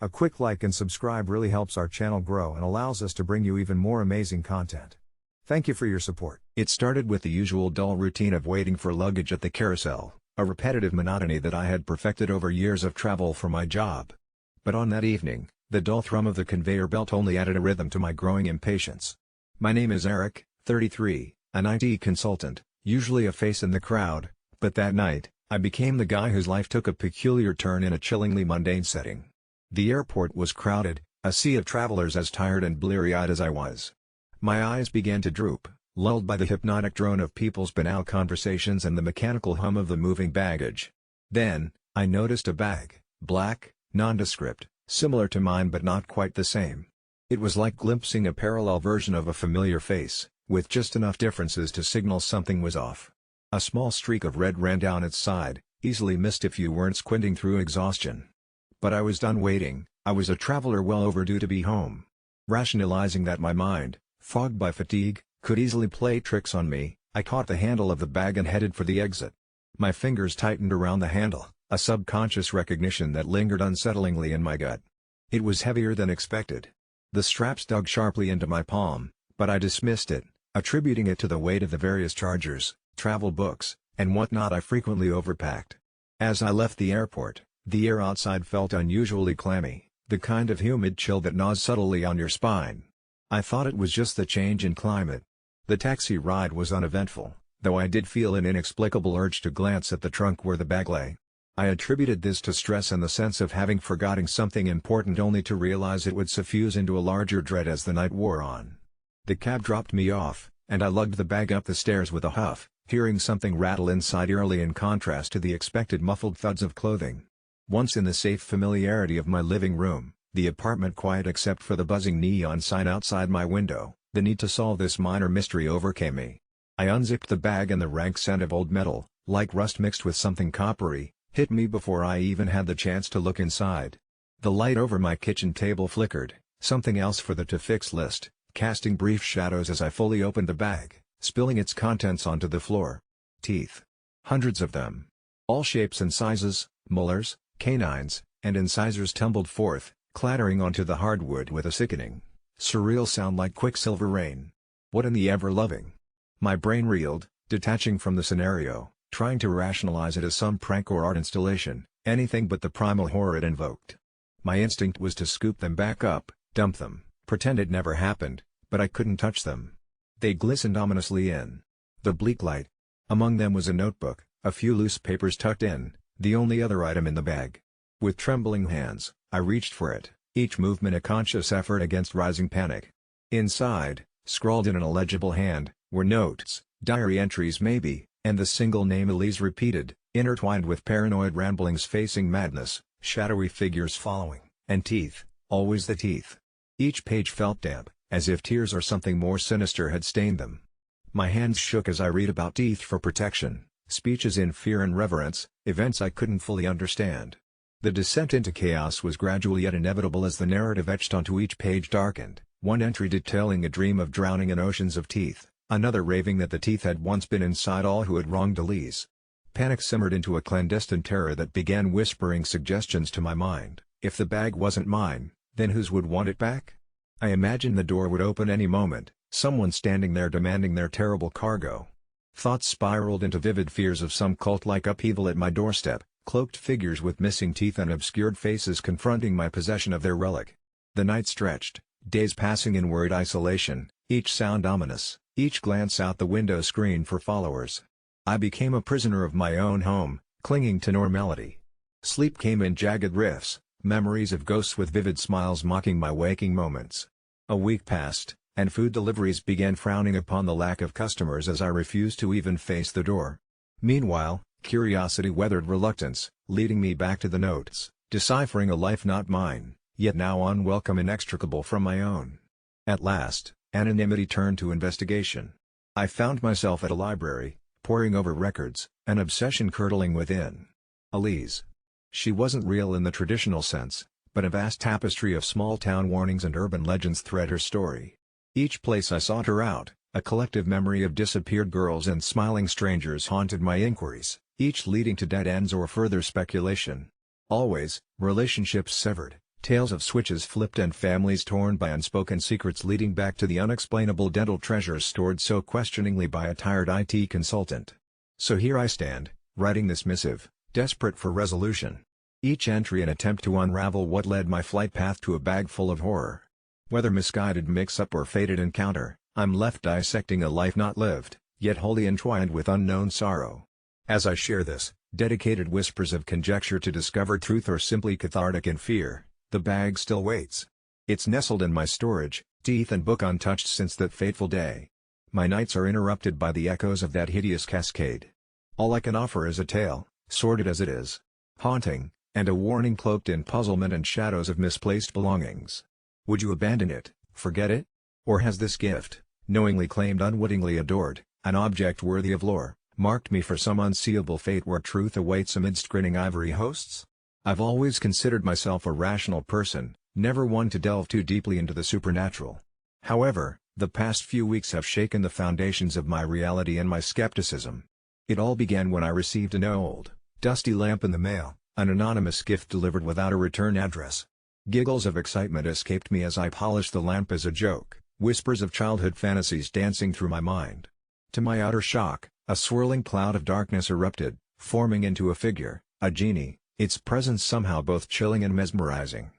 A quick like and subscribe really helps our channel grow and allows us to bring you even more amazing content. Thank you for your support. It started with the usual dull routine of waiting for luggage at the carousel, a repetitive monotony that I had perfected over years of travel for my job. But on that evening, the dull thrum of the conveyor belt only added a rhythm to my growing impatience. My name is Eric, 33, an IT consultant, usually a face in the crowd, but that night, I became the guy whose life took a peculiar turn in a chillingly mundane setting. The airport was crowded, a sea of travelers as tired and bleary-eyed as I was. My eyes began to droop, lulled by the hypnotic drone of people's banal conversations and the mechanical hum of the moving baggage. Then, I noticed a bag, black, nondescript, similar to mine but not quite the same. It was like glimpsing a parallel version of a familiar face, with just enough differences to signal something was off. A small streak of red ran down its side, easily missed if you weren't squinting through exhaustion. But I was done waiting. I was a traveler well overdue to be home. Rationalizing that my mind, fogged by fatigue, could easily play tricks on me, I caught the handle of the bag and headed for the exit. My fingers tightened around the handle, a subconscious recognition that lingered unsettlingly in my gut. It was heavier than expected. The straps dug sharply into my palm, but I dismissed it, attributing it to the weight of the various chargers, travel books, and whatnot I frequently overpacked. As I left the airport, the air outside felt unusually clammy, the kind of humid chill that gnaws subtly on your spine. I thought it was just the change in climate. The taxi ride was uneventful, though I did feel an inexplicable urge to glance at the trunk where the bag lay. I attributed this to stress and the sense of having forgotten something important only to realize it would suffuse into a larger dread as the night wore on. The cab dropped me off, and I lugged the bag up the stairs with a huff, hearing something rattle inside eerily in contrast to the expected muffled thuds of clothing. Once in the safe familiarity of my living room, the apartment quiet except for the buzzing neon sign outside my window, the need to solve this minor mystery overcame me. I unzipped the bag and the rank scent of old metal, like rust mixed with something coppery, hit me before I even had the chance to look inside. The light over my kitchen table flickered, something else for the to-fix list, casting brief shadows as I fully opened the bag, spilling its contents onto the floor. Teeth. Hundreds of them. All shapes and sizes, molars, canines, and incisors tumbled forth, clattering onto the hardwood with a sickening, surreal sound like quicksilver rain. What in the ever-loving? My brain reeled, detaching from the scenario, trying to rationalize it as some prank or art installation, anything but the primal horror it invoked. My instinct was to scoop them back up, dump them, pretend it never happened, but I couldn't touch them. They glistened ominously in the bleak light. Among them was a notebook, a few loose papers tucked in, the only other item in the bag. With trembling hands, I reached for it, each movement a conscious effort against rising panic. Inside, scrawled in an illegible hand, were notes, diary entries maybe, and the single name Elise repeated, intertwined with paranoid ramblings facing madness, shadowy figures following, and teeth, always the teeth. Each page felt damp, as if tears or something more sinister had stained them. My hands shook as I read about teeth for protection, speeches in fear and reverence, events I couldn't fully understand. The descent into chaos was gradual yet inevitable as the narrative etched onto each page darkened, one entry detailing a dream of drowning in oceans of teeth, another raving that the teeth had once been inside all who had wronged Elise. Panic simmered into a clandestine terror that began whispering suggestions to my mind. If the bag wasn't mine, then whose would want it back? I imagined the door would open any moment, someone standing there demanding their terrible cargo. Thoughts spiraled into vivid fears of some cult-like upheaval at my doorstep, cloaked figures with missing teeth and obscured faces confronting my possession of their relic. The night stretched, days passing in worried isolation, each sound ominous, each glance out the window screen for followers. I became a prisoner of my own home, clinging to normality. Sleep came in jagged rifts, memories of ghosts with vivid smiles mocking my waking moments. A week passed, and food deliveries began frowning upon the lack of customers as I refused to even face the door. Meanwhile, curiosity weathered reluctance, leading me back to the notes, deciphering a life not mine, yet now unwelcome, inextricable from my own. At last, anonymity turned to investigation. I found myself at a library, poring over records, an obsession curdling within. Elise. She wasn't real in the traditional sense, but a vast tapestry of small-town warnings and urban legends thread her story. Each place I sought her out, a collective memory of disappeared girls and smiling strangers haunted my inquiries, each leading to dead ends or further speculation. Always, relationships severed, Tales of switches flipped and families torn by unspoken secrets leading back to the unexplainable dental treasures stored so questioningly by a tired IT consultant. So here I stand, writing this missive, desperate for resolution. Each entry an attempt to unravel what led my flight path to a bag full of horror. Whether misguided mix-up or fated encounter, I'm left dissecting a life not lived, yet wholly entwined with unknown sorrow. As I share this, dedicated whispers of conjecture to discover truth or simply cathartic in fear, the bag still waits. It's nestled in my storage, teeth and book untouched since that fateful day. My nights are interrupted by the echoes of that hideous cascade. All I can offer is a tale, sordid as it is, haunting, and a warning cloaked in puzzlement and shadows of misplaced belongings. Would you abandon it, forget it? Or has this gift, knowingly claimed unwittingly adored, an object worthy of lore, marked me for some unseeable fate where truth awaits amidst grinning ivory hosts? I've always considered myself a rational person, never one to delve too deeply into the supernatural. However, the past few weeks have shaken the foundations of my reality and my skepticism. It all began when I received an old, dusty lamp in the mail, an anonymous gift delivered without a return address. Giggles of excitement escaped me as I polished the lamp as a joke, whispers of childhood fantasies dancing through my mind. To my utter shock, a swirling cloud of darkness erupted, forming into a figure, a genie, its presence somehow both chilling and mesmerizing.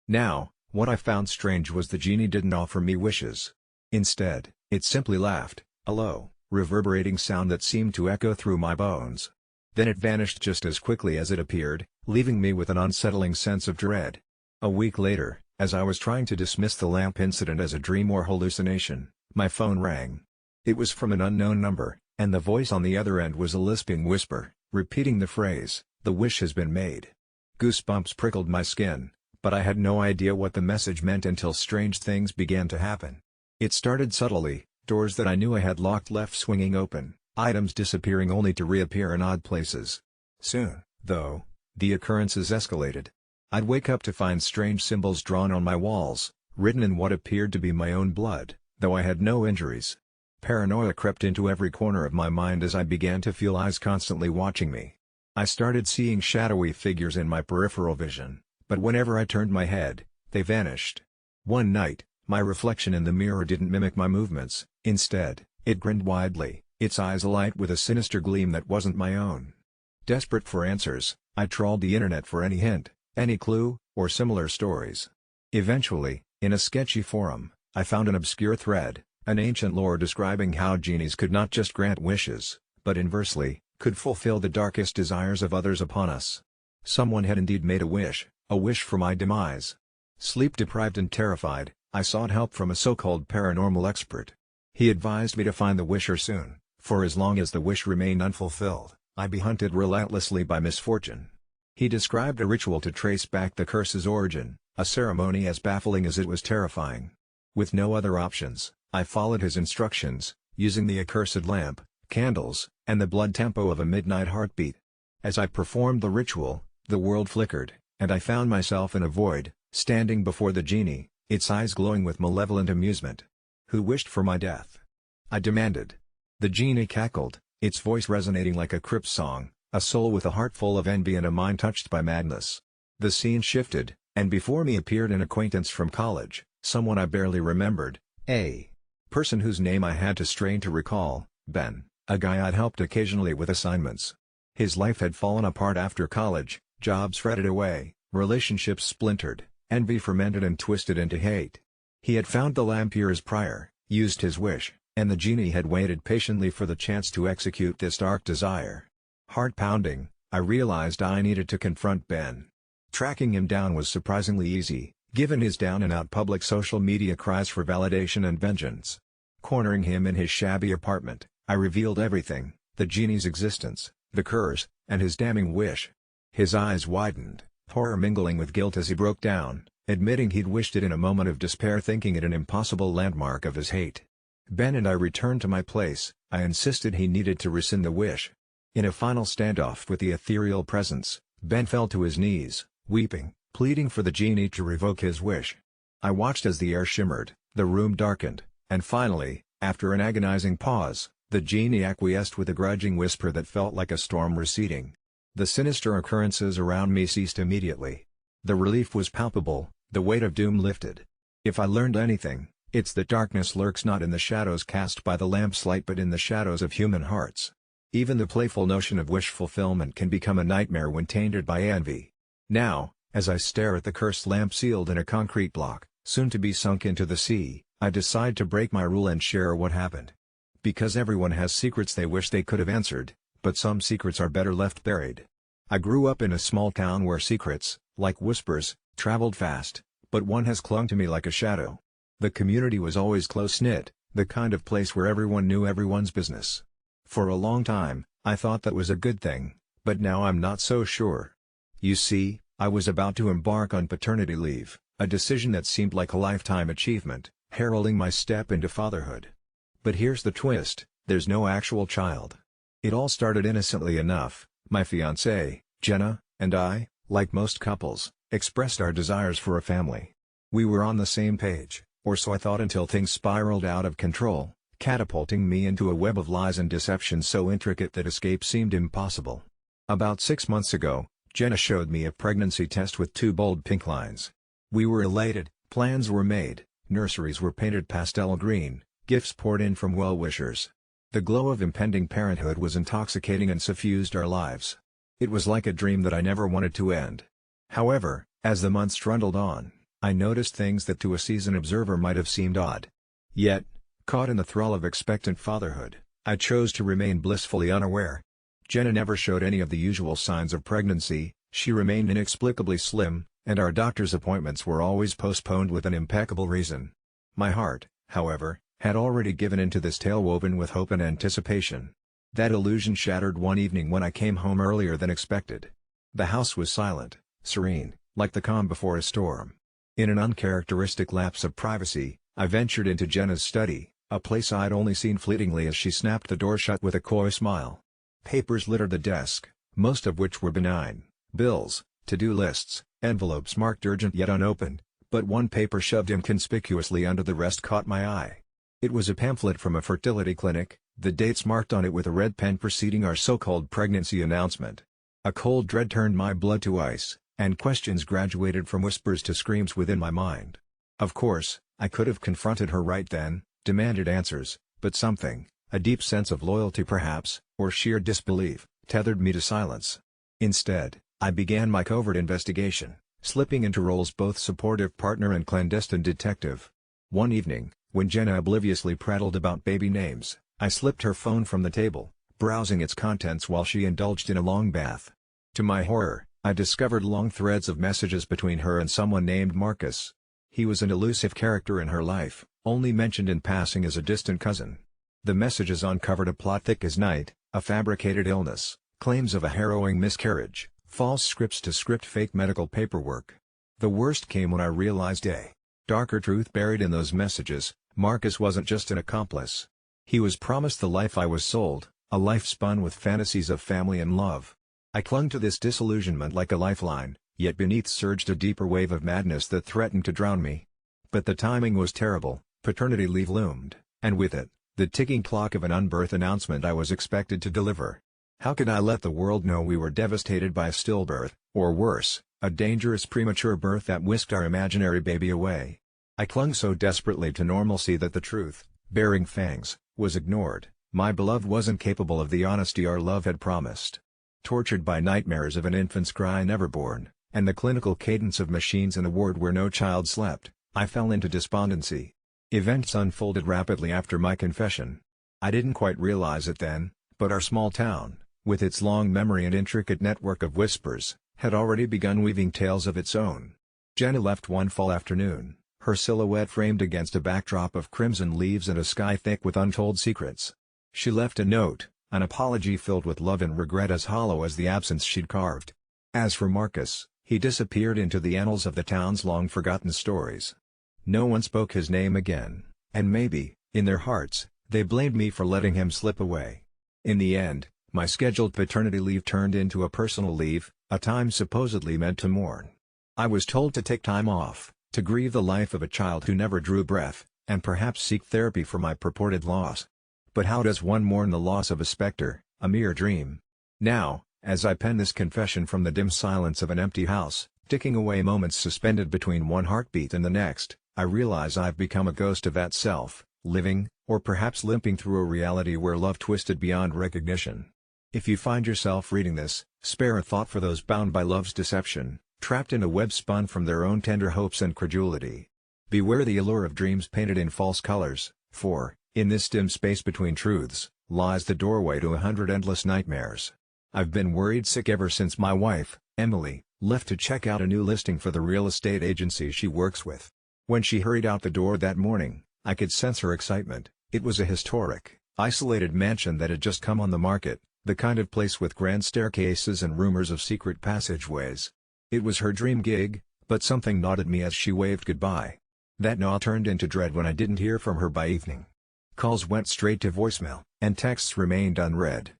Now, what I found strange was the genie didn't offer me wishes. Instead, it simply laughed, a low, reverberating sound that seemed to echo through my bones. Then it vanished just as quickly as it appeared, leaving me with an unsettling sense of dread. A week later, as I was trying to dismiss the lamp incident as a dream or hallucination, my phone rang. It was from an unknown number, and the voice on the other end was a lisping whisper, repeating the phrase, "The wish has been made." Goosebumps prickled my skin, but I had no idea what the message meant until strange things began to happen. It started subtly, doors that I knew I had locked left swinging open, items disappearing only to reappear in odd places. Soon, though, the occurrences escalated. I'd wake up to find strange symbols drawn on my walls, written in what appeared to be my own blood, though I had no injuries. Paranoia crept into every corner of my mind as I began to feel eyes constantly watching me. I started seeing shadowy figures in my peripheral vision, but whenever I turned my head, they vanished. One night, my reflection in the mirror didn't mimic my movements, instead, it grinned widely, its eyes alight with a sinister gleam that wasn't my own. Desperate for answers, I trawled the internet for any hint, any clue, or similar stories. Eventually, in a sketchy forum, I found an obscure thread, an ancient lore describing how genies could not just grant wishes, but inversely, could fulfill the darkest desires of others upon us. Someone had indeed made a wish for my demise. Sleep-deprived and terrified, I sought help from a so-called paranormal expert. He advised me to find the wisher soon, for as long as the wish remained unfulfilled, I'd be hunted relentlessly by misfortune. He described a ritual to trace back the curse's origin, a ceremony as baffling as it was terrifying. With no other options, I followed his instructions, using the accursed lamp, candles, and the blood tempo of a midnight heartbeat. As I performed the ritual, the world flickered, and I found myself in a void, standing before the genie, its eyes glowing with malevolent amusement. "Who wished for my death?" I demanded. The genie cackled, its voice resonating like a crypt song, a soul with a heart full of envy and a mind touched by madness. The scene shifted, and before me appeared an acquaintance from college, someone I barely remembered, a person whose name I had to strain to recall, Ben, a guy I'd helped occasionally with assignments. His life had fallen apart after college, jobs fretted away, relationships splintered, envy fermented and twisted into hate. He had found the lamp years prior, used his wish, and the genie had waited patiently for the chance to execute this dark desire. Heart pounding, I realized I needed to confront Ben. Tracking him down was surprisingly easy, given his down-and-out public social media cries for validation and vengeance. Cornering him in his shabby apartment, I revealed everything, the genie's existence, the curse, and his damning wish. His eyes widened, horror mingling with guilt as he broke down, admitting he'd wished it in a moment of despair, thinking it an impossible landmark of his hate. Ben and I returned to my place. I insisted he needed to rescind the wish. In a final standoff with the ethereal presence, Ben fell to his knees, weeping, pleading for the genie to revoke his wish. I watched as the air shimmered, the room darkened, and finally, after an agonizing pause, the genie acquiesced with a grudging whisper that felt like a storm receding. The sinister occurrences around me ceased immediately. The relief was palpable, the weight of doom lifted. If I learned anything, it's that darkness lurks not in the shadows cast by the lamp's light but in the shadows of human hearts. Even the playful notion of wish fulfillment can become a nightmare when tainted by envy. Now, as I stare at the cursed lamp sealed in a concrete block, soon to be sunk into the sea, I decide to break my rule and share what happened. Because everyone has secrets they wish they could have answered, but some secrets are better left buried. I grew up in a small town where secrets, like whispers, traveled fast, but one has clung to me like a shadow. The community was always close-knit, the kind of place where everyone knew everyone's business. For a long time, I thought that was a good thing, but now I'm not so sure. You see, I was about to embark on paternity leave, a decision that seemed like a lifetime achievement, heralding my step into fatherhood. But here's the twist, there's no actual child. It all started innocently enough. My fiancée, Jenna, and I, like most couples, expressed our desires for a family. We were on the same page, or so I thought, until things spiraled out of control, catapulting me into a web of lies and deception so intricate that escape seemed impossible. About 6 months ago, Jenna showed me a pregnancy test with 2 bold pink lines. We were elated, plans were made, nurseries were painted pastel green, gifts poured in from well-wishers. The glow of impending parenthood was intoxicating and suffused our lives. It was like a dream that I never wanted to end. However, as the months trundled on, I noticed things that to a seasoned observer might have seemed odd. Yet, caught in the thrall of expectant fatherhood, I chose to remain blissfully unaware. Jenna never showed any of the usual signs of pregnancy, she remained inexplicably slim, and our doctor's appointments were always postponed with an impeccable reason. My heart, however, had already given into this tale woven with hope and anticipation. That illusion shattered one evening when I came home earlier than expected. The house was silent, serene, like the calm before a storm. In an uncharacteristic lapse of privacy, I ventured into Jenna's study, a place I'd only seen fleetingly as she snapped the door shut with a coy smile. Papers littered the desk, most of which were benign: bills, to-do lists, envelopes marked urgent yet unopened, but one paper shoved inconspicuously under the rest caught my eye. It was a pamphlet from a fertility clinic, the dates marked on it with a red pen preceding our so-called pregnancy announcement. A cold dread turned my blood to ice, and questions graduated from whispers to screams within my mind. Of course, I could have confronted her right then, demanded answers, but something, a deep sense of loyalty perhaps, or sheer disbelief, tethered me to silence. Instead, I began my covert investigation, slipping into roles both supportive partner and clandestine detective. One evening, when Jenna obliviously prattled about baby names, I slipped her phone from the table, browsing its contents while she indulged in a long bath. To my horror, I discovered long threads of messages between her and someone named Marcus. He was an elusive character in her life, only mentioned in passing as a distant cousin. The messages uncovered a plot thick as night, a fabricated illness, claims of a harrowing miscarriage, false scripts to script fake medical paperwork. The worst came when I realized a darker truth buried in those messages. Marcus wasn't just an accomplice. He was promised the life I was sold, a life spun with fantasies of family and love. I clung to this disillusionment like a lifeline, yet beneath surged a deeper wave of madness that threatened to drown me. But the timing was terrible, paternity leave loomed, and with it, the ticking clock of an unbirth announcement I was expected to deliver. How could I let the world know we were devastated by a stillbirth, or worse, a dangerous premature birth that whisked our imaginary baby away? I clung so desperately to normalcy that the truth, bearing fangs, was ignored. My beloved wasn't capable of the honesty our love had promised. Tortured by nightmares of an infant's cry never born, and the clinical cadence of machines in a ward where no child slept, I fell into despondency. Events unfolded rapidly after my confession. I didn't quite realize it then, but our small town, with its long memory and intricate network of whispers, had already begun weaving tales of its own. Jenna left one fall afternoon, her silhouette framed against a backdrop of crimson leaves and a sky thick with untold secrets. She left a note, an apology filled with love and regret as hollow as the absence she'd carved. As for Marcus, he disappeared into the annals of the town's long-forgotten stories. No one spoke his name again, and maybe, in their hearts, they blamed me for letting him slip away. In the end, my scheduled paternity leave turned into a personal leave, a time supposedly meant to mourn. I was told to take time off, to grieve the life of a child who never drew breath, and perhaps seek therapy for my purported loss. But how does one mourn the loss of a specter, a mere dream? Now, as I pen this confession from the dim silence of an empty house, Ticking away moments suspended between one heartbeat and the next, I realize I've become a ghost of that self, living, or perhaps limping through a reality where love twisted beyond recognition. If you find yourself reading this, spare a thought for those bound by love's deception, trapped in a web spun from their own tender hopes and credulity. Beware the allure of dreams painted in false colors, for, in this dim space between truths, lies the doorway to 100 endless nightmares. I've been worried sick ever since my wife, Emily, left to check out a new listing for the real estate agency she works with. When she hurried out the door that morning, I could sense her excitement. It was a historic, isolated mansion that had just come on the market, the kind of place with grand staircases and rumors of secret passageways. It was her dream gig, but something gnawed at me as she waved goodbye. That gnaw turned into dread when I didn't hear from her by evening. Calls went straight to voicemail, and texts remained unread.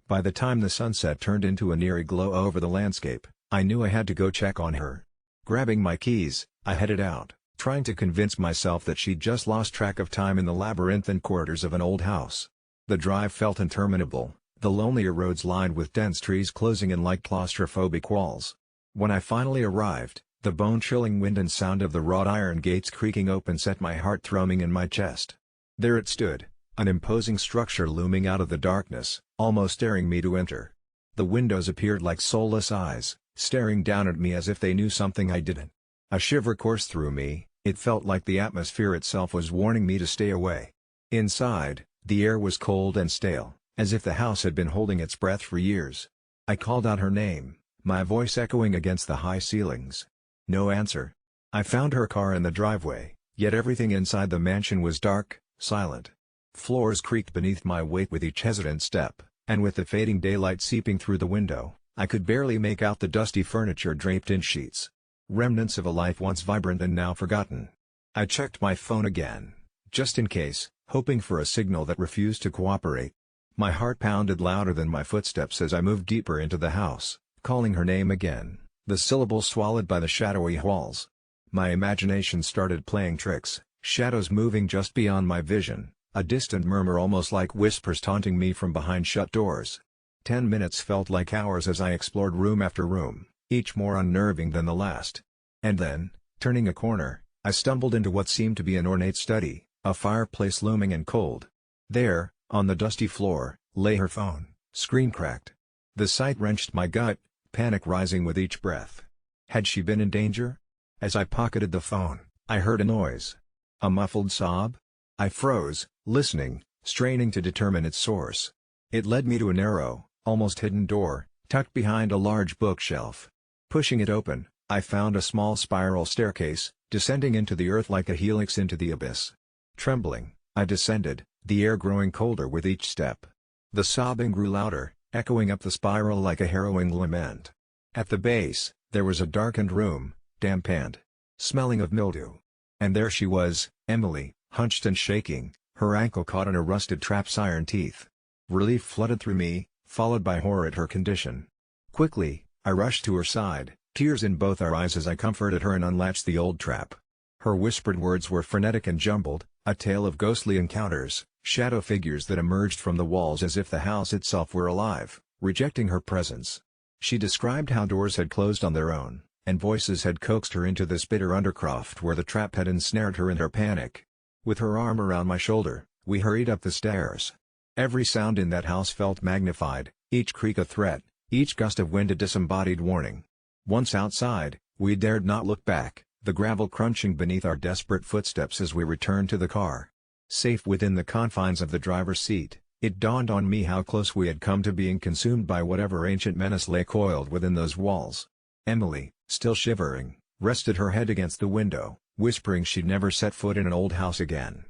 By the time the sunset turned into an eerie glow over the landscape, I knew I had to go check on her. Grabbing my keys, I headed out, trying to convince myself that she'd just lost track of time in the labyrinthine corridors of an old house. The drive felt interminable, the lonelier roads lined with dense trees closing in like claustrophobic walls. When I finally arrived, the bone-chilling wind and sound of the wrought iron gates creaking open set my heart thrumming in my chest. There it stood, an imposing structure looming out of the darkness, almost daring me to enter. The windows appeared like soulless eyes, staring down at me as if they knew something I didn't. A shiver coursed through me, it felt like the atmosphere itself was warning me to stay away. Inside, the air was cold and stale, as if the house had been holding its breath for years. I called out her name, my voice echoing against the high ceilings. No answer. I found her car in the driveway, yet everything inside the mansion was dark, silent. Floors creaked beneath my weight with each hesitant step, and with the fading daylight seeping through the window, I could barely make out the dusty furniture draped in sheets. Remnants of a life once vibrant and now forgotten. I checked my phone again, just in case, hoping for a signal that refused to cooperate. My heart pounded louder than my footsteps as I moved deeper into the house, calling her name again, the syllables swallowed by the shadowy walls. My imagination started playing tricks, shadows moving just beyond my vision, a distant murmur almost like whispers taunting me from behind shut doors. 10 minutes felt like hours as I explored room after room, each more unnerving than the last. And then, turning a corner, I stumbled into what seemed to be an ornate study, a fireplace looming and cold. There, on the dusty floor, lay her phone, screen cracked. The sight wrenched my gut, panic rising with each breath. Had she been in danger? As I pocketed the phone, I heard a noise. A muffled sob? I froze, listening, straining to determine its source. It led me to a narrow, almost hidden door, tucked behind a large bookshelf. Pushing it open, I found a small spiral staircase, descending into the earth like a helix into the abyss. Trembling, I descended, the air growing colder with each step. The sobbing grew louder, echoing up the spiral like a harrowing lament. At the base, there was a darkened room, damp and smelling of mildew. And there she was, Emily, hunched and shaking, her ankle caught in a rusted trap's iron teeth. Relief flooded through me, followed by horror at her condition. Quickly, I rushed to her side, tears in both our eyes as I comforted her and unlatched the old trap. Her whispered words were frenetic and jumbled, a tale of ghostly encounters, shadow figures that emerged from the walls as if the house itself were alive, rejecting her presence. She described how doors had closed on their own, and voices had coaxed her into this bitter undercroft where the trap had ensnared her in her panic. With her arm around my shoulder, we hurried up the stairs. Every sound in that house felt magnified, each creak a threat, each gust of wind a disembodied warning. Once outside, we dared not look back, the gravel crunching beneath our desperate footsteps as we returned to the car. Safe within the confines of the driver's seat, it dawned on me how close we had come to being consumed by whatever ancient menace lay coiled within those walls. Emily, still shivering, rested her head against the window, whispering she'd never set foot in an old house again.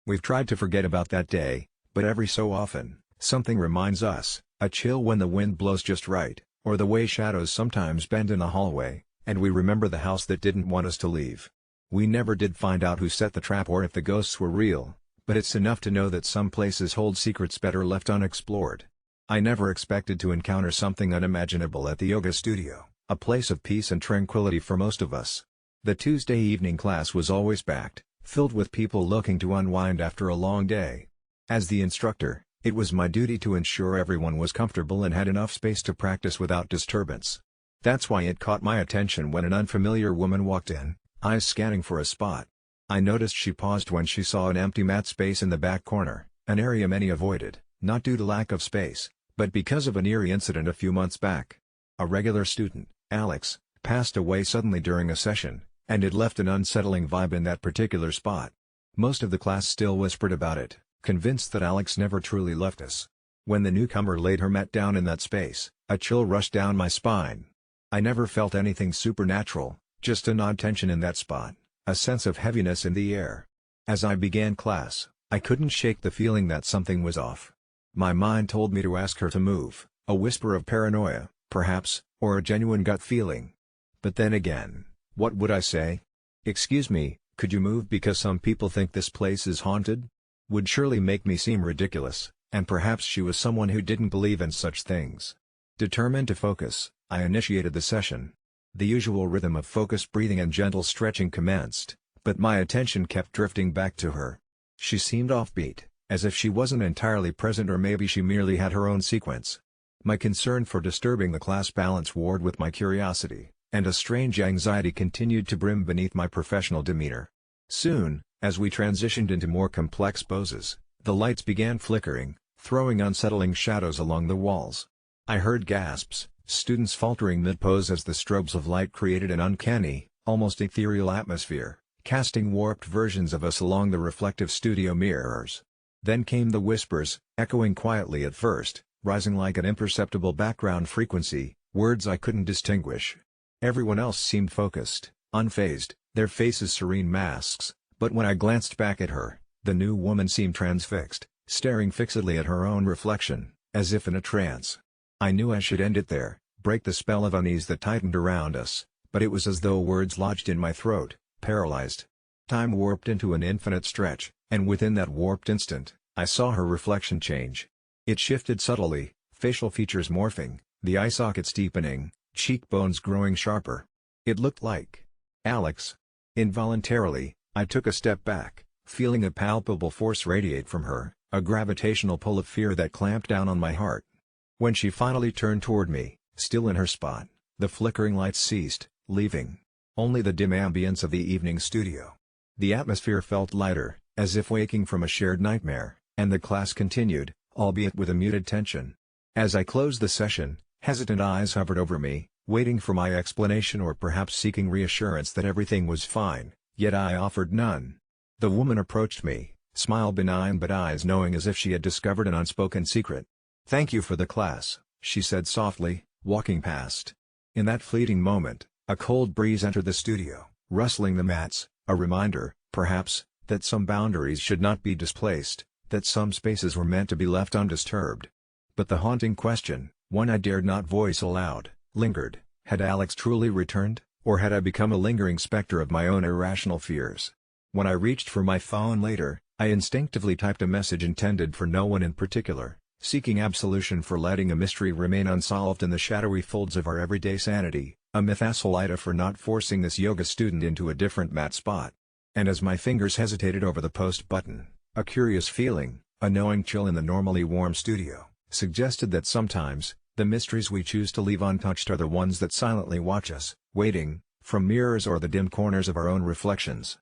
We've tried to forget about that day, but every so often, something reminds us, a chill when the wind blows just right, or the way shadows sometimes bend in a hallway, and we remember the house that didn't want us to leave. We never did find out who set the trap or if the ghosts were real, but it's enough to know that some places hold secrets better left unexplored. I never expected to encounter something unimaginable at the yoga studio, a place of peace and tranquility for most of us. The Tuesday evening class was always packed, filled with people looking to unwind after a long day. As the instructor, it was my duty to ensure everyone was comfortable and had enough space to practice without disturbance. That's why it caught my attention when an unfamiliar woman walked in, eyes scanning for a spot. I noticed she paused when she saw an empty mat space in the back corner, an area many avoided, not due to lack of space, but because of an eerie incident a few months back. A regular student, Alex, passed away suddenly during a session, and it left an unsettling vibe in that particular spot. Most of the class still whispered about it, convinced that Alex never truly left us. When the newcomer laid her mat down in that space, a chill rushed down my spine. I never felt anything supernatural, just an odd tension in that spot, a sense of heaviness in the air. As I began class, I couldn't shake the feeling that something was off. My mind told me to ask her to move, a whisper of paranoia, perhaps, or a genuine gut feeling. But then again, what would I say? "Excuse me, could you move because some people think this place is haunted?" Would surely make me seem ridiculous, and perhaps she was someone who didn't believe in such things. Determined to focus, I initiated the session. The usual rhythm of focused breathing and gentle stretching commenced, but my attention kept drifting back to her. She seemed offbeat, as if she wasn't entirely present, or maybe she merely had her own sequence. My concern for disturbing the class balance warred with my curiosity, and a strange anxiety continued to brim beneath my professional demeanor. Soon, as we transitioned into more complex poses, the lights began flickering, throwing unsettling shadows along the walls. I heard gasps, students faltering mid-pose as the strobes of light created an uncanny, almost ethereal atmosphere, casting warped versions of us along the reflective studio mirrors. Then came the whispers, echoing quietly at first, rising like an imperceptible background frequency, words I couldn't distinguish. Everyone else seemed focused, unfazed, their faces serene masks, but when I glanced back at her, the new woman seemed transfixed, staring fixedly at her own reflection, as if in a trance. I knew I should end it there, break the spell of unease that tightened around us, but it was as though words lodged in my throat, paralyzed. Time warped into an infinite stretch, and within that warped instant, I saw her reflection change. It shifted subtly, facial features morphing, the eye sockets deepening, cheekbones growing sharper. It looked like Alex. Involuntarily, I took a step back, feeling a palpable force radiate from her, a gravitational pull of fear that clamped down on my heart. When she finally turned toward me, still in her spot, the flickering lights ceased, leaving only the dim ambience of the evening studio. The atmosphere felt lighter, as if waking from a shared nightmare, and the class continued, albeit with a muted tension. As I closed the session, hesitant eyes hovered over me, waiting for my explanation or perhaps seeking reassurance that everything was fine, yet I offered none. The woman approached me, smile benign but eyes knowing, as if she had discovered an unspoken secret. "Thank you for the class," she said softly, walking past. In that fleeting moment, a cold breeze entered the studio, rustling the mats, a reminder, perhaps, that some boundaries should not be displaced, that some spaces were meant to be left undisturbed. But the haunting question, one I dared not voice aloud, lingered. Had Alex truly returned, or had I become a lingering specter of my own irrational fears? When I reached for my phone later, I instinctively typed a message intended for no one in particular, seeking absolution for letting a mystery remain unsolved in the shadowy folds of our everyday sanity, a myth AITA for not forcing this yoga student into a different mat spot. And as my fingers hesitated over the post button, a curious feeling, a knowing chill in the normally warm studio, suggested that sometimes, the mysteries we choose to leave untouched are the ones that silently watch us, waiting, from mirrors or the dim corners of our own reflections.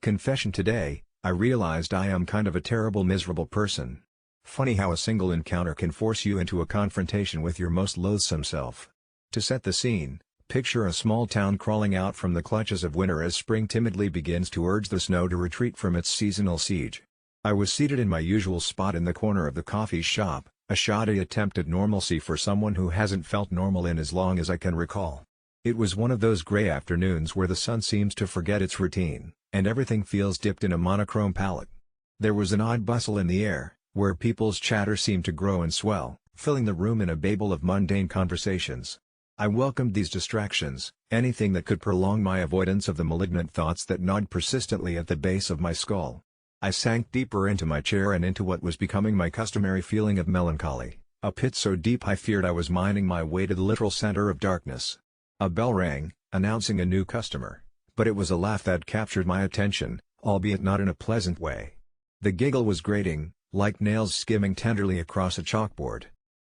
Confession: today, I realized I am kind of a terrible, miserable person. Funny how a single encounter can force you into a confrontation with your most loathsome self. To set the scene, picture a small town crawling out from the clutches of winter as spring timidly begins to urge the snow to retreat from its seasonal siege. I was seated in my usual spot in the corner of the coffee shop, a shoddy attempt at normalcy for someone who hasn't felt normal in as long as I can recall. It was one of those gray afternoons where the sun seems to forget its routine, and everything feels dipped in a monochrome palette. There was an odd bustle in the air, where people's chatter seemed to grow and swell, filling the room in a babel of mundane conversations. I welcomed these distractions, anything that could prolong my avoidance of the malignant thoughts that gnawed persistently at the base of my skull. I sank deeper into my chair and into what was becoming my customary feeling of melancholy, a pit so deep I feared I was mining my way to the literal center of darkness. A bell rang, announcing a new customer, but it was a laugh that captured my attention, albeit not in a pleasant way. The giggle was grating, like nails skimming tenderly across a chalkboard.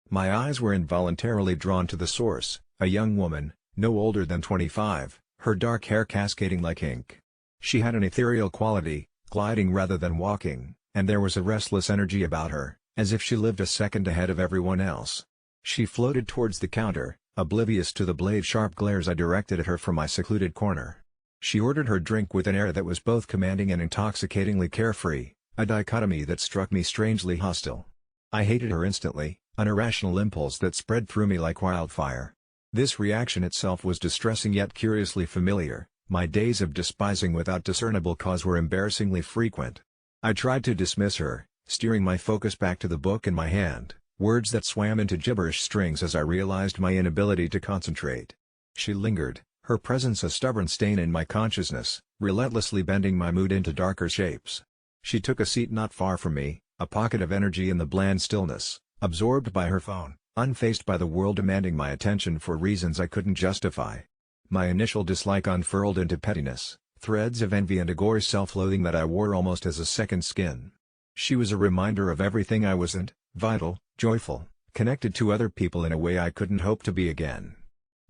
My eyes were involuntarily drawn to the source, a young woman, no older than 25, her dark hair cascading like ink. She had an ethereal quality, gliding rather than walking, and there was a restless energy about her, as if she lived a second ahead of everyone else. She floated towards the counter, oblivious to the blade-sharp glares I directed at her from my secluded corner. She ordered her drink with an air that was both commanding and intoxicatingly carefree, a dichotomy that struck me strangely hostile. I hated her instantly, an irrational impulse that spread through me like wildfire. This reaction itself was distressing yet curiously familiar. My days of despising without discernible cause were embarrassingly frequent. I tried to dismiss her, steering my focus back to the book in my hand, words that swam into gibberish strings as I realized my inability to concentrate. She lingered, her presence a stubborn stain in my consciousness, relentlessly bending my mood into darker shapes. She took a seat not far from me, a pocket of energy in the bland stillness, absorbed by her phone, unfazed by the world demanding my attention for reasons I couldn't justify. My initial dislike unfurled into pettiness, threads of envy and a gory self-loathing that I wore almost as a second skin. She was a reminder of everything I wasn't, vital, joyful, connected to other people in a way I couldn't hope to be again.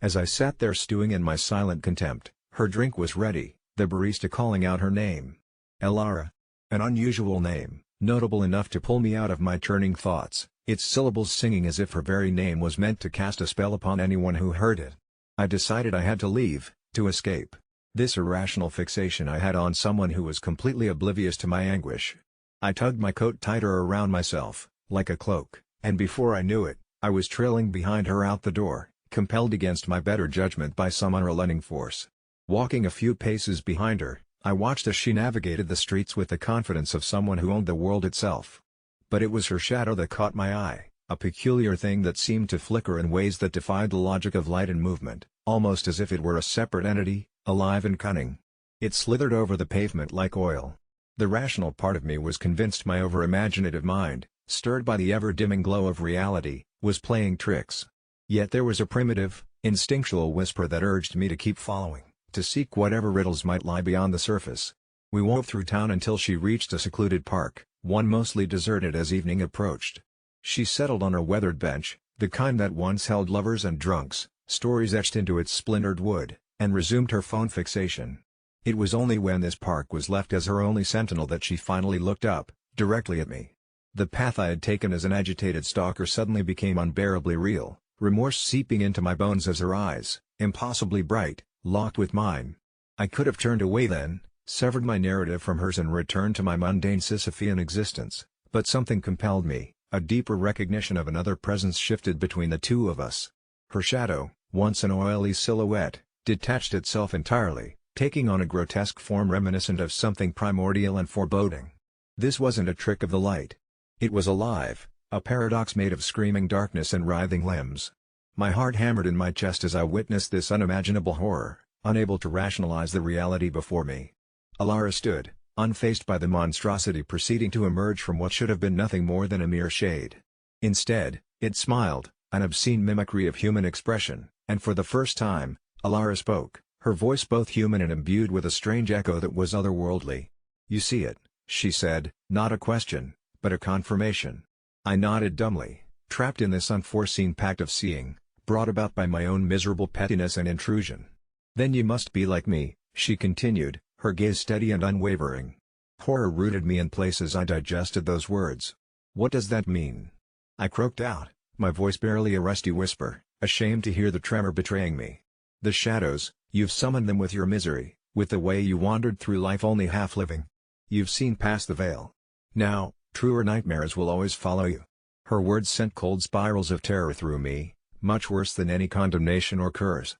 As I sat there stewing in my silent contempt, her drink was ready, the barista calling out her name. Elara. An unusual name, notable enough to pull me out of my churning thoughts, its syllables singing as if her very name was meant to cast a spell upon anyone who heard it. I decided I had to leave, to escape. This irrational fixation I had on someone who was completely oblivious to my anguish. I tugged my coat tighter around myself, like a cloak, and before I knew it, I was trailing behind her out the door, compelled against my better judgment by some unrelenting force. Walking a few paces behind her, I watched as she navigated the streets with the confidence of someone who owned the world itself. But it was her shadow that caught my eye. A peculiar thing that seemed to flicker in ways that defied the logic of light and movement, almost as if it were a separate entity, alive and cunning. It slithered over the pavement like oil. The rational part of me was convinced my over-imaginative mind, stirred by the ever-dimming glow of reality, was playing tricks. Yet there was a primitive, instinctual whisper that urged me to keep following, to seek whatever riddles might lie beyond the surface. We wove through town until she reached a secluded park, one mostly deserted as evening approached. She settled on a weathered bench, the kind that once held lovers and drunks, stories etched into its splintered wood, and resumed her phone fixation. It was only when this park was left as her only sentinel that she finally looked up, directly at me. The path I had taken as an agitated stalker suddenly became unbearably real, remorse seeping into my bones as her eyes, impossibly bright, locked with mine. I could have turned away then, severed my narrative from hers and returned to my mundane Sisyphean existence, but something compelled me. A deeper recognition of another presence shifted between the two of us. Her shadow, once an oily silhouette, detached itself entirely, taking on a grotesque form reminiscent of something primordial and foreboding. This wasn't a trick of the light. It was alive, a paradox made of screaming darkness and writhing limbs. My heart hammered in my chest as I witnessed this unimaginable horror, unable to rationalize the reality before me. Elara stood, unfazed by the monstrosity proceeding to emerge from what should have been nothing more than a mere shade. Instead, it smiled, an obscene mimicry of human expression, and for the first time, Elara spoke, her voice both human and imbued with a strange echo that was otherworldly. "You see it," she said, not a question, but a confirmation. I nodded dumbly, trapped in this unforeseen pact of seeing, brought about by my own miserable pettiness and intrusion. "Then you must be like me," she continued, her gaze steady and unwavering. Horror rooted me in place as I digested those words. "What does that mean?" I croaked out, my voice barely a rusty whisper, ashamed to hear the tremor betraying me. "The shadows, you've summoned them with your misery, with the way you wandered through life only half living. You've seen past the veil. Now, truer nightmares will always follow you." Her words sent cold spirals of terror through me, much worse than any condemnation or curse.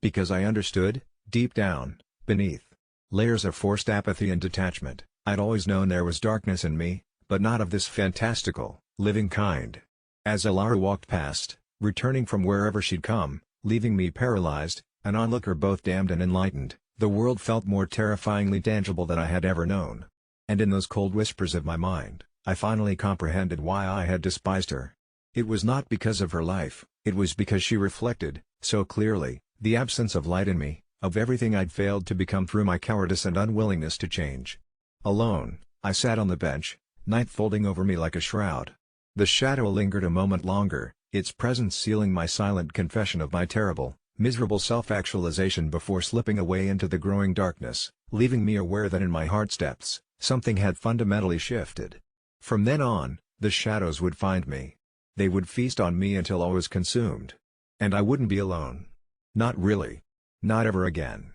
Because I understood, deep down, beneath layers of forced apathy and detachment, I'd always known there was darkness in me, but not of this fantastical, living kind. As Elara walked past, returning from wherever she'd come, leaving me paralyzed, an onlooker both damned and enlightened, the world felt more terrifyingly tangible than I had ever known. And in those cold whispers of my mind, I finally comprehended why I had despised her. It was not because of her life, it was because she reflected, so clearly, the absence of light in me, of everything I'd failed to become through my cowardice and unwillingness to change. Alone, I sat on the bench, night folding over me like a shroud. The shadow lingered a moment longer, its presence sealing my silent confession of my terrible, Miserable self-actualization before slipping away into the growing darkness, leaving me aware that in my heart's depths, something had fundamentally shifted. From then on, the shadows would find me. They would feast on me until I was consumed. And I wouldn't be alone. Not really. Not ever again.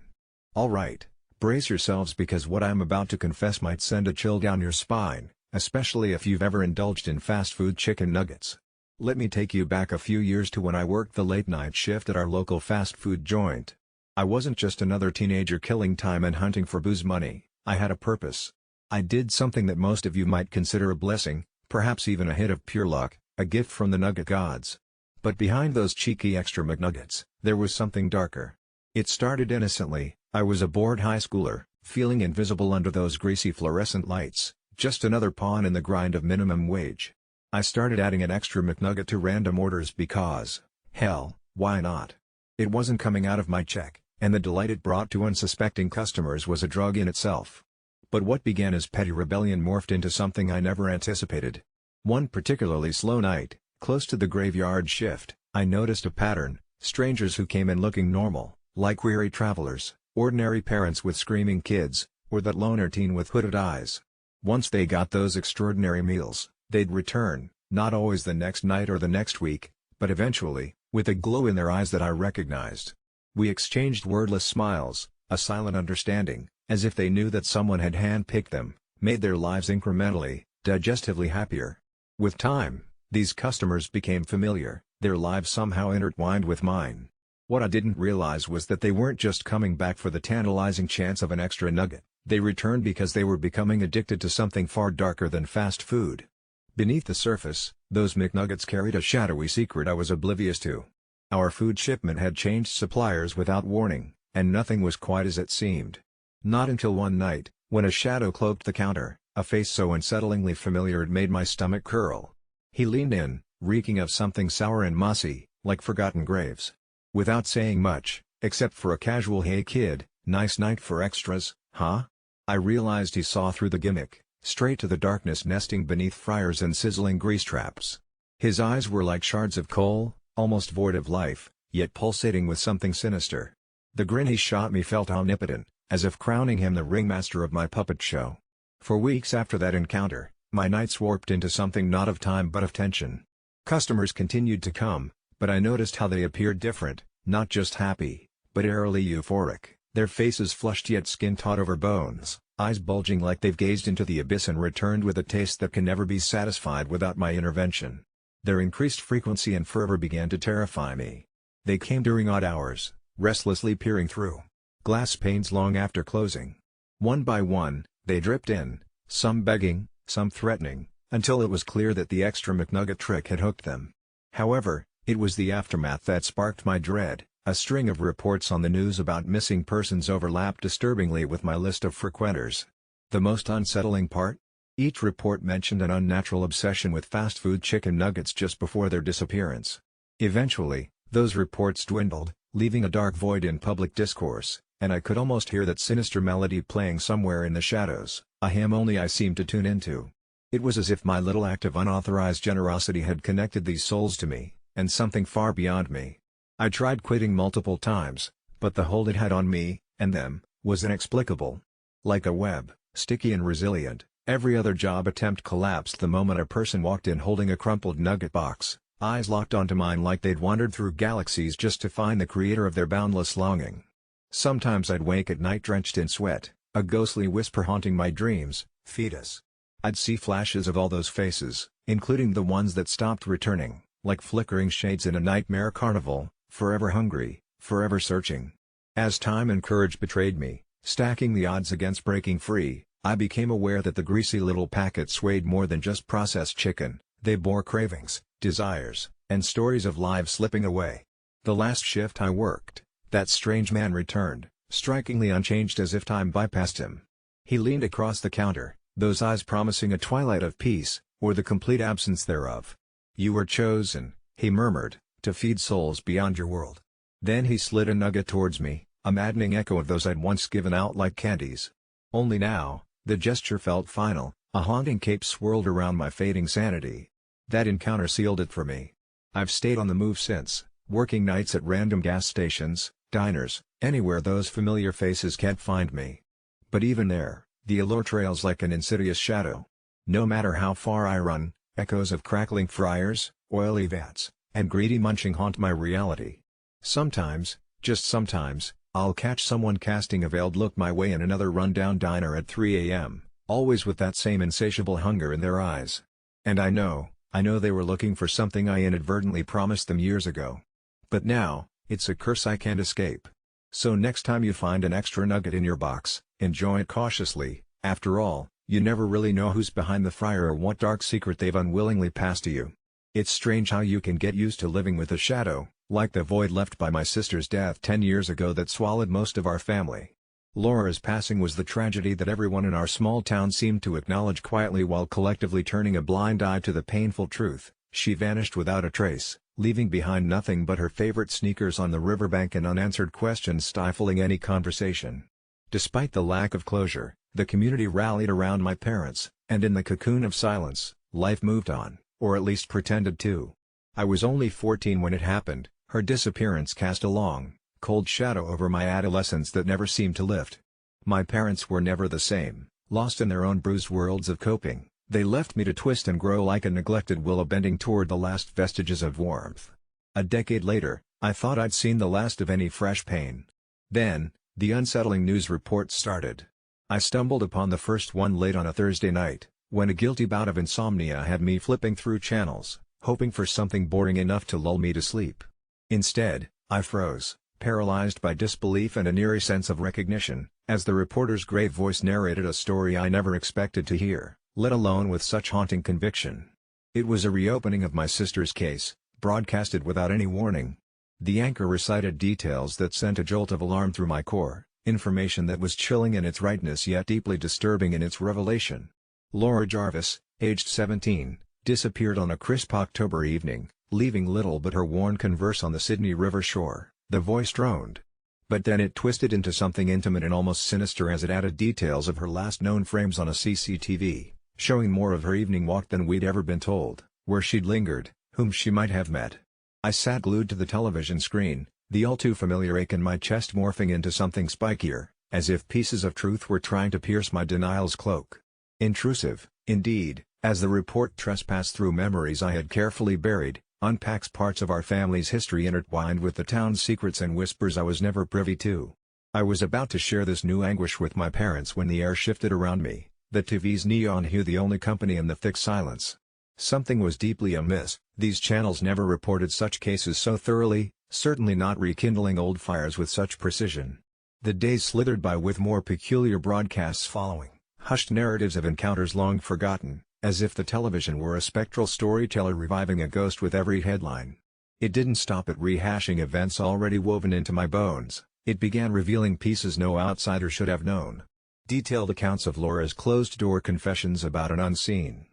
Alright, brace yourselves because what I'm about to confess might send a chill down your spine, especially if you've ever indulged in fast food chicken nuggets. Let me take you back a few years to when I worked the late-night shift at our local fast food joint. I wasn't just another teenager killing time and hunting for booze money, I had a purpose. I did something that most of you might consider a blessing, perhaps even a hit of pure luck, a gift from the nugget gods. But behind those cheeky extra McNuggets, there was something darker. It started innocently. I was a bored high schooler, feeling invisible under those greasy fluorescent lights, just another pawn in the grind of minimum wage. I started adding an extra McNugget to random orders because, hell, why not? It wasn't coming out of my check, and the delight it brought to unsuspecting customers was a drug in itself. But what began as petty rebellion morphed into something I never anticipated. One particularly slow night, close to the graveyard shift, I noticed a pattern: strangers who came in looking normal, like weary travelers, ordinary parents with screaming kids, or that loner teen with hooded eyes. Once they got those extraordinary meals, they'd return, not always the next night or the next week, but eventually, with a glow in their eyes that I recognized. We exchanged wordless smiles, a silent understanding, as if they knew that someone had handpicked them, made their lives incrementally, digestively happier. With time, these customers became familiar, their lives somehow intertwined with mine. What I didn't realize was that they weren't just coming back for the tantalizing chance of an extra nugget, they returned because they were becoming addicted to something far darker than fast food. Beneath the surface, those McNuggets carried a shadowy secret I was oblivious to. Our food shipment had changed suppliers without warning, and nothing was quite as it seemed. Not until one night, when a shadow cloaked the counter, a face so unsettlingly familiar it made my stomach curl. He leaned in, reeking of something sour and mossy, like forgotten graves. Without saying much, except for a casual "Hey kid, nice night for extras, huh?" I realized he saw through the gimmick, straight to the darkness nesting beneath fryers and sizzling grease traps. His eyes were like shards of coal, almost void of life, yet pulsating with something sinister. The grin he shot me felt omnipotent, as if crowning him the ringmaster of my puppet show. For weeks after that encounter, my nights warped into something not of time but of tension. Customers continued to come, but I noticed how they appeared different, not just happy, but eerily euphoric, their faces flushed yet skin taut over bones, eyes bulging like they've gazed into the abyss and returned with a taste that can never be satisfied without my intervention. Their increased frequency and fervor began to terrify me. They came during odd hours, restlessly peering through glass panes long after closing. One by one, they dripped in, some begging, some threatening, until it was clear that the extra McNugget trick had hooked them. However, it was the aftermath that sparked my dread. A string of reports on the news about missing persons overlapped disturbingly with my list of frequenters. The most unsettling part? Each report mentioned an unnatural obsession with fast food chicken nuggets just before their disappearance. Eventually, those reports dwindled, leaving a dark void in public discourse, and I could almost hear that sinister melody playing somewhere in the shadows, a hymn only I seemed to tune into. It was as if my little act of unauthorized generosity had connected these souls to me, and something far beyond me. I tried quitting multiple times, but the hold it had on me, and them, was inexplicable. Like a web, sticky and resilient, every other job attempt collapsed the moment a person walked in holding a crumpled nugget box, eyes locked onto mine like they'd wandered through galaxies just to find the creator of their boundless longing. Sometimes I'd wake at night drenched in sweat, a ghostly whisper haunting my dreams, "Feed us." I'd see flashes of all those faces, including the ones that stopped returning, like flickering shades in a nightmare carnival, forever hungry, forever searching. As time and courage betrayed me, stacking the odds against breaking free, I became aware that the greasy little packets weighed more than just processed chicken. They bore cravings, desires, and stories of lives slipping away. The last shift I worked, that strange man returned, strikingly unchanged as if time bypassed him. He leaned across the counter, those eyes promising a twilight of peace, or the complete absence thereof. "You were chosen," he murmured, "to feed souls beyond your world." Then he slid a nugget towards me, a maddening echo of those I'd once given out like candies. Only now, the gesture felt final, a haunting cape swirled around my fading sanity. That encounter sealed it for me. I've stayed on the move since, working nights at random gas stations, diners, anywhere those familiar faces can't find me. But even there, the allure trails like an insidious shadow. No matter how far I run, echoes of crackling fryers, oily vats, and greedy munching haunt my reality. Sometimes, just sometimes, I'll catch someone casting a veiled look my way in another rundown diner at 3 a.m., always with that same insatiable hunger in their eyes. And I know they were looking for something I inadvertently promised them years ago. But now, it's a curse I can't escape. So next time you find an extra nugget in your box, enjoy it cautiously. After all, you never really know who's behind the fryer or what dark secret they've unwillingly passed to you. It's strange how you can get used to living with a shadow, like the void left by my sister's death 10 years ago that swallowed most of our family. Laura's passing was the tragedy that everyone in our small town seemed to acknowledge quietly while collectively turning a blind eye to the painful truth. She vanished without a trace, leaving behind nothing but her favorite sneakers on the riverbank and unanswered questions stifling any conversation. Despite the lack of closure, the community rallied around my parents, and in the cocoon of silence, life moved on, or at least pretended to. I was only 14 when it happened. Her disappearance cast a long, cold shadow over my adolescence that never seemed to lift. My parents were never the same, lost in their own bruised worlds of coping. They left me to twist and grow like a neglected willow bending toward the last vestiges of warmth. A decade later, I thought I'd seen the last of any fresh pain. Then, the unsettling news reports started. I stumbled upon the first one late on a Thursday night, when a guilty bout of insomnia had me flipping through channels, hoping for something boring enough to lull me to sleep. Instead, I froze, paralyzed by disbelief and an eerie sense of recognition, as the reporter's grave voice narrated a story I never expected to hear, let alone with such haunting conviction. It was a reopening of my sister's case, broadcasted without any warning. The anchor recited details that sent a jolt of alarm through my core, information that was chilling in its rightness yet deeply disturbing in its revelation. Laura Jarvis, aged 17, disappeared on a crisp October evening, leaving little but her worn Converse on the Sydney River shore, the voice droned. But then it twisted into something intimate and almost sinister as it added details of her last known frames on a CCTV, showing more of her evening walk than we'd ever been told, where she'd lingered, whom she might have met. I sat glued to the television screen, the all-too familiar ache in my chest morphing into something spikier, as if pieces of truth were trying to pierce my denial's cloak. Intrusive, indeed, as the report trespassed through memories I had carefully buried, unpacks parts of our family's history intertwined with the town's secrets and whispers I was never privy to. I was about to share this new anguish with my parents when the air shifted around me, the TV's neon hue the only company in the thick silence. Something was deeply amiss. These channels never reported such cases so thoroughly, certainly not rekindling old fires with such precision. The days slithered by with more peculiar broadcasts following, hushed narratives of encounters long forgotten, as if the television were a spectral storyteller reviving a ghost with every headline. It didn't stop at rehashing events already woven into my bones, it began revealing pieces no outsider should have known. Detailed accounts of Laura's closed-door confessions about an unseen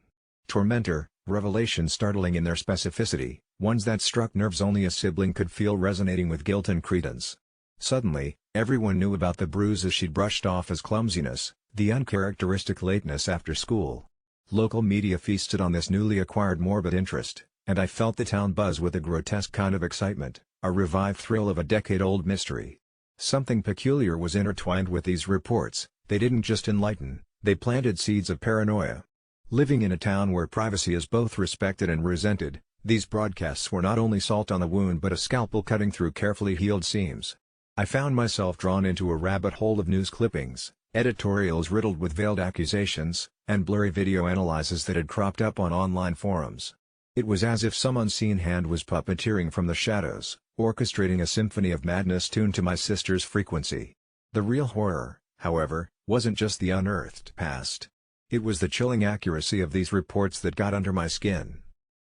tormentor, revelations startling in their specificity, ones that struck nerves only a sibling could feel resonating with guilt and credence. Suddenly, everyone knew about the bruises she'd brushed off as clumsiness, the uncharacteristic lateness after school. Local media feasted on this newly acquired morbid interest, and I felt the town buzz with a grotesque kind of excitement, a revived thrill of a decade-old mystery. Something peculiar was intertwined with these reports. They didn't just enlighten, they planted seeds of paranoia. Living in a town where privacy is both respected and resented, these broadcasts were not only salt on the wound but a scalpel cutting through carefully healed seams. I found myself drawn into a rabbit hole of news clippings, editorials riddled with veiled accusations, and blurry video analyses that had cropped up on online forums. It was as if some unseen hand was puppeteering from the shadows, orchestrating a symphony of madness tuned to my sister's frequency. The real horror, however, wasn't just the unearthed past. It was the chilling accuracy of these reports that got under my skin.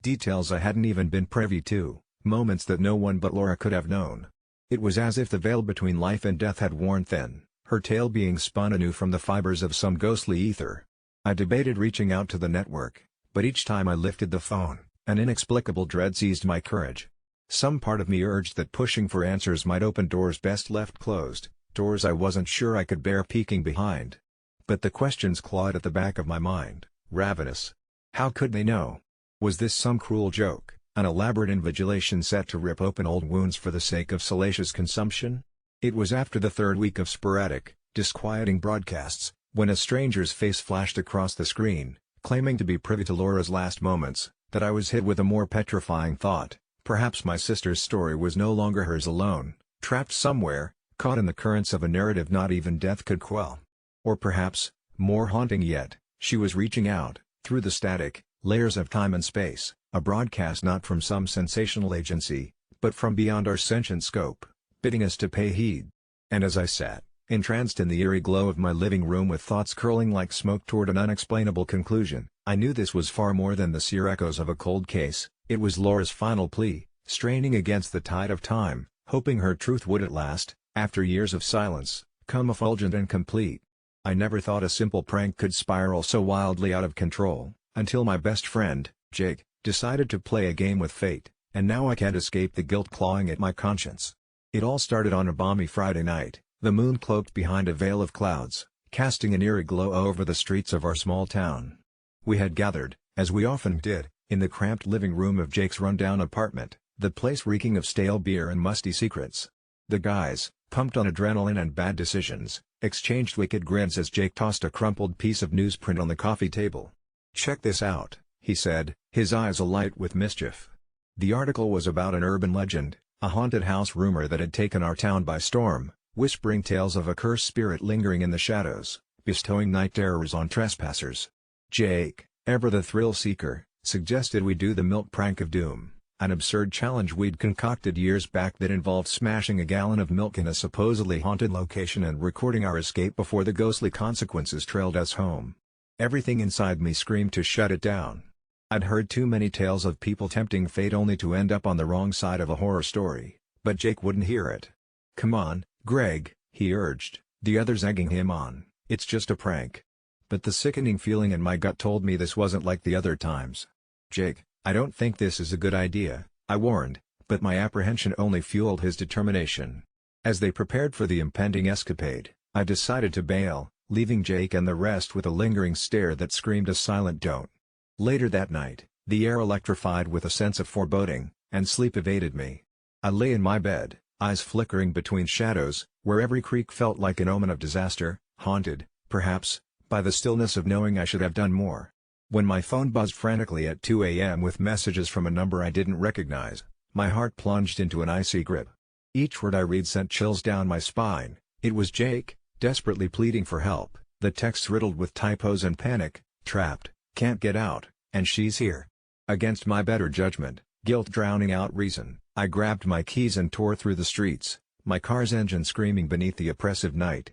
Details I hadn't even been privy to, moments that no one but Laura could have known. It was as if the veil between life and death had worn thin, her tale being spun anew from the fibers of some ghostly ether. I debated reaching out to the network, but each time I lifted the phone, an inexplicable dread seized my courage. Some part of me urged that pushing for answers might open doors best left closed, doors I wasn't sure I could bear peeking behind. But the questions clawed at the back of my mind, ravenous. How could they know? Was this some cruel joke, an elaborate invigilation set to rip open old wounds for the sake of salacious consumption? It was after the third week of sporadic, disquieting broadcasts, when a stranger's face flashed across the screen, claiming to be privy to Laura's last moments, that I was hit with a more petrifying thought. Perhaps my sister's story was no longer hers alone, trapped somewhere, caught in the currents of a narrative not even death could quell. Or perhaps, more haunting yet, she was reaching out, through the static, layers of time and space, a broadcast not from some sensational agency, but from beyond our sentient scope, bidding us to pay heed. And as I sat, entranced in the eerie glow of my living room with thoughts curling like smoke toward an unexplainable conclusion, I knew this was far more than the sear echoes of a cold case. It was Laura's final plea, straining against the tide of time, hoping her truth would at last, after years of silence, come effulgent and complete. I never thought a simple prank could spiral so wildly out of control, until my best friend, Jake, decided to play a game with fate, and now I can't escape the guilt clawing at my conscience. It all started on a balmy Friday night, the moon cloaked behind a veil of clouds, casting an eerie glow over the streets of our small town. We had gathered, as we often did, in the cramped living room of Jake's rundown apartment, the place reeking of stale beer and musty secrets. The guys, pumped on adrenaline and bad decisions, exchanged wicked grins as Jake tossed a crumpled piece of newsprint on the coffee table. "Check this out," he said, his eyes alight with mischief. The article was about an urban legend, a haunted house rumor that had taken our town by storm, whispering tales of a cursed spirit lingering in the shadows, bestowing night terrors on trespassers. Jake, ever the thrill seeker, suggested we do the milk prank of doom, an absurd challenge we'd concocted years back that involved smashing a gallon of milk in a supposedly haunted location and recording our escape before the ghostly consequences trailed us home. Everything inside me screamed to shut it down. I'd heard too many tales of people tempting fate only to end up on the wrong side of a horror story, but Jake wouldn't hear it. "Come on, Greg," he urged, the others egging him on, "it's just a prank." But the sickening feeling in my gut told me this wasn't like the other times. "Jake, I don't think this is a good idea," I warned, but my apprehension only fueled his determination. As they prepared for the impending escapade, I decided to bail, leaving Jake and the rest with a lingering stare that screamed a silent don't. Later that night, the air electrified with a sense of foreboding, and sleep evaded me. I lay in my bed, eyes flickering between shadows, where every creak felt like an omen of disaster, haunted, perhaps, by the stillness of knowing I should have done more. When my phone buzzed frantically at 2 a.m. with messages from a number I didn't recognize, my heart plunged into an icy grip. Each word I read sent chills down my spine. It was Jake, desperately pleading for help, the texts riddled with typos and panic: "Trapped, can't get out, and she's here." Against my better judgment, guilt drowning out reason, I grabbed my keys and tore through the streets, my car's engine screaming beneath the oppressive night.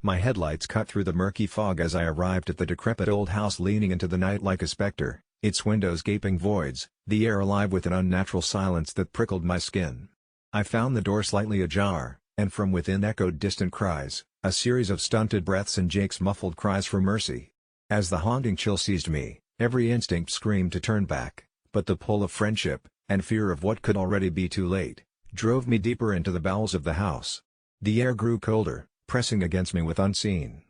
My headlights cut through the murky fog as I arrived at the decrepit old house leaning into the night like a specter, its windows gaping voids, the air alive with an unnatural silence that prickled my skin. I found the door slightly ajar, and from within echoed distant cries, a series of stunted breaths and Jake's muffled cries for mercy. As the haunting chill seized me, every instinct screamed to turn back, but the pull of friendship, and fear of what could already be too late, drove me deeper into the bowels of the house. The air grew colder, pressing against me with unseen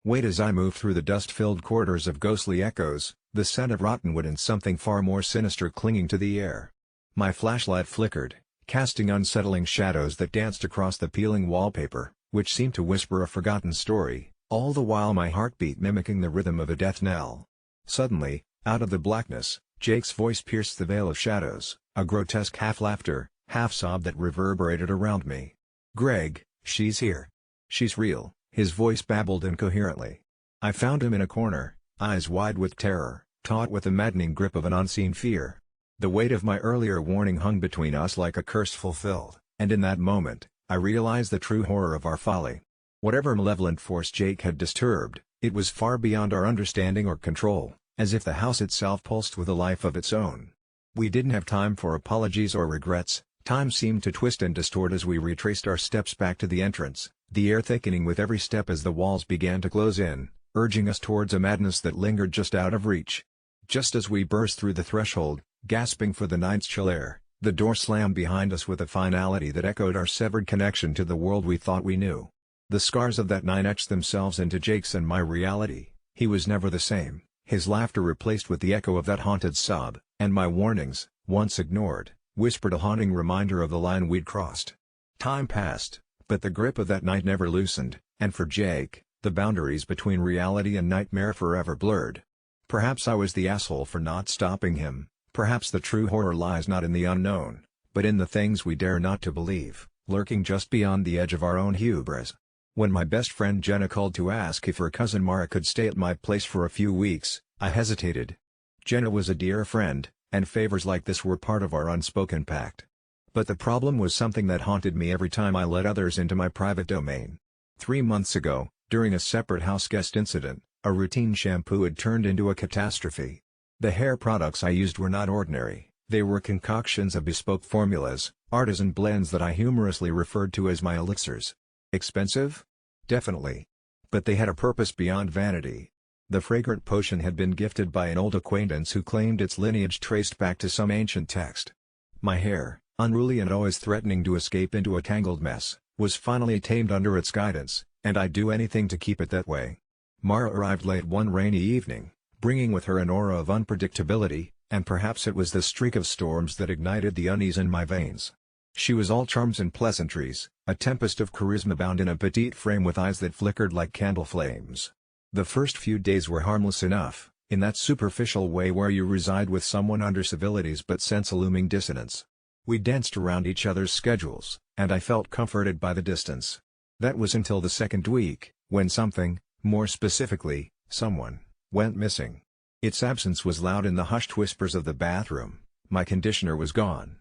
weight as I moved through the dust-filled corridors of ghostly echoes, the scent of rotten wood and something far more sinister clinging to the air. My flashlight flickered, casting unsettling shadows that danced across the peeling wallpaper, which seemed to whisper a forgotten story, all the while my heartbeat mimicking the rhythm of a death knell. Suddenly, out of the blackness, Jake's voice pierced the veil of shadows, a grotesque half-laughter, half-sob that reverberated around me. "Greg, she's here. She's real," his voice babbled incoherently. I found him in a corner, eyes wide with terror, taut with the maddening grip of an unseen fear. The weight of my earlier warning hung between us like a curse fulfilled, and in that moment, I realized the true horror of our folly. Whatever malevolent force Jake had disturbed, it was far beyond our understanding or control, as if the house itself pulsed with a life of its own. We didn't have time for apologies or regrets. Time seemed to twist and distort as we retraced our steps back to the entrance, the air thickening with every step as the walls began to close in, urging us towards a madness that lingered just out of reach. Just as we burst through the threshold, gasping for the night's chill air, the door slammed behind us with a finality that echoed our severed connection to the world we thought we knew. The scars of that night etched themselves into Jake's and my reality. He was never the same, his laughter replaced with the echo of that haunted sob, And my warnings, once ignored, whispered a haunting reminder of the line we'd crossed. Time passed, but the grip of that night never loosened, and for Jake, the boundaries between reality and nightmare forever blurred. Perhaps I was the asshole for not stopping him, perhaps the true horror lies not in the unknown, but in the things we dare not to believe, lurking just beyond the edge of our own hubris. When my best friend Jenna called to ask if her cousin Mara could stay at my place for a few weeks, I hesitated. Jenna was a dear friend, and favors like this were part of our unspoken pact. But the problem was something that haunted me every time I let others into my private domain. 3 months ago, during a separate houseguest incident, a routine shampoo had turned into a catastrophe. The hair products I used were not ordinary, they were concoctions of bespoke formulas, artisan blends that I humorously referred to as my elixirs. Expensive? Definitely. But they had a purpose beyond vanity. The fragrant potion had been gifted by an old acquaintance who claimed its lineage traced back to some ancient text. My hair, unruly and always threatening to escape into a tangled mess, was finally tamed under its guidance, and I'd do anything to keep it that way. Mara arrived late one rainy evening, bringing with her an aura of unpredictability, and perhaps it was the streak of storms that ignited the unease in my veins. She was all charms and pleasantries, a tempest of charisma bound in a petite frame with eyes that flickered like candle flames. The first few days were harmless enough, in that superficial way where you reside with someone under civilities but sense a looming dissonance. We danced around each other's schedules, and I felt comforted by the distance. That was until the second week, when something, more specifically, someone, went missing. Its absence was loud in the hushed whispers of the bathroom. My conditioner was gone.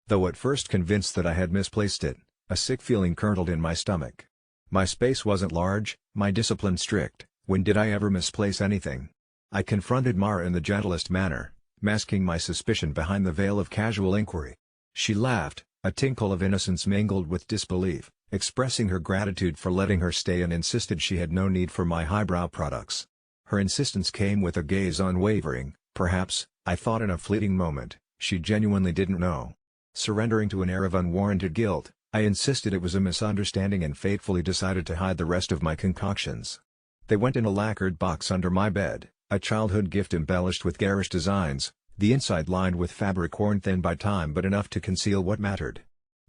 Though at first convinced that I had misplaced it, a sick feeling curdled in my stomach. My space wasn't large, my discipline strict. When did I ever misplace anything? I confronted Mara in the gentlest manner, masking my suspicion behind the veil of casual inquiry. She laughed, a tinkle of innocence mingled with disbelief, expressing her gratitude for letting her stay and insisted she had no need for my highbrow products. Her insistence came with a gaze unwavering. Perhaps, I thought in a fleeting moment, she genuinely didn't know. Surrendering to an air of unwarranted guilt, I insisted it was a misunderstanding and fatefully decided to hide the rest of my concoctions. They went in a lacquered box under my bed, a childhood gift embellished with garish designs, the inside lined with fabric worn thin by time but enough to conceal what mattered.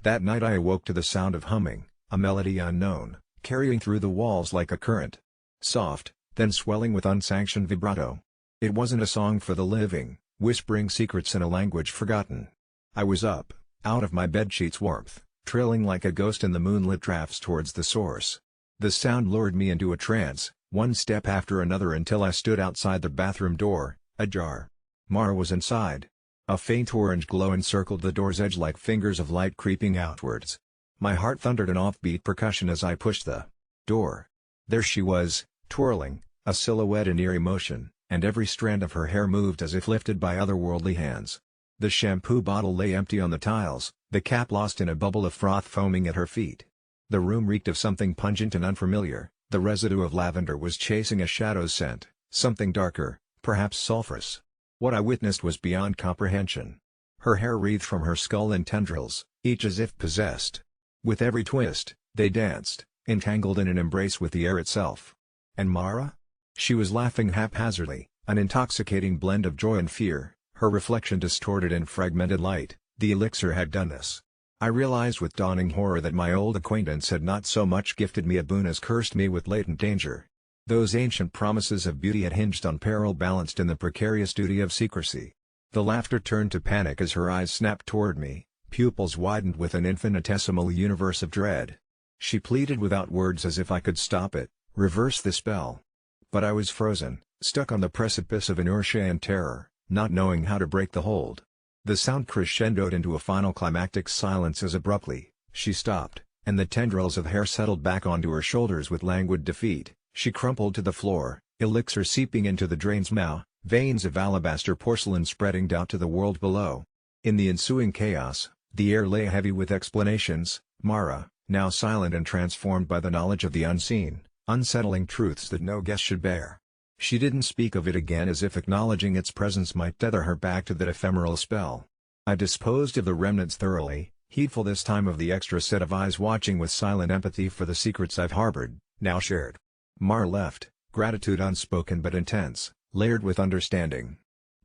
That night I awoke to the sound of humming, a melody unknown, carrying through the walls like a current. Soft, then swelling with unsanctioned vibrato. It wasn't a song for the living, whispering secrets in a language forgotten. I was up, out of my bedsheet's warmth, trailing like a ghost in the moonlit drafts towards the source. The sound lured me into a trance, one step after another until I stood outside the bathroom door, ajar. Mara was inside. A faint orange glow encircled the door's edge like fingers of light creeping outwards. My heart thundered an offbeat percussion as I pushed the door. There she was, twirling, a silhouette in eerie motion, and every strand of her hair moved as if lifted by otherworldly hands. The shampoo bottle lay empty on the tiles, the cap lost in a bubble of froth foaming at her feet. The room reeked of something pungent and unfamiliar. The residue of lavender was chasing a shadow scent, something darker, perhaps sulphurous. What I witnessed was beyond comprehension. Her hair wreathed from her skull in tendrils, each as if possessed. With every twist, they danced, entangled in an embrace with the air itself. And Mara? She was laughing haphazardly, an intoxicating blend of joy and fear, her reflection distorted in fragmented light. The elixir had done this. I realized with dawning horror that my old acquaintance had not so much gifted me a boon as cursed me with latent danger. Those ancient promises of beauty had hinged on peril balanced in the precarious duty of secrecy. The laughter turned to panic as her eyes snapped toward me, pupils widened with an infinitesimal universe of dread. She pleaded without words as if I could stop it, reverse the spell. But I was frozen, stuck on the precipice of inertia and terror, not knowing how to break the hold. The sound crescendoed into a final climactic silence as abruptly, she stopped, and the tendrils of hair settled back onto her shoulders with languid defeat. She crumpled to the floor, elixir seeping into the drain's mouth, veins of alabaster porcelain spreading down to the world below. In the ensuing chaos, the air lay heavy with explanations. Mara, now silent and transformed by the knowledge of the unseen, unsettling truths that no guest should bear. She didn't speak of it again as if acknowledging its presence might tether her back to that ephemeral spell. I disposed of the remnants thoroughly, heedful this time of the extra set of eyes watching with silent empathy for the secrets I've harbored, now shared. Mara left, gratitude unspoken but intense, layered with understanding.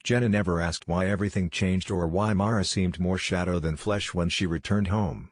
Jenna never asked why everything changed or why Mara seemed more shadow than flesh when she returned home.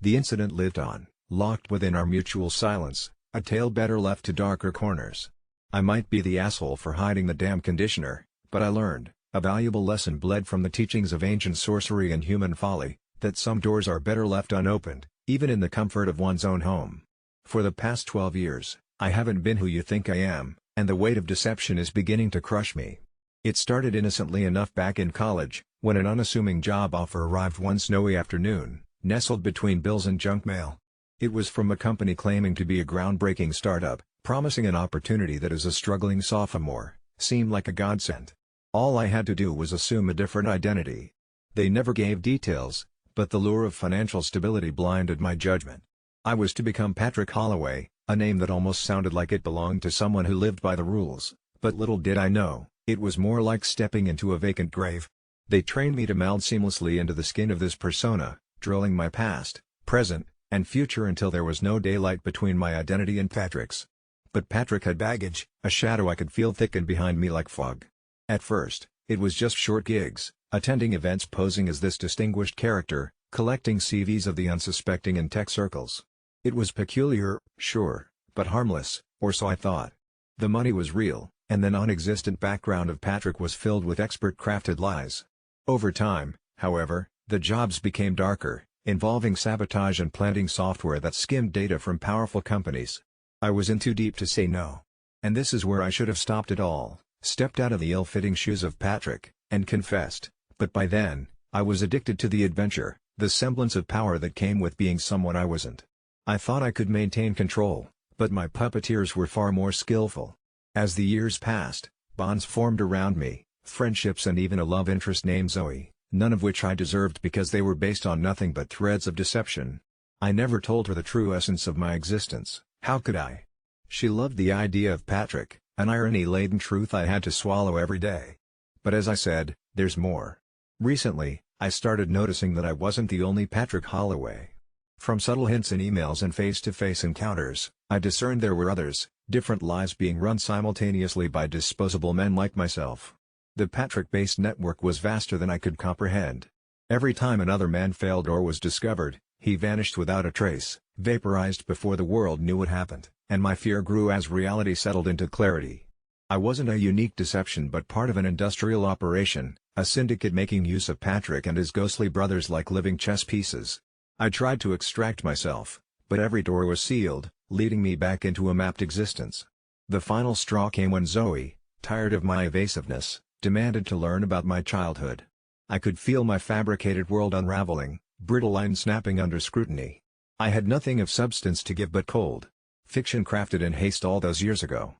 The incident lived on, locked within our mutual silence, a tale better left to darker corners. I might be the asshole for hiding the damn conditioner, but I learned, a valuable lesson bled from the teachings of ancient sorcery and human folly, that some doors are better left unopened, even in the comfort of one's own home. For the past 12 years, I haven't been who you think I am, and the weight of deception is beginning to crush me. It started innocently enough back in college, when an unassuming job offer arrived one snowy afternoon, nestled between bills and junk mail. It was from a company claiming to be a groundbreaking startup, promising an opportunity that as a struggling sophomore, seemed like a godsend. All I had to do was assume a different identity. They never gave details, but the lure of financial stability blinded my judgment. I was to become Patrick Holloway, a name that almost sounded like it belonged to someone who lived by the rules, but little did I know, it was more like stepping into a vacant grave. They trained me to meld seamlessly into the skin of this persona, drilling my past, present, and future until there was no daylight between my identity and Patrick's. But Patrick had baggage, a shadow I could feel thicken behind me like fog. At first, it was just short gigs, attending events posing as this distinguished character, collecting CVs of the unsuspecting in tech circles. It was peculiar, sure, but harmless, or so I thought. The money was real, and the non-existent background of Patrick was filled with expert-crafted lies. Over time, however, the jobs became darker, involving sabotage and planting software that skimmed data from powerful companies. I was in too deep to say no. And this is where I should have stopped it all, stepped out of the ill-fitting shoes of Patrick, and confessed, but by then, I was addicted to the adventure, the semblance of power that came with being someone I wasn't. I thought I could maintain control, but my puppeteers were far more skillful. As the years passed, bonds formed around me, friendships and even a love interest named Zoe, none of which I deserved because they were based on nothing but threads of deception. I never told her the true essence of my existence, how could I? She loved the idea of Patrick, an irony-laden truth I had to swallow every day. But as I said, there's more. Recently, I started noticing that I wasn't the only Patrick Holloway. From subtle hints in emails and face-to-face encounters, I discerned there were others, different lives being run simultaneously by disposable men like myself. The Patrick-based network was vaster than I could comprehend. Every time another man failed or was discovered, he vanished without a trace, vaporized before the world knew what happened, and my fear grew as reality settled into clarity. I wasn't a unique deception but part of an industrial operation, a syndicate making use of Patrick and his ghostly brothers like living chess pieces. I tried to extract myself, but every door was sealed, leading me back into a mapped existence. The final straw came when Zoe, tired of my evasiveness, demanded to learn about my childhood. I could feel my fabricated world unraveling, brittle lines snapping under scrutiny. I had nothing of substance to give but cold fiction crafted in haste all those years ago.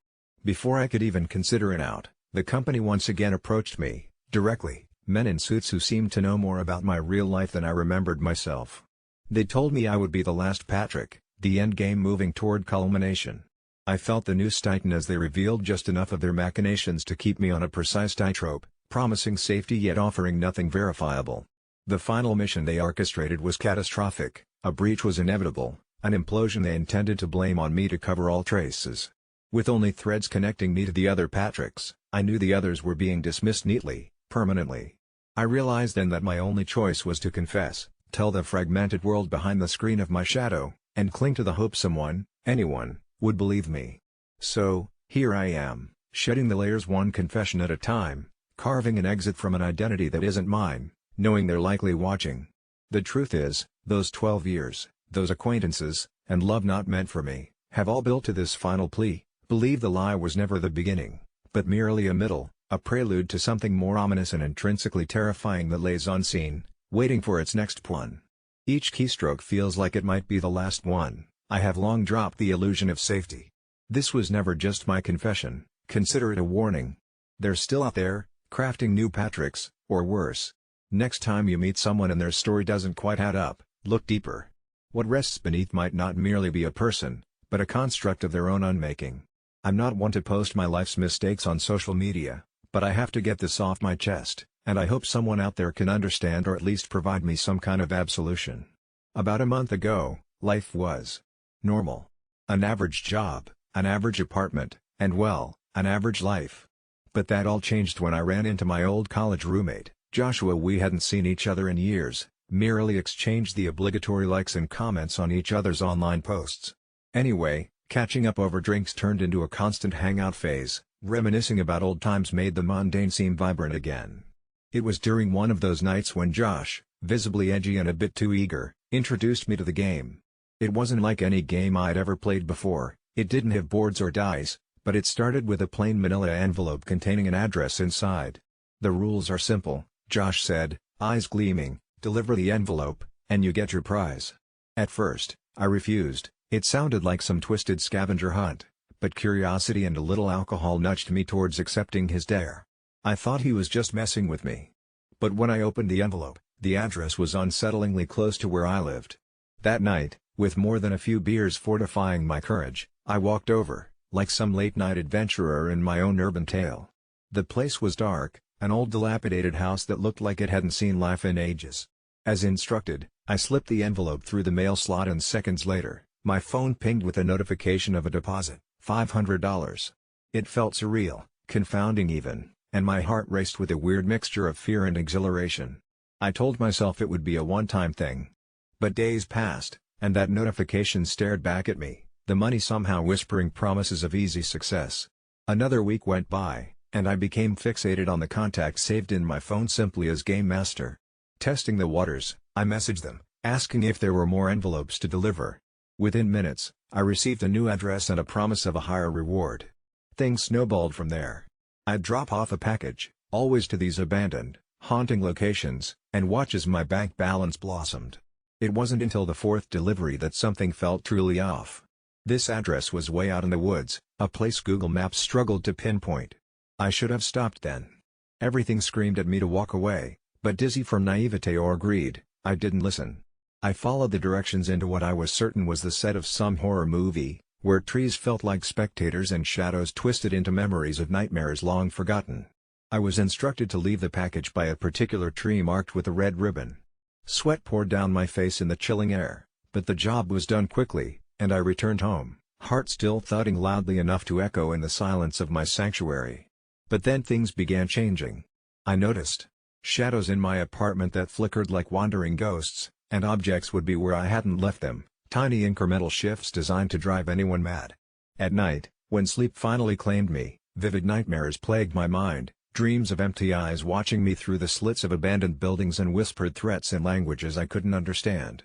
Before I could even consider it out, the company once again approached me, directly, men in suits who seemed to know more about my real life than I remembered myself. They told me I would be the last Patrick, the endgame moving toward culmination. I felt the noose tighten as they revealed just enough of their machinations to keep me on a precise tightrope, promising safety yet offering nothing verifiable. The final mission they orchestrated was catastrophic, a breach was inevitable, an implosion they intended to blame on me to cover all traces. With only threads connecting me to the other Patricks, I knew the others were being dismissed neatly, permanently. I realized then that my only choice was to confess, tell the fragmented world behind the screen of my shadow, and cling to the hope someone, anyone, would believe me. So, here I am, shedding the layers one confession at a time, carving an exit from an identity that isn't mine, knowing they're likely watching. The truth is, those 12 years, those acquaintances, and love not meant for me, have all built to this final plea: believe the lie was never the beginning, but merely a middle, a prelude to something more ominous and intrinsically terrifying that lays unseen, waiting for its next one. Each keystroke feels like it might be the last one. I have long dropped the illusion of safety. This was never just my confession, consider it a warning. They're still out there, crafting new Patricks, or worse. Next time you meet someone and their story doesn't quite add up, look deeper. What rests beneath might not merely be a person, but a construct of their own unmaking. I'm not one to post my life's mistakes on social media, but I have to get this off my chest, and I hope someone out there can understand or at least provide me some kind of absolution. About a month ago, life was normal. An average job, an average apartment, and well, an average life. But that all changed when I ran into my old college roommate, Joshua. We hadn't seen each other in years, merely exchanged the obligatory likes and comments on each other's online posts. Anyway, catching up over drinks turned into a constant hangout phase. Reminiscing about old times made the mundane seem vibrant again. It was during one of those nights when Josh, visibly edgy and a bit too eager, introduced me to the game. It wasn't like any game I'd ever played before. It didn't have boards or dice, but it started with a plain manila envelope containing an address inside. "The rules are simple," Josh said, eyes gleaming. "Deliver the envelope, and you get your prize." At first, I refused. It sounded like some twisted scavenger hunt, but curiosity and a little alcohol nudged me towards accepting his dare. I thought he was just messing with me. But when I opened the envelope, the address was unsettlingly close to where I lived. That night, with more than a few beers fortifying my courage, I walked over, like some late-night adventurer in my own urban tale. The place was dark, an old dilapidated house that looked like it hadn't seen life in ages. As instructed, I slipped the envelope through the mail slot and seconds later, my phone pinged with a notification of a deposit, $500. It felt surreal, confounding even, and my heart raced with a weird mixture of fear and exhilaration. I told myself it would be a one-time thing. But days passed, and that notification stared back at me, the money somehow whispering promises of easy success. Another week went by, and I became fixated on the contact saved in my phone simply as Game Master. Testing the waters, I messaged them, asking if there were more envelopes to deliver. Within minutes, I received a new address and a promise of a higher reward. Things snowballed from there. I'd drop off a package, always to these abandoned, haunting locations, and watch as my bank balance blossomed. It wasn't until the fourth delivery that something felt truly off. This address was way out in the woods, a place Google Maps struggled to pinpoint. I should have stopped then. Everything screamed at me to walk away, but dizzy from naivete or greed, I didn't listen. I followed the directions into what I was certain was the set of some horror movie, where trees felt like spectators and shadows twisted into memories of nightmares long forgotten. I was instructed to leave the package by a particular tree marked with a red ribbon. Sweat poured down my face in the chilling air, but the job was done quickly, and I returned home, heart still thudding loudly enough to echo in the silence of my sanctuary. But then things began changing. I noticed shadows in my apartment that flickered like wandering ghosts, and objects would be where I hadn't left them, tiny incremental shifts designed to drive anyone mad. At night, when sleep finally claimed me, vivid nightmares plagued my mind, dreams of empty eyes watching me through the slits of abandoned buildings and whispered threats in languages I couldn't understand.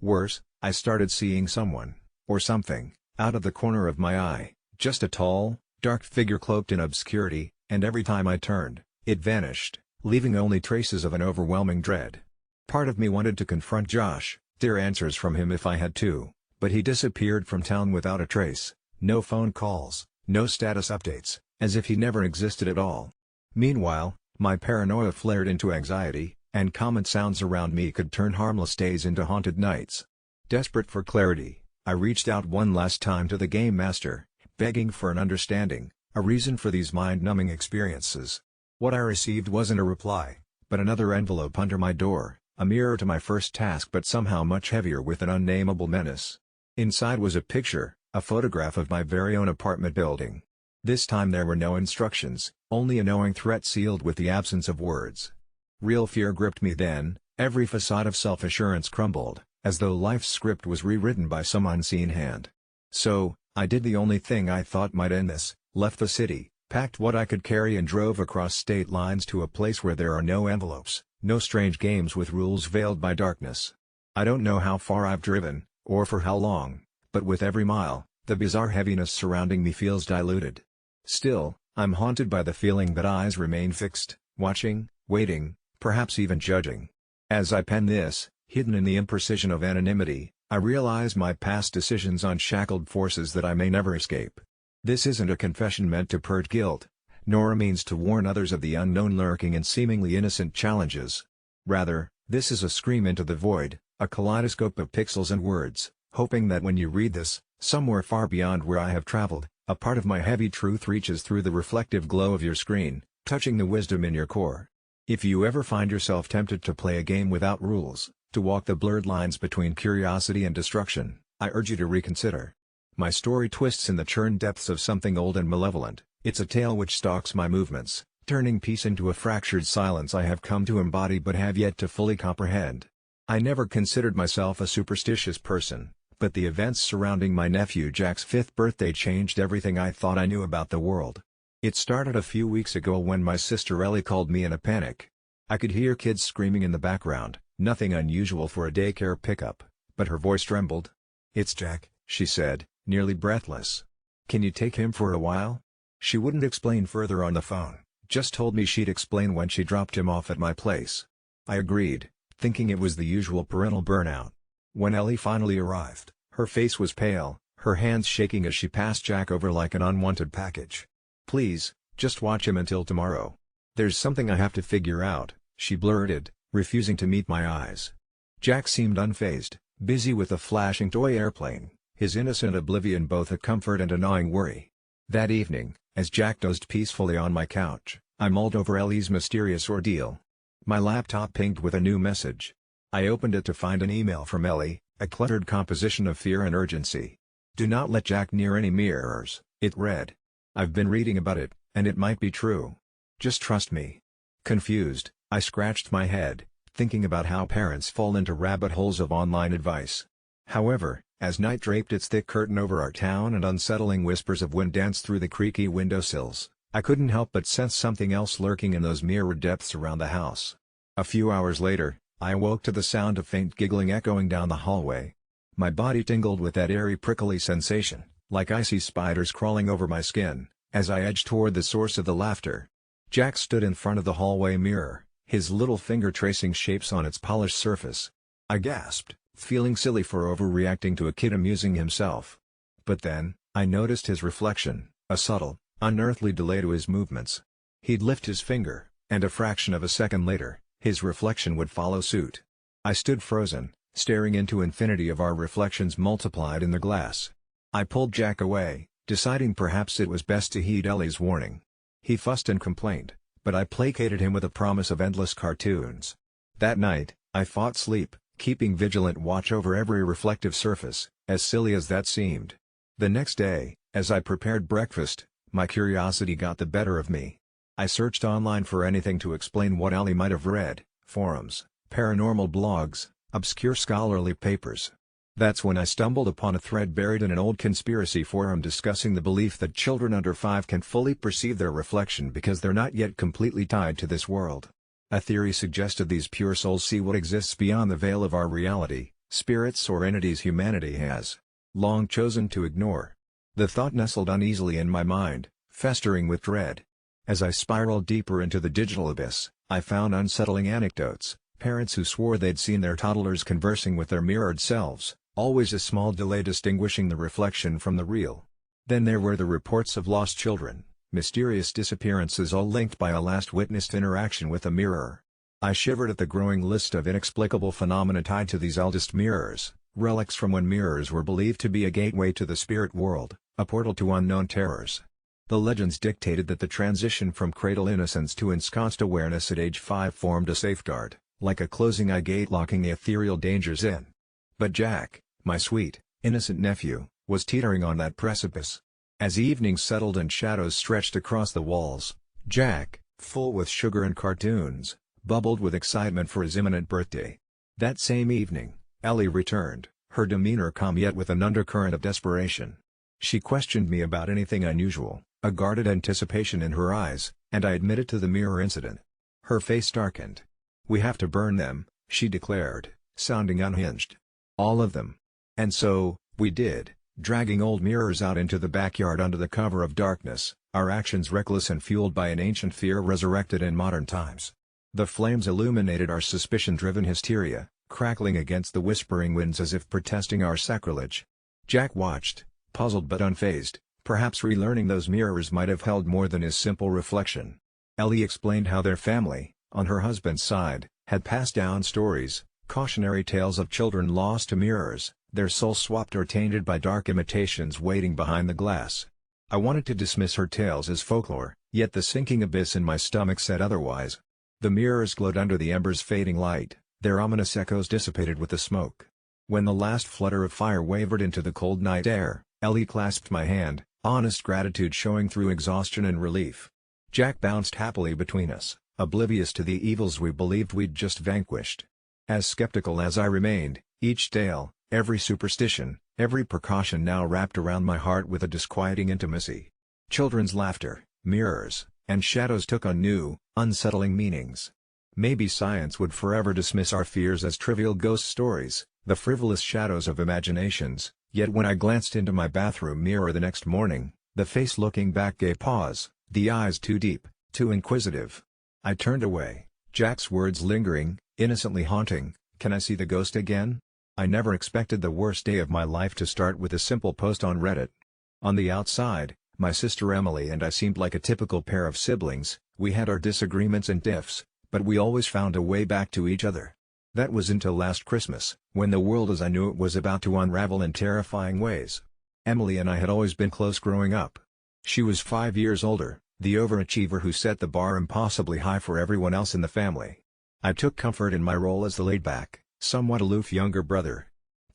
Worse, I started seeing someone, or something, out of the corner of my eye, just a tall, dark figure cloaked in obscurity, and every time I turned, it vanished, leaving only traces of an overwhelming dread. Part of me wanted to confront Josh, dare answers from him if I had to, but he disappeared from town without a trace, no phone calls, no status updates, as if he never existed at all. Meanwhile, my paranoia flared into anxiety, and common sounds around me could turn harmless days into haunted nights. Desperate for clarity, I reached out one last time to the Game Master, begging for an understanding, a reason for these mind-numbing experiences. What I received wasn't a reply, but another envelope under my door, a mirror to my first task but somehow much heavier with an unnameable menace. Inside was a picture, a photograph of my very own apartment building. This time there were no instructions, only a knowing threat sealed with the absence of words. Real fear gripped me then, every facade of self-assurance crumbled, as though life's script was rewritten by some unseen hand. So, I did the only thing I thought might end this, left the city, packed what I could carry and drove across state lines to a place where there are no envelopes, no strange games with rules veiled by darkness. I don't know how far I've driven, or for how long, but with every mile, the bizarre heaviness surrounding me feels diluted. Still, I'm haunted by the feeling that eyes remain fixed, watching, waiting, perhaps even judging. As I pen this, hidden in the imprecision of anonymity, I realize my past decisions unshackled forces that I may never escape. This isn't a confession meant to purge guilt, nor a means to warn others of the unknown lurking in seemingly innocent challenges. Rather, this is a scream into the void, a kaleidoscope of pixels and words, hoping that when you read this, somewhere far beyond where I have traveled, a part of my heavy truth reaches through the reflective glow of your screen, touching the wisdom in your core. If you ever find yourself tempted to play a game without rules, to walk the blurred lines between curiosity and destruction, I urge you to reconsider. My story twists in the churned depths of something old and malevolent. It's a tale which stalks my movements, turning peace into a fractured silence I have come to embody but have yet to fully comprehend. I never considered myself a superstitious person, but the events surrounding my nephew Jack's 5th birthday changed everything I thought I knew about the world. It started a few weeks ago when my sister Ellie called me in a panic. I could hear kids screaming in the background, nothing unusual for a daycare pickup, but her voice trembled. "It's Jack," she said, nearly breathless. "Can you take him for a while?" She wouldn't explain further on the phone, just told me she'd explain when she dropped him off at my place. I agreed, thinking it was the usual parental burnout. When Ellie finally arrived, her face was pale, her hands shaking as she passed Jack over like an unwanted package. "Please, just watch him until tomorrow. There's something I have to figure out," she blurted, refusing to meet my eyes. Jack seemed unfazed, busy with a flashing toy airplane, his innocent oblivion both a comfort and a gnawing worry. That evening, as Jack dozed peacefully on my couch, I mulled over Ellie's mysterious ordeal. My laptop pinged with a new message. I opened it to find an email from Ellie, a cluttered composition of fear and urgency. "Do not let Jack near any mirrors," it read. "I've been reading about it, and it might be true. Just trust me." Confused, I scratched my head, thinking about how parents fall into rabbit holes of online advice. However, as night draped its thick curtain over our town and unsettling whispers of wind danced through the creaky windowsills, I couldn't help but sense something else lurking in those mirrored depths around the house. A few hours later, I awoke to the sound of faint giggling echoing down the hallway. My body tingled with that eerie prickly sensation, like icy spiders crawling over my skin, as I edged toward the source of the laughter. Jack stood in front of the hallway mirror, his little finger tracing shapes on its polished surface. I gasped, feeling silly for overreacting to a kid amusing himself. But then, I noticed his reflection, a subtle, unearthly delay to his movements. He'd lift his finger, and a fraction of a second later, his reflection would follow suit. I stood frozen, staring into infinity of our reflections multiplied in the glass. I pulled Jack away, deciding perhaps it was best to heed Ellie's warning. He fussed and complained, but I placated him with a promise of endless cartoons. That night, I fought sleep, keeping vigilant watch over every reflective surface, as silly as that seemed. The next day, as I prepared breakfast, my curiosity got the better of me. I searched online for anything to explain what Ellie might have read: forums, paranormal blogs, obscure scholarly papers. That's when I stumbled upon a thread buried in an old conspiracy forum discussing the belief that children under 5 can fully perceive their reflection because they're not yet completely tied to this world. A theory suggested these pure souls see what exists beyond the veil of our reality, spirits or entities humanity has long chosen to ignore. The thought nestled uneasily in my mind, festering with dread. As I spiraled deeper into the digital abyss, I found unsettling anecdotes, parents who swore they'd seen their toddlers conversing with their mirrored selves, always a small delay distinguishing the reflection from the real. Then there were the reports of lost children, mysterious disappearances all linked by a last witnessed interaction with a mirror. I shivered at the growing list of inexplicable phenomena tied to these eldest mirrors, relics from when mirrors were believed to be a gateway to the spirit world, a portal to unknown terrors. The legends dictated that the transition from cradle innocence to ensconced awareness at age 5 formed a safeguard, like a closing eye gate locking the ethereal dangers in. But Jack, my sweet, innocent nephew, was teetering on that precipice. As evening settled and shadows stretched across the walls, Jack, full with sugar and cartoons, bubbled with excitement for his imminent birthday. That same evening, Ellie returned, her demeanor calm yet with an undercurrent of desperation. She questioned me about anything unusual, a guarded anticipation in her eyes, and I admitted to the mirror incident. Her face darkened. "We have to burn them," she declared, sounding unhinged. "All of them." And so, we did, dragging old mirrors out into the backyard under the cover of darkness, our actions reckless and fueled by an ancient fear resurrected in modern times. The flames illuminated our suspicion-driven hysteria, crackling against the whispering winds as if protesting our sacrilege. Jack watched, puzzled but unfazed, perhaps relearning those mirrors might have held more than his simple reflection. Ellie explained how their family, on her husband's side, had passed down stories, cautionary tales of children lost to mirrors, their souls swapped or tainted by dark imitations waiting behind the glass. I wanted to dismiss her tales as folklore, yet the sinking abyss in my stomach said otherwise. The mirrors glowed under the ember's fading light, their ominous echoes dissipated with the smoke. When the last flutter of fire wavered into the cold night air, Ellie clasped my hand, honest gratitude showing through exhaustion and relief. Jack bounced happily between us, oblivious to the evils we believed we'd just vanquished. As skeptical as I remained, each tale, every superstition, every precaution now wrapped around my heart with a disquieting intimacy. Children's laughter, mirrors, and shadows took on new, unsettling meanings. Maybe science would forever dismiss our fears as trivial ghost stories, the frivolous shadows of imaginations, yet when I glanced into my bathroom mirror the next morning, the face looking back gave pause, the eyes too deep, too inquisitive. I turned away, Jack's words lingering, innocently haunting, "Can I see the ghost again?" I never expected the worst day of my life to start with a simple post on Reddit. On the outside, my sister Emily and I seemed like a typical pair of siblings. We had our disagreements and tiffs, but we always found a way back to each other. That was until last Christmas, when the world as I knew it was about to unravel in terrifying ways. Emily and I had always been close growing up. She was 5 years older, the overachiever who set the bar impossibly high for everyone else in the family. I took comfort in my role as the laid-back, somewhat aloof younger brother.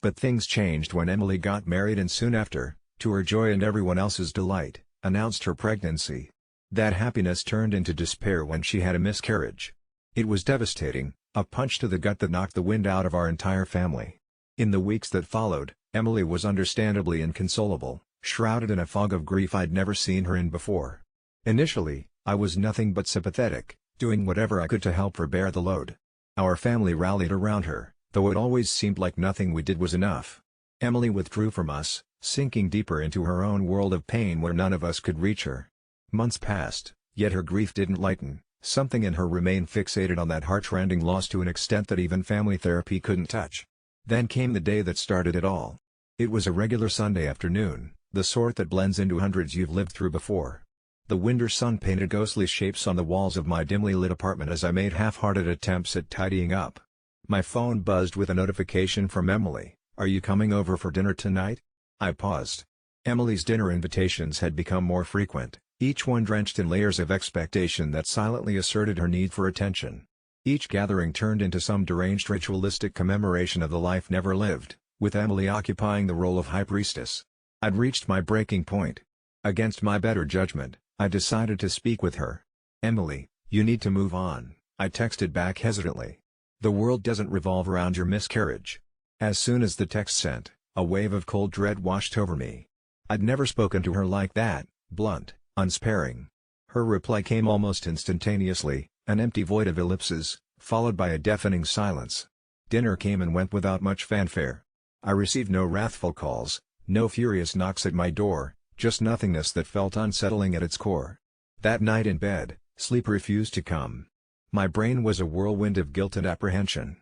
But things changed when Emily got married and soon after, to her joy and everyone else's delight, announced her pregnancy. That happiness turned into despair when she had a miscarriage. It was devastating, a punch to the gut that knocked the wind out of our entire family. In the weeks that followed, Emily was understandably inconsolable, shrouded in a fog of grief I'd never seen her in before. Initially, I was nothing but sympathetic, doing whatever I could to help her bear the load. Our family rallied around her, though it always seemed like nothing we did was enough. Emily withdrew from us, sinking deeper into her own world of pain where none of us could reach her. Months passed, yet her grief didn't lighten. Something in her remained fixated on that heart-rending loss to an extent that even family therapy couldn't touch. Then came the day that started it all. It was a regular Sunday afternoon, the sort that blends into hundreds you've lived through before. The winter sun painted ghostly shapes on the walls of my dimly lit apartment as I made half-hearted attempts at tidying up. My phone buzzed with a notification from Emily. "Are you coming over for dinner tonight?" I paused. Emily's dinner invitations had become more frequent, each one drenched in layers of expectation that silently asserted her need for attention. Each gathering turned into some deranged ritualistic commemoration of the life never lived, with Emily occupying the role of high priestess. I'd reached my breaking point. Against my better judgment, I decided to speak with her. "Emily, you need to move on," I texted back hesitantly. "The world doesn't revolve around your miscarriage." As soon as the text sent, a wave of cold dread washed over me. I'd never spoken to her like that, blunt, unsparing. Her reply came almost instantaneously, an empty void of ellipses, followed by a deafening silence. Dinner came and went without much fanfare. I received no wrathful calls, no furious knocks at my door, just nothingness that felt unsettling at its core. That night in bed, sleep refused to come. My brain was a whirlwind of guilt and apprehension.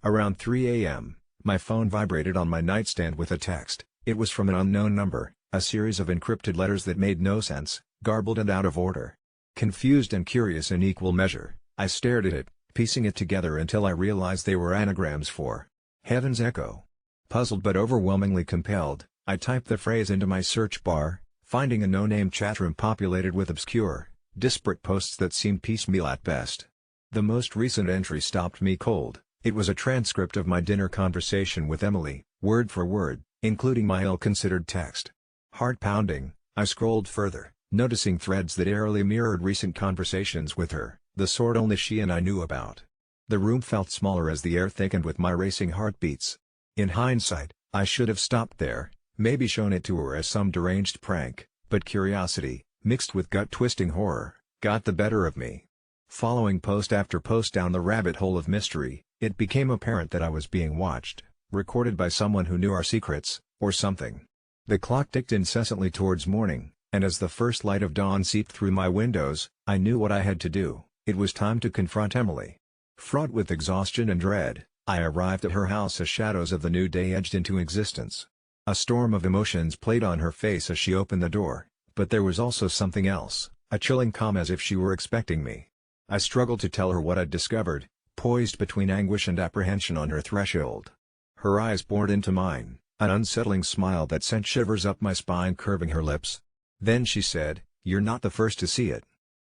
Around 3 a.m., my phone vibrated on my nightstand with a text. It was from an unknown number, a series of encrypted letters that made no sense, garbled and out of order. Confused and curious in equal measure, I stared at it, piecing it together until I realized they were anagrams for Heaven's Echo. Puzzled but overwhelmingly compelled, I typed the phrase into my search bar, finding a no-name chatroom populated with obscure, disparate posts that seemed piecemeal at best. The most recent entry stopped me cold. It was a transcript of my dinner conversation with Emily, word for word, including my ill-considered text. Heart-pounding, I scrolled further, noticing threads that eerily mirrored recent conversations with her, the sort only she and I knew about. The room felt smaller as the air thickened with my racing heartbeats. In hindsight, I should have stopped there, maybe shown it to her as some deranged prank, but curiosity, mixed with gut-twisting horror, got the better of me. Following post after post down the rabbit hole of mystery, it became apparent that I was being watched, recorded by someone who knew our secrets, or something. The clock ticked incessantly towards morning, and as the first light of dawn seeped through my windows, I knew what I had to do. It was time to confront Emily. Fraught with exhaustion and dread, I arrived at her house as shadows of the new day edged into existence. A storm of emotions played on her face as she opened the door, but there was also something else, a chilling calm as if she were expecting me. I struggled to tell her what I'd discovered, poised between anguish and apprehension on her threshold. Her eyes bored into mine, an unsettling smile that sent shivers up my spine curving her lips. Then she said, "You're not the first to see it."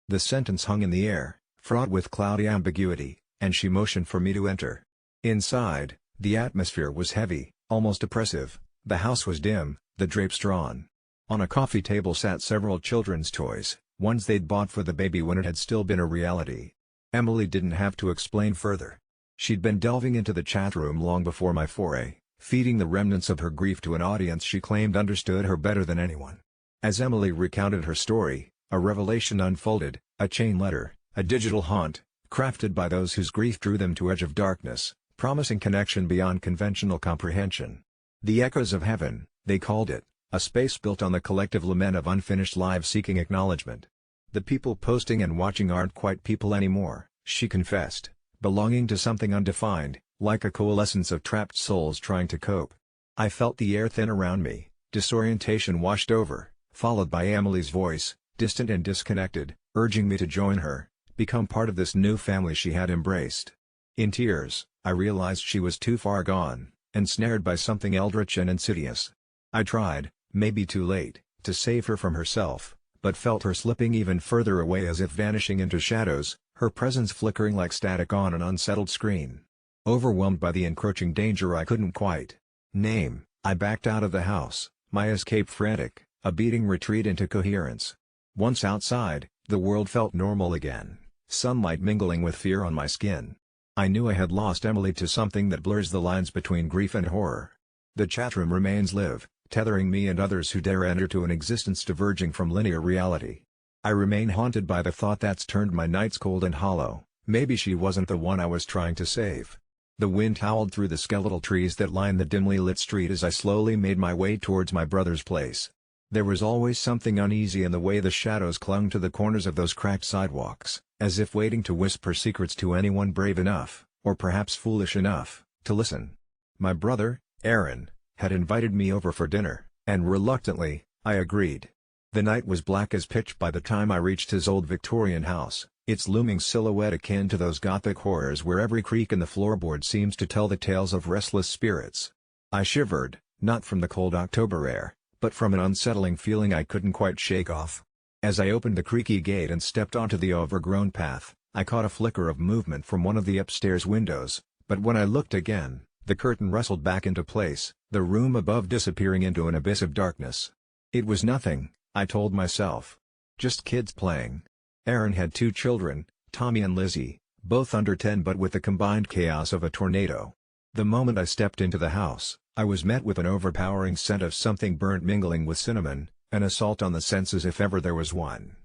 The sentence hung in the air, fraught with cloudy ambiguity, and she motioned for me to enter. Inside, the atmosphere was heavy, almost oppressive. The house was dim, the drapes drawn. On a coffee table sat several children's toys, ones they'd bought for the baby when it had still been a reality. Emily didn't have to explain further. She'd been delving into the chat room long before my foray, feeding the remnants of her grief to an audience she claimed understood her better than anyone. As Emily recounted her story, a revelation unfolded, a chain letter, a digital haunt, crafted by those whose grief drew them to edge of darkness, promising connection beyond conventional comprehension. The Echoes of Heaven, they called it, a space built on the collective lament of unfinished lives seeking acknowledgement. The people posting and watching aren't quite people anymore, she confessed, belonging to something undefined, like a coalescence of trapped souls trying to cope. I felt the air thin around me, disorientation washed over, followed by Emily's voice, distant and disconnected, urging me to join her, become part of this new family she had embraced. In tears, I realized she was too far gone, ensnared by something eldritch and insidious. I tried, maybe too late, to save her from herself, but felt her slipping even further away as if vanishing into shadows, her presence flickering like static on an unsettled screen. Overwhelmed by the encroaching danger I couldn't quite name, I backed out of the house, my escape frantic, a beating retreat into coherence. Once outside, the world felt normal again, sunlight mingling with fear on my skin. I knew I had lost Emily to something that blurs the lines between grief and horror. The chatroom remains live, tethering me and others who dare enter to an existence diverging from linear reality. I remain haunted by the thought that's turned my nights cold and hollow. Maybe she wasn't the one I was trying to save. The wind howled through the skeletal trees that line the dimly lit street as I slowly made my way towards my brother's place. There was always something uneasy in the way the shadows clung to the corners of those cracked sidewalks, as if waiting to whisper secrets to anyone brave enough, or perhaps foolish enough, to listen. My brother, Aaron, had invited me over for dinner, and reluctantly, I agreed. The night was black as pitch by the time I reached his old Victorian house, its looming silhouette akin to those Gothic horrors where every creak in the floorboard seems to tell the tales of restless spirits. I shivered, not from the cold October air, but from an unsettling feeling I couldn't quite shake off. As I opened the creaky gate and stepped onto the overgrown path, I caught a flicker of movement from one of the upstairs windows, but when I looked again, the curtain rustled back into place, the room above disappearing into an abyss of darkness. It was nothing, I told myself. Just kids playing. Aaron had 2 children, Tommy and Lizzie, both under 10 but with the combined chaos of a tornado. The moment I stepped into the house, I was met with an overpowering scent of something burnt mingling with cinnamon, an assault on the senses if ever there was one.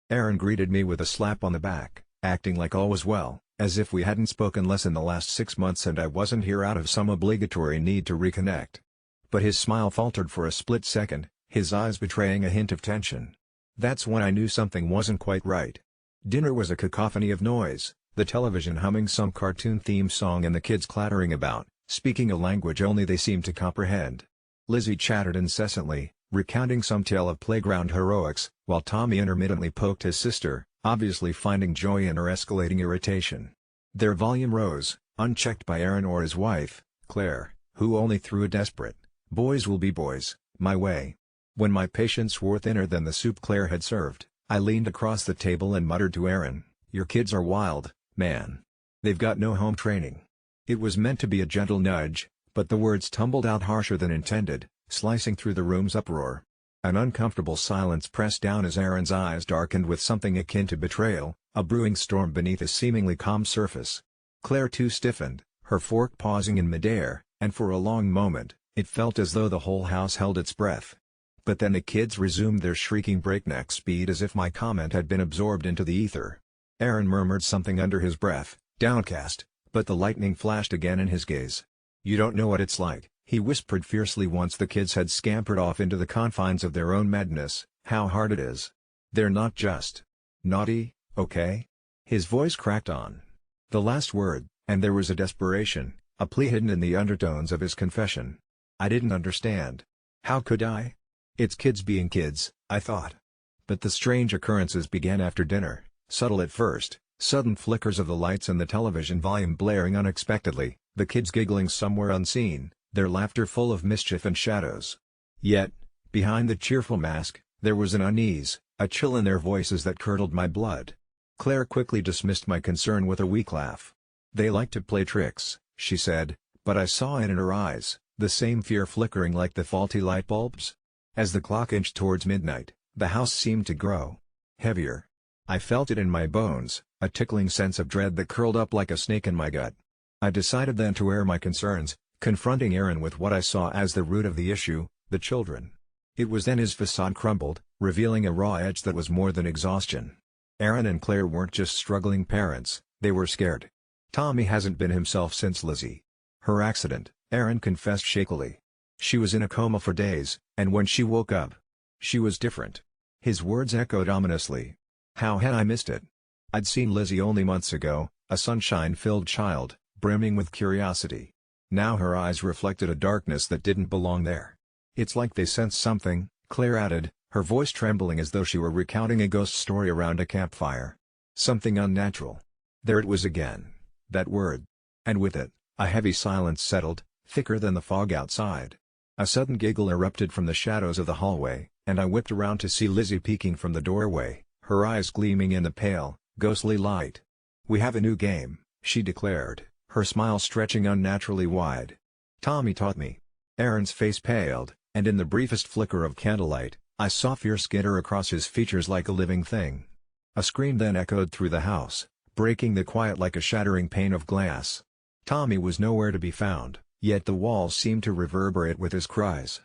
Aaron greeted me with a slap on the back, acting like all was well, as if we hadn't spoken less in the last 6 months and I wasn't here out of some obligatory need to reconnect. But his smile faltered for a split second, his eyes betraying a hint of tension. That's when I knew something wasn't quite right. Dinner was a cacophony of noise, the television humming some cartoon theme song and the kids clattering about, speaking a language only they seemed to comprehend. Lizzie chattered incessantly, recounting some tale of playground heroics, while Tommy intermittently poked his sister, obviously finding joy in her escalating irritation. Their volume rose, unchecked by Aaron or his wife, Claire, who only threw a desperate, "Boys will be boys," my way. When my patience wore thinner than the soup Claire had served, I leaned across the table and muttered to Aaron, "Your kids are wild, man. They've got no home training." It was meant to be a gentle nudge, but the words tumbled out harsher than intended, slicing through the room's uproar. An uncomfortable silence pressed down as Aaron's eyes darkened with something akin to betrayal, a brewing storm beneath a seemingly calm surface. Claire too stiffened, her fork pausing in midair, and for a long moment, it felt as though the whole house held its breath. But then the kids resumed their shrieking breakneck speed as if my comment had been absorbed into the ether. Aaron murmured something under his breath, downcast, but the lightning flashed again in his gaze. "You don't know what it's like," he whispered fiercely once the kids had scampered off into the confines of their own madness, "how hard it is. They're not just naughty, okay?" His voice cracked on the last word, and there was a desperation, a plea hidden in the undertones of his confession. I didn't understand. How could I? It's kids being kids, I thought. But the strange occurrences began after dinner, subtle at first, sudden flickers of the lights and the television volume blaring unexpectedly, the kids giggling somewhere unseen, their laughter full of mischief and shadows. Yet, behind the cheerful mask, there was an unease, a chill in their voices that curdled my blood. Claire quickly dismissed my concern with a weak laugh. "They like to play tricks," she said, but I saw it in her eyes, the same fear flickering like the faulty light bulbs. As the clock inched towards midnight, the house seemed to grow heavier. I felt it in my bones, a tickling sense of dread that curled up like a snake in my gut. I decided then to air my concerns, confronting Aaron with what I saw as the root of the issue, the children. It was then his facade crumbled, revealing a raw edge that was more than exhaustion. Aaron and Claire weren't just struggling parents, they were scared. Tommy hasn't been himself since Lizzie. Her accident, Aaron confessed shakily. She was in a coma for days, and when she woke up, she was different. His words echoed ominously. How had I missed it? I'd seen Lizzie only months ago, a sunshine-filled child, brimming with curiosity. Now her eyes reflected a darkness that didn't belong there. It's like they sensed something, Claire added, her voice trembling as though she were recounting a ghost story around a campfire. Something unnatural. There it was again. That word. And with it, a heavy silence settled, thicker than the fog outside. A sudden giggle erupted from the shadows of the hallway, and I whipped around to see Lizzie peeking from the doorway, her eyes gleaming in the pale, ghostly light. "We have a new game," she declared, her smile stretching unnaturally wide. "Tommy taught me." Aaron's face paled, and in the briefest flicker of candlelight, I saw fear skitter across his features like a living thing. A scream then echoed through the house, breaking the quiet like a shattering pane of glass. Tommy was nowhere to be found, yet the walls seemed to reverberate with his cries.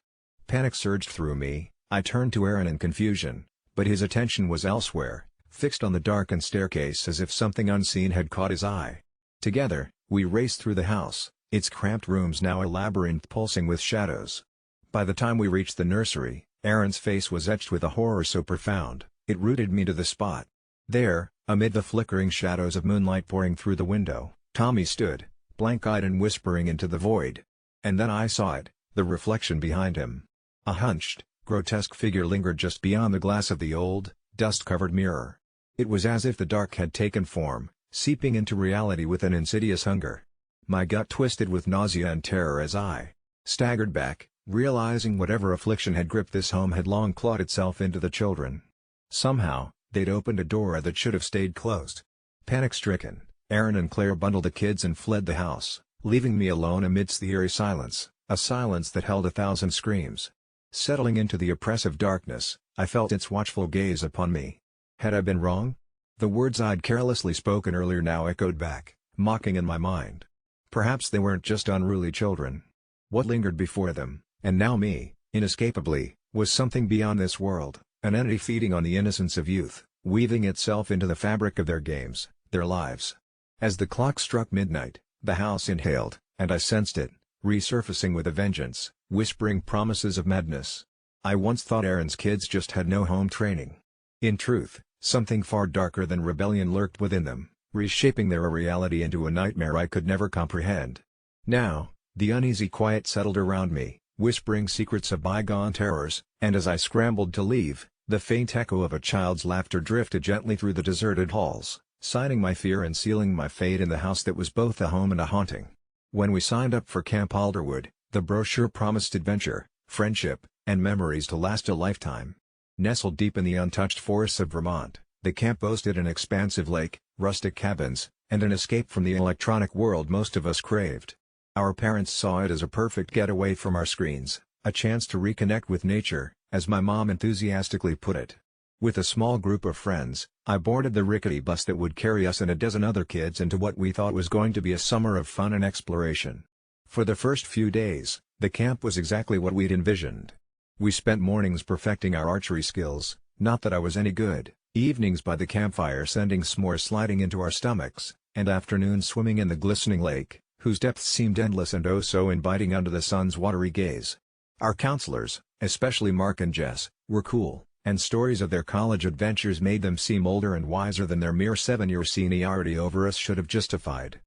Panic surged through me. I turned to Aaron in confusion, but his attention was elsewhere, fixed on the darkened staircase as if something unseen had caught his eye. Together, we raced through the house, its cramped rooms now a labyrinth pulsing with shadows. By the time we reached the nursery, Aaron's face was etched with a horror so profound, it rooted me to the spot. There, amid the flickering shadows of moonlight pouring through the window, Tommy stood, blank-eyed and whispering into the void. And then I saw it, the reflection behind him. A hunched, grotesque figure lingered just beyond the glass of the old, dust-covered mirror. It was as if the dark had taken form, seeping into reality with an insidious hunger. My gut twisted with nausea and terror as I staggered back, realizing whatever affliction had gripped this home had long clawed itself into the children. Somehow, they'd opened a door that should have stayed closed. Panic-stricken, Aaron and Claire bundled the kids and fled the house, leaving me alone amidst the eerie silence, a silence that held 1,000 screams. Settling into the oppressive darkness, I felt its watchful gaze upon me. Had I been wrong? The words I'd carelessly spoken earlier now echoed back, mocking in my mind. Perhaps they weren't just unruly children. What lingered before them, and now me, inescapably, was something beyond this world, an entity feeding on the innocence of youth, weaving itself into the fabric of their games, their lives. As the clock struck midnight, the house inhaled, and I sensed it, resurfacing with a vengeance, whispering promises of madness. I once thought Aaron's kids just had no home training. In truth, something far darker than rebellion lurked within them, reshaping their reality into a nightmare I could never comprehend. Now, the uneasy quiet settled around me, whispering secrets of bygone terrors, and as I scrambled to leave, the faint echo of a child's laughter drifted gently through the deserted halls, signing my fear and sealing my fate in the house that was both a home and a haunting. When we signed up for Camp Alderwood, the brochure promised adventure, friendship, and memories to last a lifetime. Nestled deep in the untouched forests of Vermont, the camp boasted an expansive lake, rustic cabins, and an escape from the electronic world most of us craved. Our parents saw it as a perfect getaway from our screens, a chance to reconnect with nature, as my mom enthusiastically put it. With a small group of friends, I boarded the rickety bus that would carry us and a dozen other kids into what we thought was going to be a summer of fun and exploration. For the first few days, the camp was exactly what we'd envisioned. We spent mornings perfecting our archery skills, not that I was any good, evenings by the campfire sending s'mores sliding into our stomachs, and afternoons swimming in the glistening lake, whose depths seemed endless and oh so inviting under the sun's watery gaze. Our counselors, especially Mark and Jess, were cool, and stories of their college adventures made them seem older and wiser than their mere 7-year seniority over us should have justified.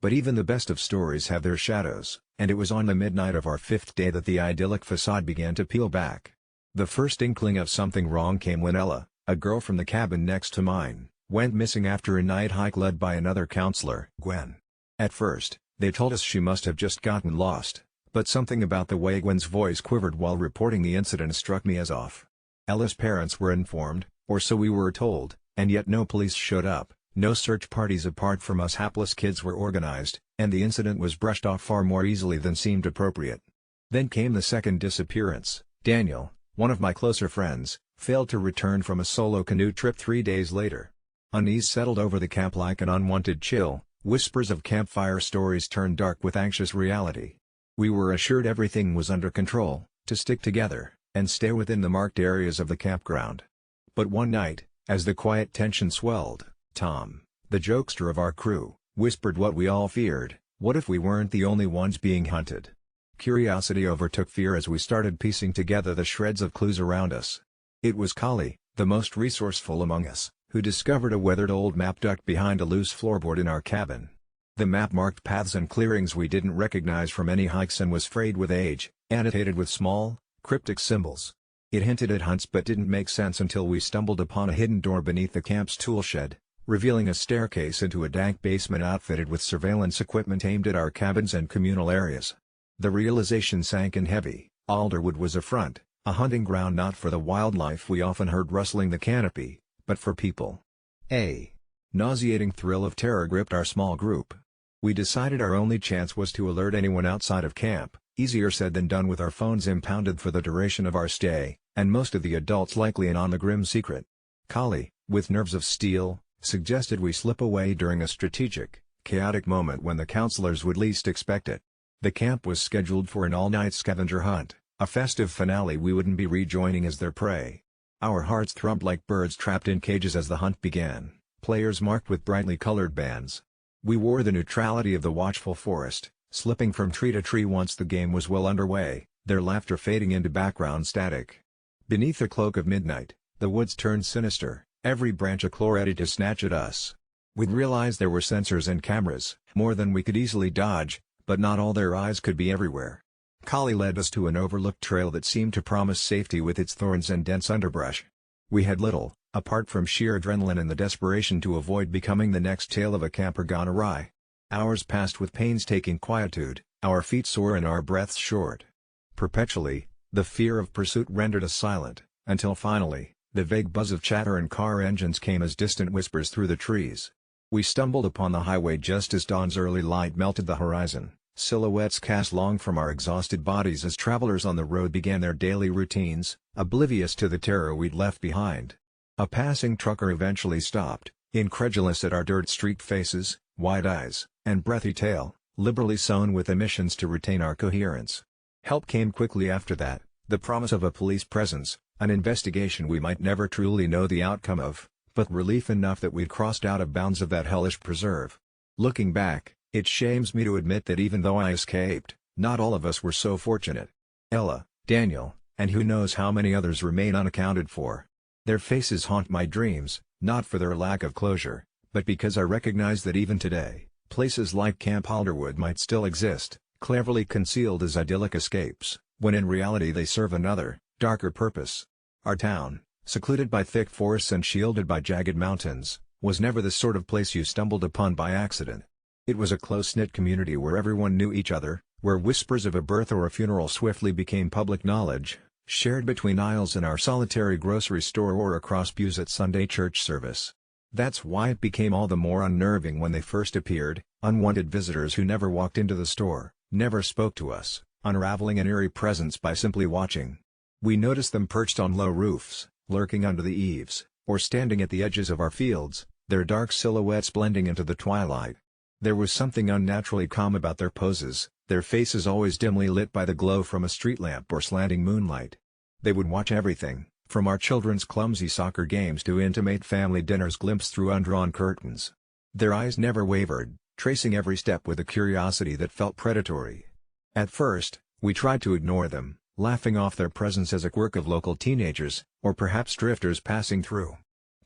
But even the best of stories have their shadows, and it was on the midnight of our 5th day that the idyllic facade began to peel back. The first inkling of something wrong came when Ella, a girl from the cabin next to mine, went missing after a night hike led by another counselor, Gwen. At first, they told us she must have just gotten lost, but something about the way Gwen's voice quivered while reporting the incident struck me as off. Ella's parents were informed, or so we were told, and yet no police showed up, no search parties apart from us hapless kids were organized, and the incident was brushed off far more easily than seemed appropriate. Then came the second disappearance, Daniel, One of my closer friends failed to return from a solo canoe trip 3 days later. Unease settled over the camp like an unwanted chill, whispers of campfire stories turned dark with anxious reality. We were assured everything was under control, to stick together, and stay within the marked areas of the campground. But one night, as the quiet tension swelled, Tom, the jokester of our crew, whispered what we all feared: what if we weren't the only ones being hunted? Curiosity overtook fear as we started piecing together the shreds of clues around us. It was Kali, the most resourceful among us, who discovered a weathered old map tucked behind a loose floorboard in our cabin. The map marked paths and clearings we didn't recognize from any hikes and was frayed with age, annotated with small, cryptic symbols. It hinted at hunts but didn't make sense until we stumbled upon a hidden door beneath the camp's toolshed, revealing a staircase into a dank basement outfitted with surveillance equipment aimed at our cabins and communal areas. The realization sank in heavy. Alderwood was a front, a hunting ground not for the wildlife we often heard rustling the canopy, but for people. A nauseating thrill of terror gripped our small group. We decided our only chance was to alert anyone outside of camp, easier said than done with our phones impounded for the duration of our stay, and most of the adults likely in on the grim secret. Kali, with nerves of steel, suggested we slip away during a strategic, chaotic moment when the counselors would least expect it. The camp was scheduled for an all-night scavenger hunt, a festive finale we wouldn't be rejoining as their prey. Our hearts throbbed like birds trapped in cages as the hunt began, players marked with brightly colored bands. We wore the neutrality of the watchful forest, slipping from tree to tree once the game was well underway, their laughter fading into background static. Beneath the cloak of midnight, the woods turned sinister, every branch a claw ready to snatch at us. We'd realized there were sensors and cameras, more than we could easily dodge, but not all their eyes could be everywhere. Kali led us to an overlooked trail that seemed to promise safety with its thorns and dense underbrush. We had little, apart from sheer adrenaline and the desperation to avoid becoming the next tale of a camper gone awry. Hours passed with painstaking quietude, our feet sore and our breaths short. Perpetually, the fear of pursuit rendered us silent, until finally, the vague buzz of chatter and car engines came as distant whispers through the trees. We stumbled upon the highway just as dawn's early light melted the horizon, silhouettes cast long from our exhausted bodies as travelers on the road began their daily routines, oblivious to the terror we'd left behind. A passing trucker eventually stopped, incredulous at our dirt-streaked faces, wide eyes, and breathy tail, liberally sown with emissions to retain our coherence. Help came quickly after that, the promise of a police presence, an investigation we might never truly know the outcome of, but relief enough that we'd crossed out of bounds of that hellish preserve. Looking back, it shames me to admit that even though I escaped, not all of us were so fortunate. Ella, Daniel, and who knows how many others remain unaccounted for. Their faces haunt my dreams, not for their lack of closure, but because I recognize that even today, places like Camp Alderwood might still exist, cleverly concealed as idyllic escapes, when in reality they serve another, darker purpose. Our town, secluded by thick forests and shielded by jagged mountains, was never the sort of place you stumbled upon by accident. It was a close-knit community where everyone knew each other, where whispers of a birth or a funeral swiftly became public knowledge, shared between aisles in our solitary grocery store or across pews at Sunday church service. That's why it became all the more unnerving when they first appeared, unwanted visitors who never walked into the store, never spoke to us, unraveling an eerie presence by simply watching. We noticed them perched on low roofs, lurking under the eaves, or standing at the edges of our fields, their dark silhouettes blending into the twilight. There was something unnaturally calm about their poses, their faces always dimly lit by the glow from a street lamp or slanting moonlight. They would watch everything, from our children's clumsy soccer games to intimate family dinners glimpsed through undrawn curtains. Their eyes never wavered, tracing every step with a curiosity that felt predatory. At first, we tried to ignore them, laughing off their presence as a quirk of local teenagers, or perhaps drifters passing through.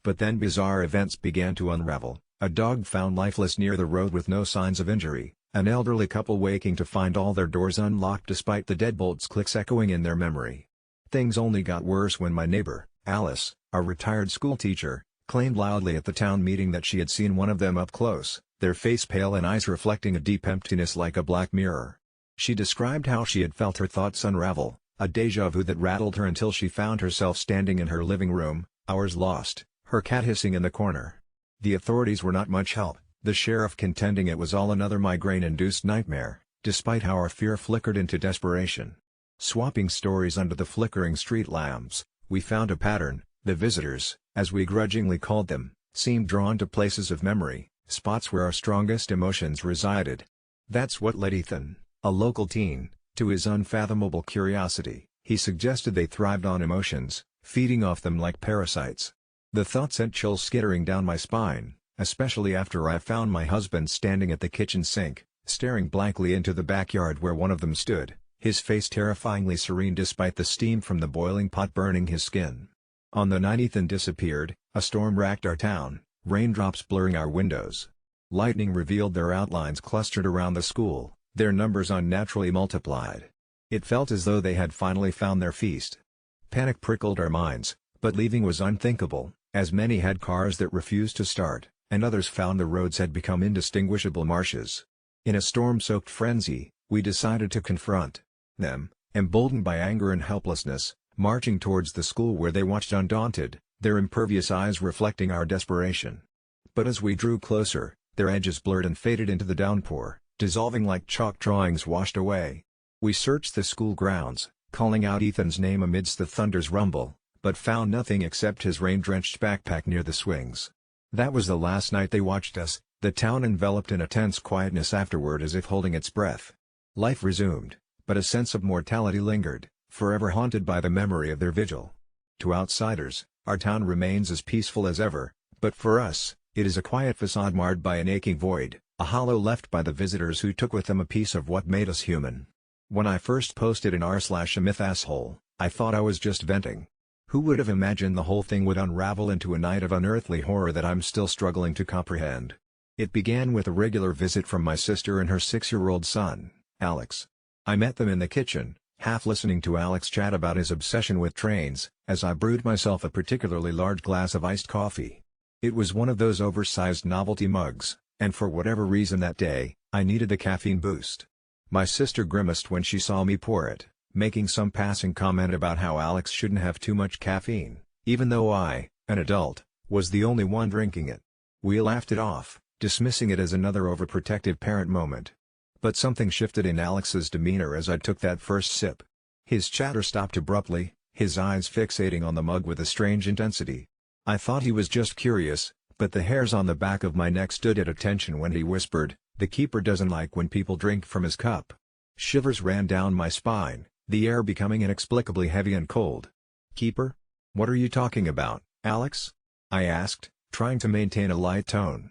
But then bizarre events began to unravel. A dog found lifeless near the road with no signs of injury, an elderly couple waking to find all their doors unlocked despite the deadbolt's clicks echoing in their memory. Things only got worse when my neighbor, Alice, a retired schoolteacher, claimed loudly at the town meeting that she had seen one of them up close, their face pale and eyes reflecting a deep emptiness like a black mirror. She described how she had felt her thoughts unravel, a déjà vu that rattled her until she found herself standing in her living room, hours lost, her cat hissing in the corner. The authorities were not much help, the sheriff contending it was all another migraine-induced nightmare, despite how our fear flickered into desperation. Swapping stories under the flickering street lamps, we found a pattern. The visitors, as we grudgingly called them, seemed drawn to places of memory, spots where our strongest emotions resided. That's what led Ethan, a local teen, to his unfathomable curiosity. He suggested they thrived on emotions, feeding off them like parasites. The thought sent chills skittering down my spine, especially after I found my husband standing at the kitchen sink, staring blankly into the backyard where one of them stood, his face terrifyingly serene despite the steam from the boiling pot burning his skin. On the night Ethan disappeared, a storm racked our town, raindrops blurring our windows. Lightning revealed their outlines clustered around the school, their numbers unnaturally multiplied. It felt as though they had finally found their feast. Panic prickled our minds, but leaving was unthinkable, as many had cars that refused to start, and others found the roads had become indistinguishable marshes. In a storm-soaked frenzy, we decided to confront them, emboldened by anger and helplessness, marching towards the school where they watched undaunted, their impervious eyes reflecting our desperation. But as we drew closer, their edges blurred and faded into the downpour, dissolving like chalk drawings washed away. We searched the school grounds, calling out Ethan's name amidst the thunder's rumble, but found nothing except his rain-drenched backpack near the swings. That was the last night they watched us, the town enveloped in a tense quietness afterward as if holding its breath. Life resumed, but a sense of mortality lingered, forever haunted by the memory of their vigil. To outsiders, our town remains as peaceful as ever, but for us, it is a quiet facade marred by an aching void, a hollow left by the visitors who took with them a piece of what made us human. When I first posted an r/a myth asshole, I thought I was just venting. Who would have imagined the whole thing would unravel into a night of unearthly horror that I'm still struggling to comprehend? It began with a regular visit from my sister and her 6-year-old son, Alex. I met them in the kitchen, half listening to Alex chat about his obsession with trains, as I brewed myself a particularly large glass of iced coffee. It was one of those oversized novelty mugs, and for whatever reason that day, I needed the caffeine boost. My sister grimaced when she saw me pour it, making some passing comment about how Alex shouldn't have too much caffeine, even though I, an adult, was the only one drinking it. We laughed it off, dismissing it as another overprotective parent moment. But something shifted in Alex's demeanor as I took that first sip. His chatter stopped abruptly, his eyes fixating on the mug with a strange intensity. I thought he was just curious, but the hairs on the back of my neck stood at attention when he whispered, "The keeper doesn't like when people drink from his cup." Shivers ran down my spine, the air becoming inexplicably heavy and cold. "Keeper? What are you talking about, Alex?" I asked, trying to maintain a light tone.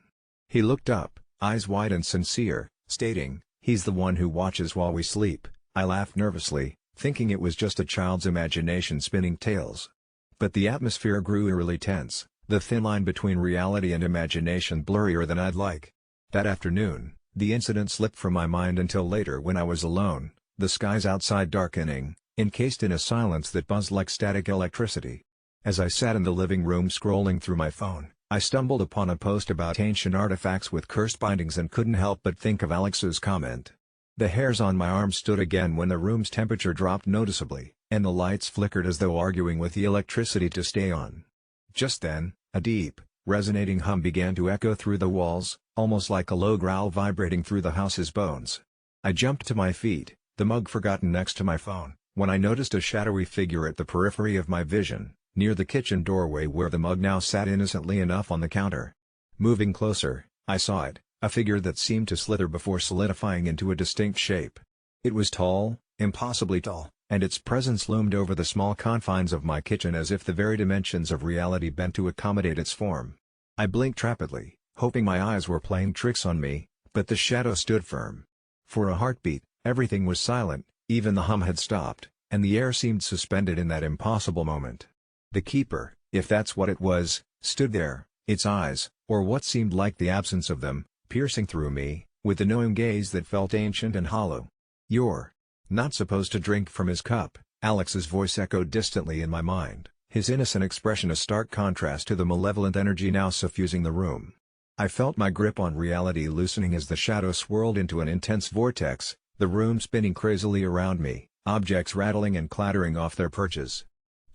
He looked up, eyes wide and sincere, stating, "He's the one who watches while we sleep." I laughed nervously, thinking it was just a child's imagination spinning tales. But the atmosphere grew eerily tense, the thin line between reality and imagination blurrier than I'd like. That afternoon, the incident slipped from my mind until later when I was alone, the skies outside darkening, encased in a silence that buzzed like static electricity. As I sat in the living room scrolling through my phone, I stumbled upon a post about ancient artifacts with cursed bindings and couldn't help but think of Alex's comment. The hairs on my arm stood again when the room's temperature dropped noticeably, and the lights flickered as though arguing with the electricity to stay on. Just then, a deep, resonating hum began to echo through the walls, almost like a low growl vibrating through the house's bones. I jumped to my feet, the mug forgotten next to my phone, when I noticed a shadowy figure at the periphery of my vision, near the kitchen doorway where the mug now sat innocently enough on the counter. Moving closer, I saw it, a figure that seemed to slither before solidifying into a distinct shape. It was tall, impossibly tall, and its presence loomed over the small confines of my kitchen as if the very dimensions of reality bent to accommodate its form. I blinked rapidly, hoping my eyes were playing tricks on me, but the shadow stood firm. For a heartbeat, everything was silent, even the hum had stopped, and the air seemed suspended in that impossible moment. The keeper, if that's what it was, stood there, its eyes, or what seemed like the absence of them, piercing through me, with a knowing gaze that felt ancient and hollow. "You're not supposed to drink from his cup," Alex's voice echoed distantly in my mind, his innocent expression a stark contrast to the malevolent energy now suffusing the room. I felt my grip on reality loosening as the shadow swirled into an intense vortex, the room spinning crazily around me, objects rattling and clattering off their perches.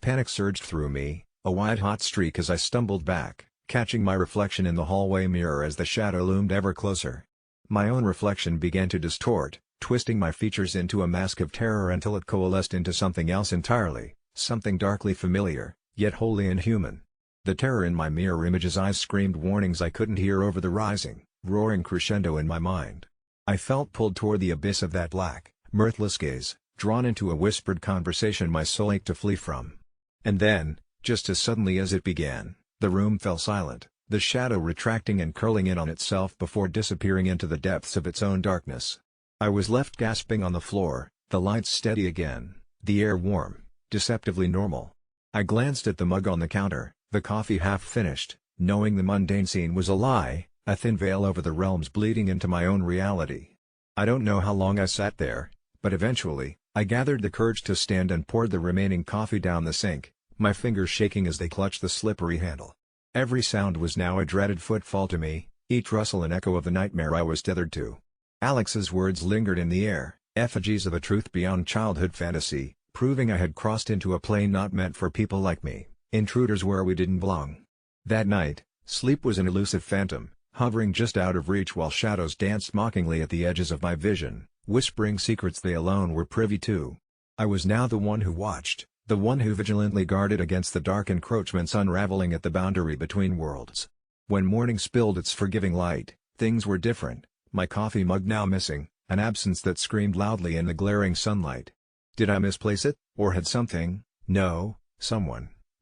Panic surged through me, a white-hot streak as I stumbled back, catching my reflection in the hallway mirror as the shadow loomed ever closer. My own reflection began to distort, twisting my features into a mask of terror until it coalesced into something else entirely, something darkly familiar, yet wholly inhuman. The terror in my mirror image's eyes screamed warnings I couldn't hear over the rising, roaring crescendo in my mind. I felt pulled toward the abyss of that black, mirthless gaze, drawn into a whispered conversation my soul ached to flee from. And then, just as suddenly as it began, the room fell silent, the shadow retracting and curling in on itself before disappearing into the depths of its own darkness. I was left gasping on the floor, the lights steady again, the air warm, deceptively normal. I glanced at the mug on the counter, the coffee half finished, knowing the mundane scene was a lie, a thin veil over the realms bleeding into my own reality. I don't know how long I sat there, but eventually, I gathered the courage to stand and poured the remaining coffee down the sink, my fingers shaking as they clutched the slippery handle. Every sound was now a dreaded footfall to me, each rustle an echo of the nightmare I was tethered to. Alex's words lingered in the air, effigies of a truth beyond childhood fantasy, proving I had crossed into a plane not meant for people like me, intruders where we didn't belong. That night, sleep was an elusive phantom, hovering just out of reach while shadows danced mockingly at the edges of my vision, whispering secrets they alone were privy to. I was now the one who watched, the one who vigilantly guarded against the dark encroachments unraveling at the boundary between worlds. When morning spilled its forgiving light, things were different, my coffee mug now missing, an absence that screamed loudly in the glaring sunlight. Did I misplace it, or had someone,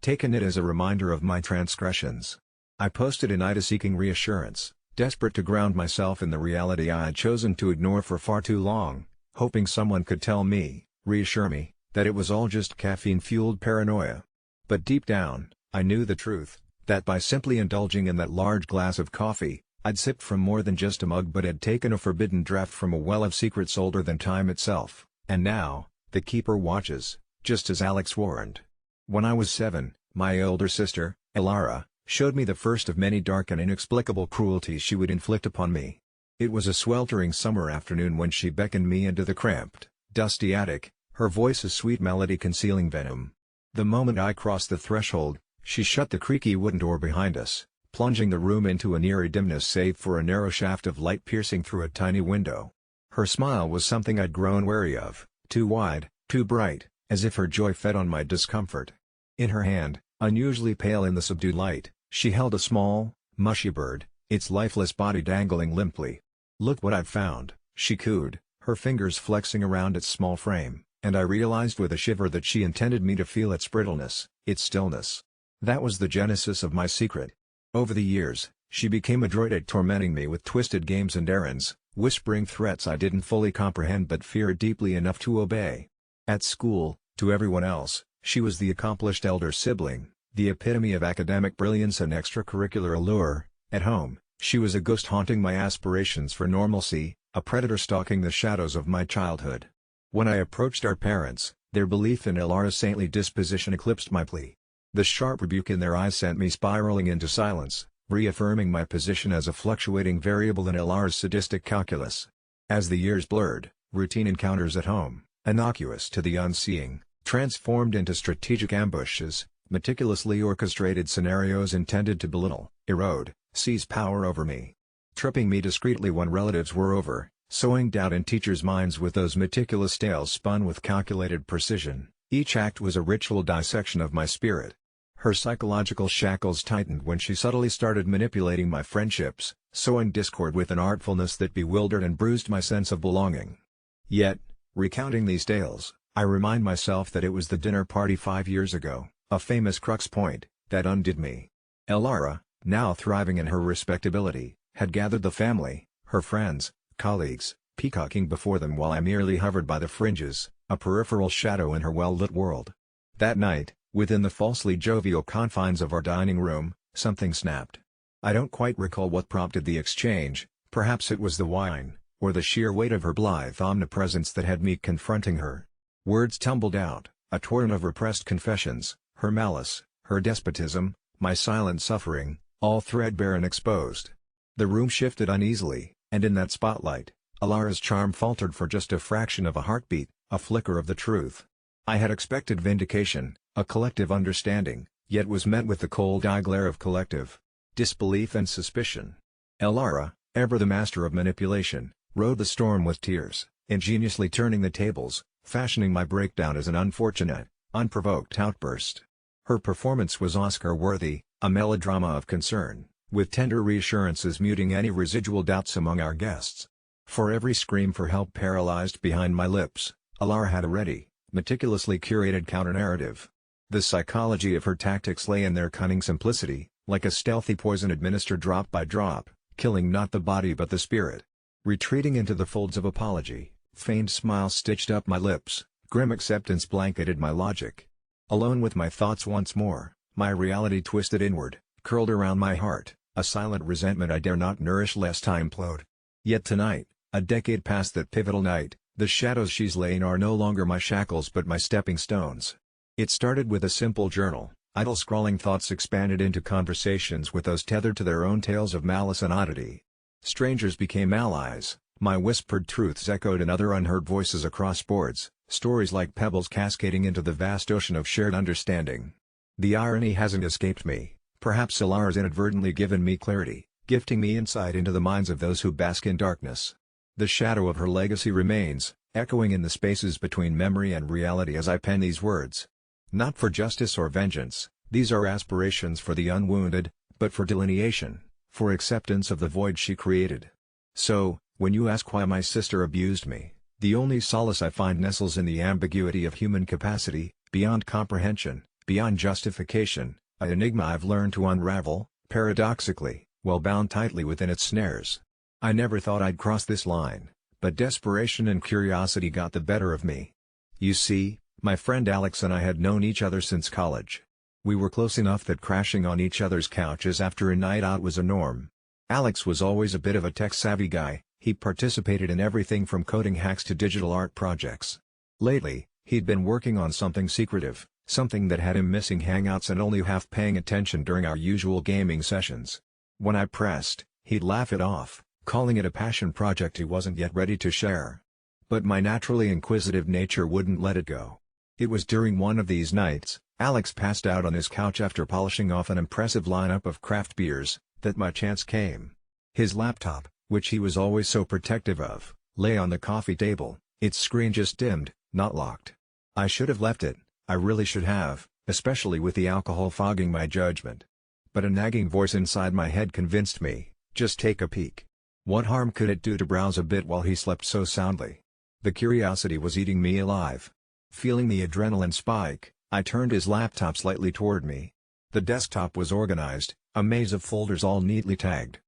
taken it as a reminder of my transgressions? I posted an AITA seeking reassurance, desperate to ground myself in the reality I had chosen to ignore for far too long, hoping someone could tell me, reassure me, that it was all just caffeine-fueled paranoia. But deep down, I knew the truth, that by simply indulging in that large glass of coffee, I'd sipped from more than just a mug but had taken a forbidden draught from a well of secrets older than time itself, and now, the keeper watches, just as Alex warned. When I was 7, my older sister, Elara, showed me the first of many dark and inexplicable cruelties she would inflict upon me. It was a sweltering summer afternoon when she beckoned me into the cramped, dusty attic, her voice a sweet melody concealing venom. The moment I crossed the threshold, she shut the creaky wooden door behind us, plunging the room into an eerie dimness save for a narrow shaft of light piercing through a tiny window. Her smile was something I'd grown wary of, too wide, too bright, as if her joy fed on my discomfort. In her hand, unusually pale in the subdued light, she held a small, mushy bird, its lifeless body dangling limply. "Look what I've found," she cooed, her fingers flexing around its small frame, and I realized with a shiver that she intended me to feel its brittleness, its stillness. That was the genesis of my secret. Over the years, she became adroit at tormenting me with twisted games and errands, whispering threats I didn't fully comprehend but feared deeply enough to obey. At school, to everyone else, she was the accomplished elder sibling, the epitome of academic brilliance and extracurricular allure. At home, she was a ghost haunting my aspirations for normalcy, a predator stalking the shadows of my childhood. When I approached our parents, their belief in Elara's saintly disposition eclipsed my plea. The sharp rebuke in their eyes sent me spiraling into silence, reaffirming my position as a fluctuating variable in Elara's sadistic calculus. As the years blurred, routine encounters at home, innocuous to the unseeing, transformed into strategic ambushes, meticulously orchestrated scenarios intended to belittle, erode, seize power over me. Tripping me discreetly when relatives were over, sowing doubt in teachers' minds with those meticulous tales spun with calculated precision, each act was a ritual dissection of my spirit. Her psychological shackles tightened when she subtly started manipulating my friendships, sowing discord with an artfulness that bewildered and bruised my sense of belonging. Yet, recounting these tales, I remind myself that it was the dinner party 5 years ago, a famous crux point, that undid me. Elara, now thriving in her respectability, had gathered the family, her friends, colleagues, peacocking before them while I merely hovered by the fringes, a peripheral shadow in her well-lit world. That night, within the falsely jovial confines of our dining room, something snapped. I don't quite recall what prompted the exchange, perhaps it was the wine, or the sheer weight of her blithe omnipresence that had me confronting her. Words tumbled out, a torrent of repressed confessions, her malice, her despotism, my silent suffering, all threadbare and exposed. The room shifted uneasily, and in that spotlight, Elara's charm faltered for just a fraction of a heartbeat, a flicker of the truth. I had expected vindication, a collective understanding, yet was met with the cold eye glare of collective disbelief and suspicion. Elara, ever the master of manipulation, rode the storm with tears, ingeniously turning the tables, fashioning my breakdown as an unfortunate, unprovoked outburst. Her performance was Oscar-worthy, a melodrama of concern, with tender reassurances muting any residual doubts among our guests. For every scream for help paralyzed behind my lips, Alara had a ready, meticulously curated counter-narrative. The psychology of her tactics lay in their cunning simplicity, like a stealthy poison administered drop by drop, killing not the body but the spirit. Retreating into the folds of apology, feigned smiles stitched up my lips, grim acceptance blanketed my logic. Alone with my thoughts once more, my reality twisted inward, curled around my heart, a silent resentment I dare not nourish lest I implode. Yet tonight, a decade past that pivotal night, the shadows she's laying are no longer my shackles but my stepping stones. It started with a simple journal. Idle scrawling thoughts expanded into conversations with those tethered to their own tales of malice and oddity. Strangers became allies, my whispered truths echoed in other unheard voices across boards, stories like pebbles cascading into the vast ocean of shared understanding. The irony hasn't escaped me, perhaps Alara's inadvertently given me clarity, gifting me insight into the minds of those who bask in darkness. The shadow of her legacy remains, echoing in the spaces between memory and reality as I pen these words. Not for justice or vengeance, these are aspirations for the unwounded, but for delineation, for acceptance of the void she created. So, when you ask why my sister abused me, the only solace I find nestles in the ambiguity of human capacity, beyond comprehension, beyond justification, an enigma I've learned to unravel, paradoxically, while bound tightly within its snares. I never thought I'd cross this line, but desperation and curiosity got the better of me. You see, my friend Alex and I had known each other since college. We were close enough that crashing on each other's couches after a night out was a norm. Alex was always a bit of a tech-savvy guy, he participated in everything from coding hacks to digital art projects. Lately, he'd been working on something secretive, something that had him missing hangouts and only half paying attention during our usual gaming sessions. When I pressed, he'd laugh it off, calling it a passion project he wasn't yet ready to share. But my naturally inquisitive nature wouldn't let it go. It was during one of these nights, Alex passed out on his couch after polishing off an impressive lineup of craft beers, that my chance came. His laptop, which he was always so protective of, lay on the coffee table, its screen just dimmed, not locked. I should have left it, I really should have, especially with the alcohol fogging my judgment. But a nagging voice inside my head convinced me, just take a peek. What harm could it do to browse a bit while he slept so soundly? The curiosity was eating me alive. Feeling the adrenaline spike, I turned his laptop slightly toward me. The desktop was organized, a maze of folders all neatly tagged.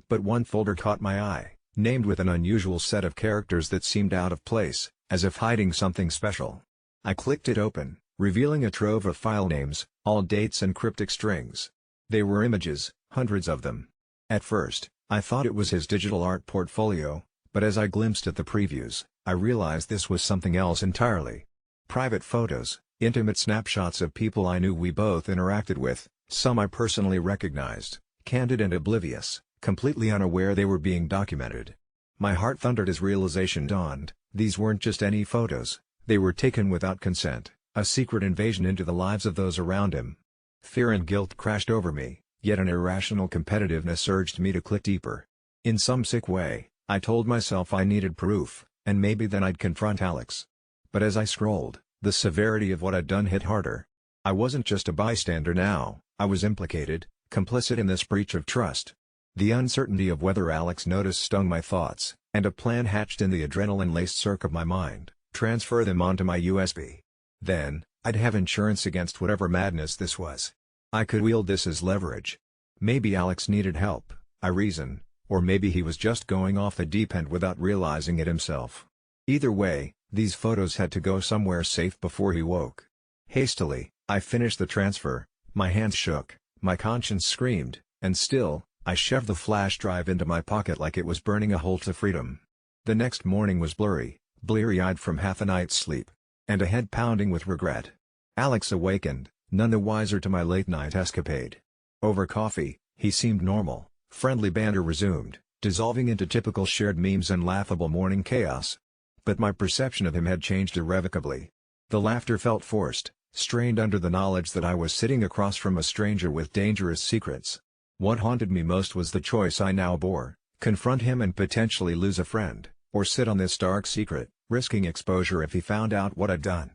But one folder caught my eye, named with an unusual set of characters that seemed out of place, as if hiding something special. I clicked it open, revealing a trove of file names, all dates and cryptic strings. They were images, hundreds of them. At first, I thought it was his digital art portfolio, but as I glimpsed at the previews, I realized this was something else entirely. Private photos, intimate snapshots of people I knew we both interacted with, some I personally recognized, candid and oblivious, completely unaware they were being documented. My heart thundered as realization dawned, these weren't just any photos, they were taken without consent, a secret invasion into the lives of those around him. Fear and guilt crashed over me, yet an irrational competitiveness urged me to click deeper. In some sick way, I told myself I needed proof, and maybe then I'd confront Alex. But as I scrolled, the severity of what I'd done hit harder. I wasn't just a bystander now, I was implicated, complicit in this breach of trust. The uncertainty of whether Alex noticed stung my thoughts, and a plan hatched in the adrenaline-laced cirque of my mind, transfer them onto my USB. Then, I'd have insurance against whatever madness this was. I could wield this as leverage. Maybe Alex needed help, I reasoned, or maybe he was just going off the deep end without realizing it himself. Either way, these photos had to go somewhere safe before he woke. Hastily, I finished the transfer, my hands shook, my conscience screamed, and still, I shoved the flash drive into my pocket like it was burning a hole to freedom. The next morning was blurry, bleary-eyed from half a night's sleep, and a head pounding with regret. Alex awakened, none the wiser to my late-night escapade. Over coffee, he seemed normal, friendly banter resumed, dissolving into typical shared memes and laughable morning chaos. But my perception of him had changed irrevocably. The laughter felt forced, strained under the knowledge that I was sitting across from a stranger with dangerous secrets. What haunted me most was the choice I now bore, confront him and potentially lose a friend, or sit on this dark secret, risking exposure if he found out what I'd done.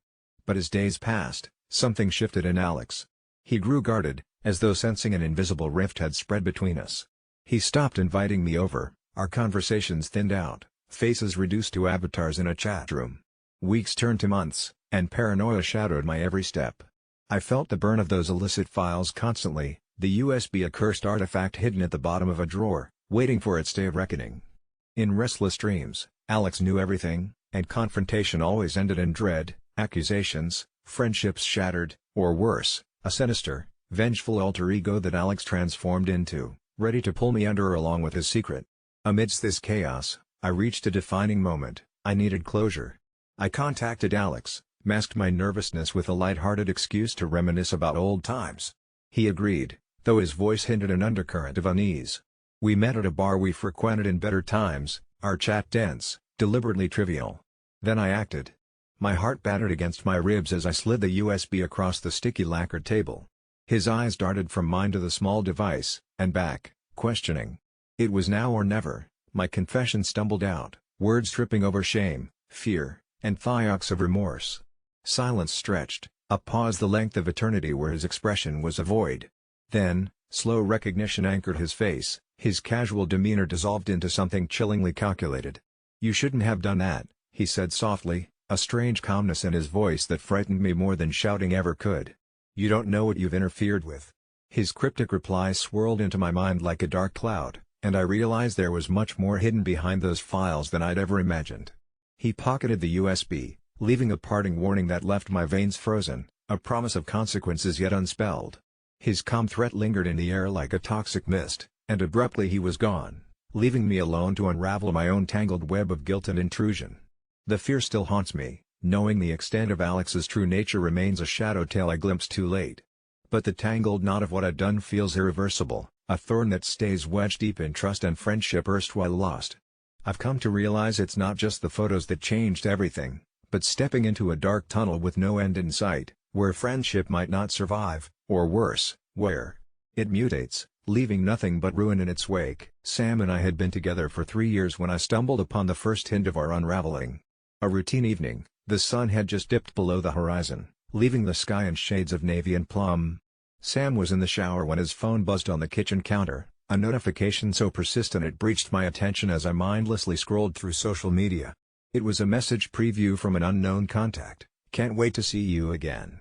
But as days passed, something shifted in Alex. He grew guarded, as though sensing an invisible rift had spread between us. He stopped inviting me over, our conversations thinned out, faces reduced to avatars in a chat room. Weeks turned to months, and paranoia shadowed my every step. I felt the burn of those illicit files constantly, the USB a cursed artifact hidden at the bottom of a drawer, waiting for its day of reckoning. In restless dreams, Alex knew everything, and confrontation always ended in dread, accusations, friendships shattered, or worse, a sinister, vengeful alter ego that Alex transformed into, ready to pull me under along with his secret. Amidst this chaos, I reached a defining moment. I needed closure. I contacted Alex, masked my nervousness with a light-hearted excuse to reminisce about old times. He agreed, though his voice hinted an undercurrent of unease. We met at a bar we frequented in better times, our chat dense, deliberately trivial. Then I acted. My heart battered against my ribs as I slid the USB across the sticky lacquered table. His eyes darted from mine to the small device, and back, questioning. It was now or never. My confession stumbled out, words tripping over shame, fear, and thiox of remorse. Silence stretched, a pause the length of eternity where his expression was a void. Then, slow recognition anchored his face, his casual demeanor dissolved into something chillingly calculated. "You shouldn't have done that," he said softly, a strange calmness in his voice that frightened me more than shouting ever could. "You don't know what you've interfered with." His cryptic reply swirled into my mind like a dark cloud, and I realized there was much more hidden behind those files than I'd ever imagined. He pocketed the USB, leaving a parting warning that left my veins frozen, a promise of consequences yet unspelled. His calm threat lingered in the air like a toxic mist, and abruptly he was gone, leaving me alone to unravel my own tangled web of guilt and intrusion. The fear still haunts me, knowing the extent of Alex's true nature remains a shadow tale I glimpsed too late. But the tangled knot of what I'd done feels irreversible, a thorn that stays wedged deep in trust and friendship erstwhile lost. I've come to realize it's not just the photos that changed everything, but stepping into a dark tunnel with no end in sight, where friendship might not survive, or worse, where it mutates, leaving nothing but ruin in its wake. Sam and I had been together for 3 years when I stumbled upon the first hint of our unraveling. A routine evening, the sun had just dipped below the horizon, leaving the sky in shades of navy and plum. Sam was in the shower when his phone buzzed on the kitchen counter, a notification so persistent it breached my attention as I mindlessly scrolled through social media. It was a message preview from an unknown contact. "Can't wait to see you again."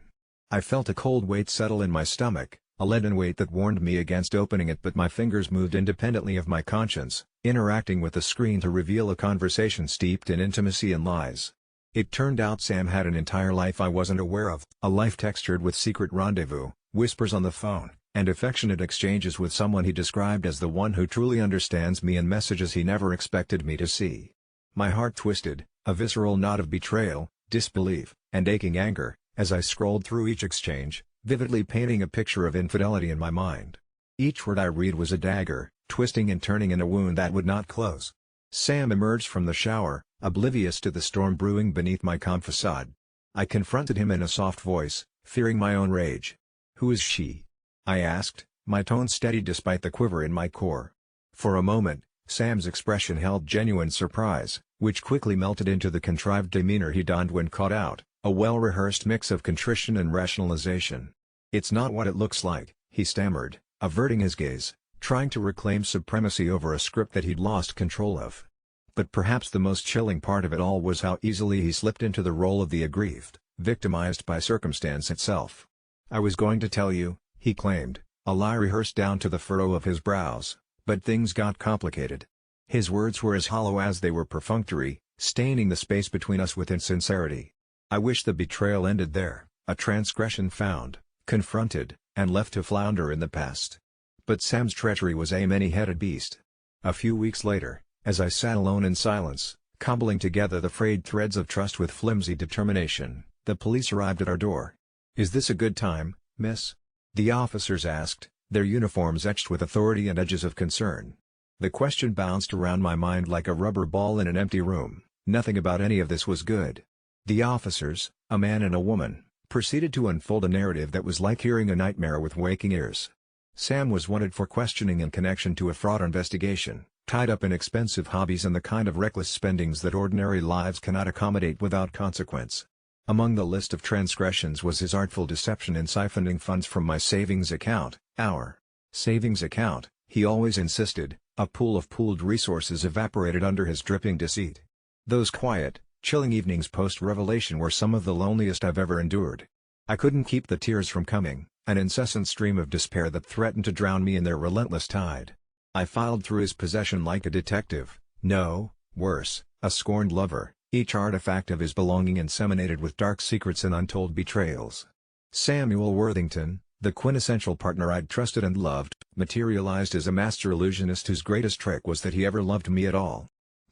I felt a cold weight settle in my stomach, a leaden weight that warned me against opening it, but my fingers moved independently of my conscience, interacting with the screen to reveal a conversation steeped in intimacy and lies. It turned out Sam had an entire life I wasn't aware of, a life textured with secret rendezvous, whispers on the phone, and affectionate exchanges with someone he described as the one who truly understands me, and messages he never expected me to see. My heart twisted, a visceral knot of betrayal, disbelief, and aching anger, as I scrolled through each exchange, vividly painting a picture of infidelity in my mind. Each word I read was a dagger, twisting and turning in a wound that would not close. Sam emerged from the shower, oblivious to the storm brewing beneath my calm facade. I confronted him in a soft voice, fearing my own rage. "Who is she?" I asked, my tone steady despite the quiver in my core. For a moment, Sam's expression held genuine surprise, which quickly melted into the contrived demeanor he donned when caught out, a well-rehearsed mix of contrition and rationalization. "It's not what it looks like," he stammered, averting his gaze, trying to reclaim supremacy over a script that he'd lost control of. But perhaps the most chilling part of it all was how easily he slipped into the role of the aggrieved, victimized by circumstance itself. "I was going to tell you," he claimed, a lie rehearsed down to the furrow of his brows, "but things got complicated." His words were as hollow as they were perfunctory, staining the space between us with insincerity. I wish the betrayal ended there, a transgression found, confronted, and left to flounder in the past. But Sam's treachery was a many-headed beast. A few weeks later, as I sat alone in silence, cobbling together the frayed threads of trust with flimsy determination, the police arrived at our door. "Is this a good time, miss?" the officers asked, their uniforms etched with authority and edges of concern. The question bounced around my mind like a rubber ball in an empty room. Nothing about any of this was good. The officers, a man and a woman, proceeded to unfold a narrative that was like hearing a nightmare with waking ears. Sam was wanted for questioning in connection to a fraud investigation, tied up in expensive hobbies and the kind of reckless spendings that ordinary lives cannot accommodate without consequence. Among the list of transgressions was his artful deception in siphoning funds from my savings account, our savings account, he always insisted. A pool of pooled resources evaporated under his dripping deceit. Those quiet, chilling evenings post-revelation were some of the loneliest I've ever endured. I couldn't keep the tears from coming, an incessant stream of despair that threatened to drown me in their relentless tide. I filed through his possession like a detective, no, worse, a scorned lover, each artifact of his belonging inseminated with dark secrets and untold betrayals. Samuel Worthington, the quintessential partner I'd trusted and loved, materialized as a master illusionist whose greatest trick was that he ever loved me at all.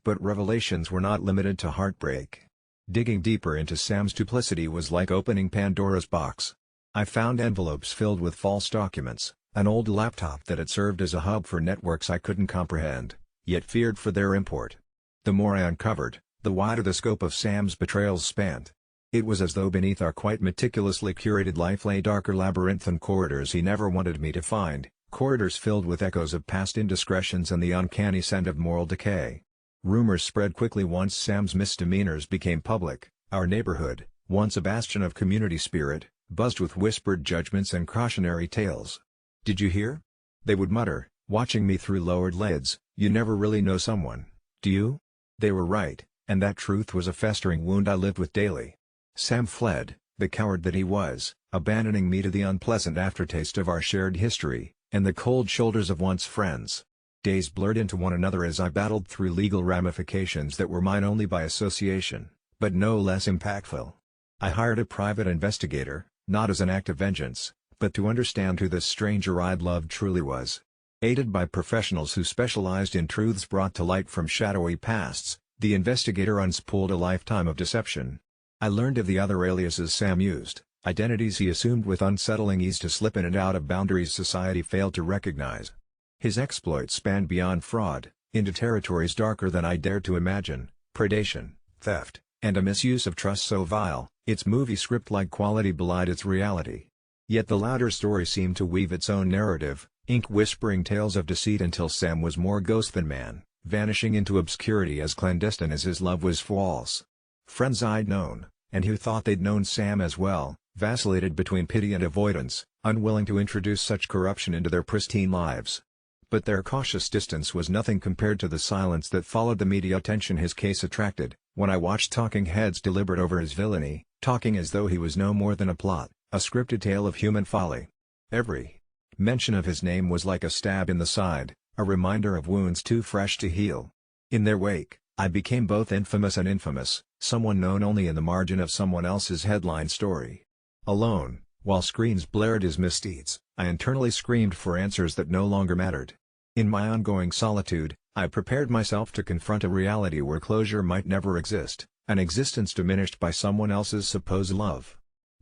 But revelations were not limited to heartbreak. Digging deeper into Sam's duplicity was like opening Pandora's box. I found envelopes filled with false documents, an old laptop that had served as a hub for networks I couldn't comprehend, yet feared for their import. The more I uncovered, the wider the scope of Sam's betrayals spanned. It was as though beneath our quite meticulously curated life lay darker labyrinthine corridors he never wanted me to find, corridors filled with echoes of past indiscretions and the uncanny scent of moral decay. Rumors spread quickly once Sam's misdemeanors became public. Our neighborhood, once a bastion of community spirit, buzzed with whispered judgments and cautionary tales. "Did you hear?" they would mutter, watching me through lowered lids. "You never really know someone, do you?" They were right, and that truth was a festering wound I lived with daily. Sam fled, the coward that he was, abandoning me to the unpleasant aftertaste of our shared history, and the cold shoulders of once friends. Days blurred into one another as I battled through legal ramifications that were mine only by association, but no less impactful. I hired a private investigator, not as an act of vengeance, but to understand who this stranger I'd loved truly was. Aided by professionals who specialized in truths brought to light from shadowy pasts, the investigator unspooled a lifetime of deception. I learned of the other aliases Sam used, identities he assumed with unsettling ease to slip in and out of boundaries society failed to recognize. His exploits spanned beyond fraud, into territories darker than I dared to imagine, predation, theft, and a misuse of trust so vile, its movie script-like quality belied its reality. Yet the louder story seemed to weave its own narrative, ink-whispering tales of deceit until Sam was more ghost than man, vanishing into obscurity as clandestine as his love was false. Friends I'd known, and who thought they'd known Sam as well, vacillated between pity and avoidance, unwilling to introduce such corruption into their pristine lives. But their cautious distance was nothing compared to the silence that followed the media attention his case attracted, when I watched talking heads deliberate over his villainy, talking as though he was no more than a plot, a scripted tale of human folly. Every mention of his name was like a stab in the side, a reminder of wounds too fresh to heal. In their wake, I became both infamous and infamous, someone known only in the margin of someone else's headline story. Alone, while screens blared his misdeeds, I internally screamed for answers that no longer mattered. In my ongoing solitude, I prepared myself to confront a reality where closure might never exist, an existence diminished by someone else's supposed love.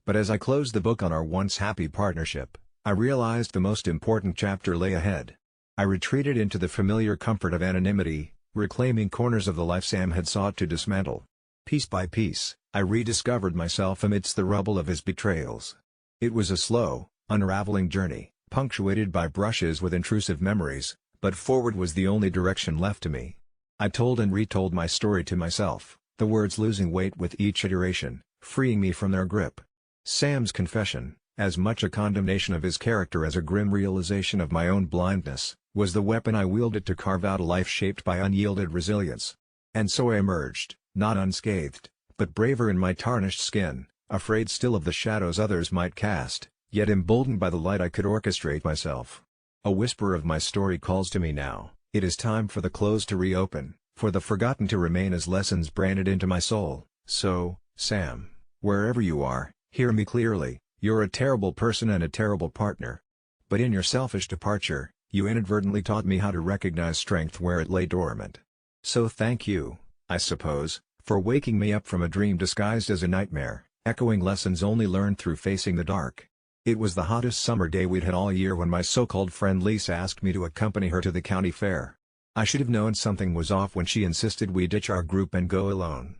But as I closed the book on our once happy partnership, I realized the most important chapter lay ahead. I retreated into the familiar comfort of anonymity, reclaiming corners of the life Sam had sought to dismantle. Piece by piece, I rediscovered myself amidst the rubble of his betrayals. It was a slow, unraveling journey, punctuated by brushes with intrusive memories, but forward was the only direction left to me. I told and retold my story to myself, the words losing weight with each iteration, freeing me from their grip. Sam's confession, as much a condemnation of his character as a grim realization of my own blindness, was the weapon I wielded to carve out a life shaped by unyielded resilience. And so I emerged, not unscathed, but braver in my tarnished skin, afraid still of the shadows others might cast, yet emboldened by the light I could orchestrate myself. A whisper of my story calls to me now. It is time for the closed to reopen, for the forgotten to remain as lessons branded into my soul. So, Sam, wherever you are, hear me clearly. You're a terrible person and a terrible partner. But in your selfish departure, you inadvertently taught me how to recognize strength where it lay dormant. So thank you, I suppose, for waking me up from a dream disguised as a nightmare, echoing lessons only learned through facing the dark. It was the hottest summer day we'd had all year when my so-called friend Lisa asked me to accompany her to the county fair. I should have known something was off when she insisted we ditch our group and go alone.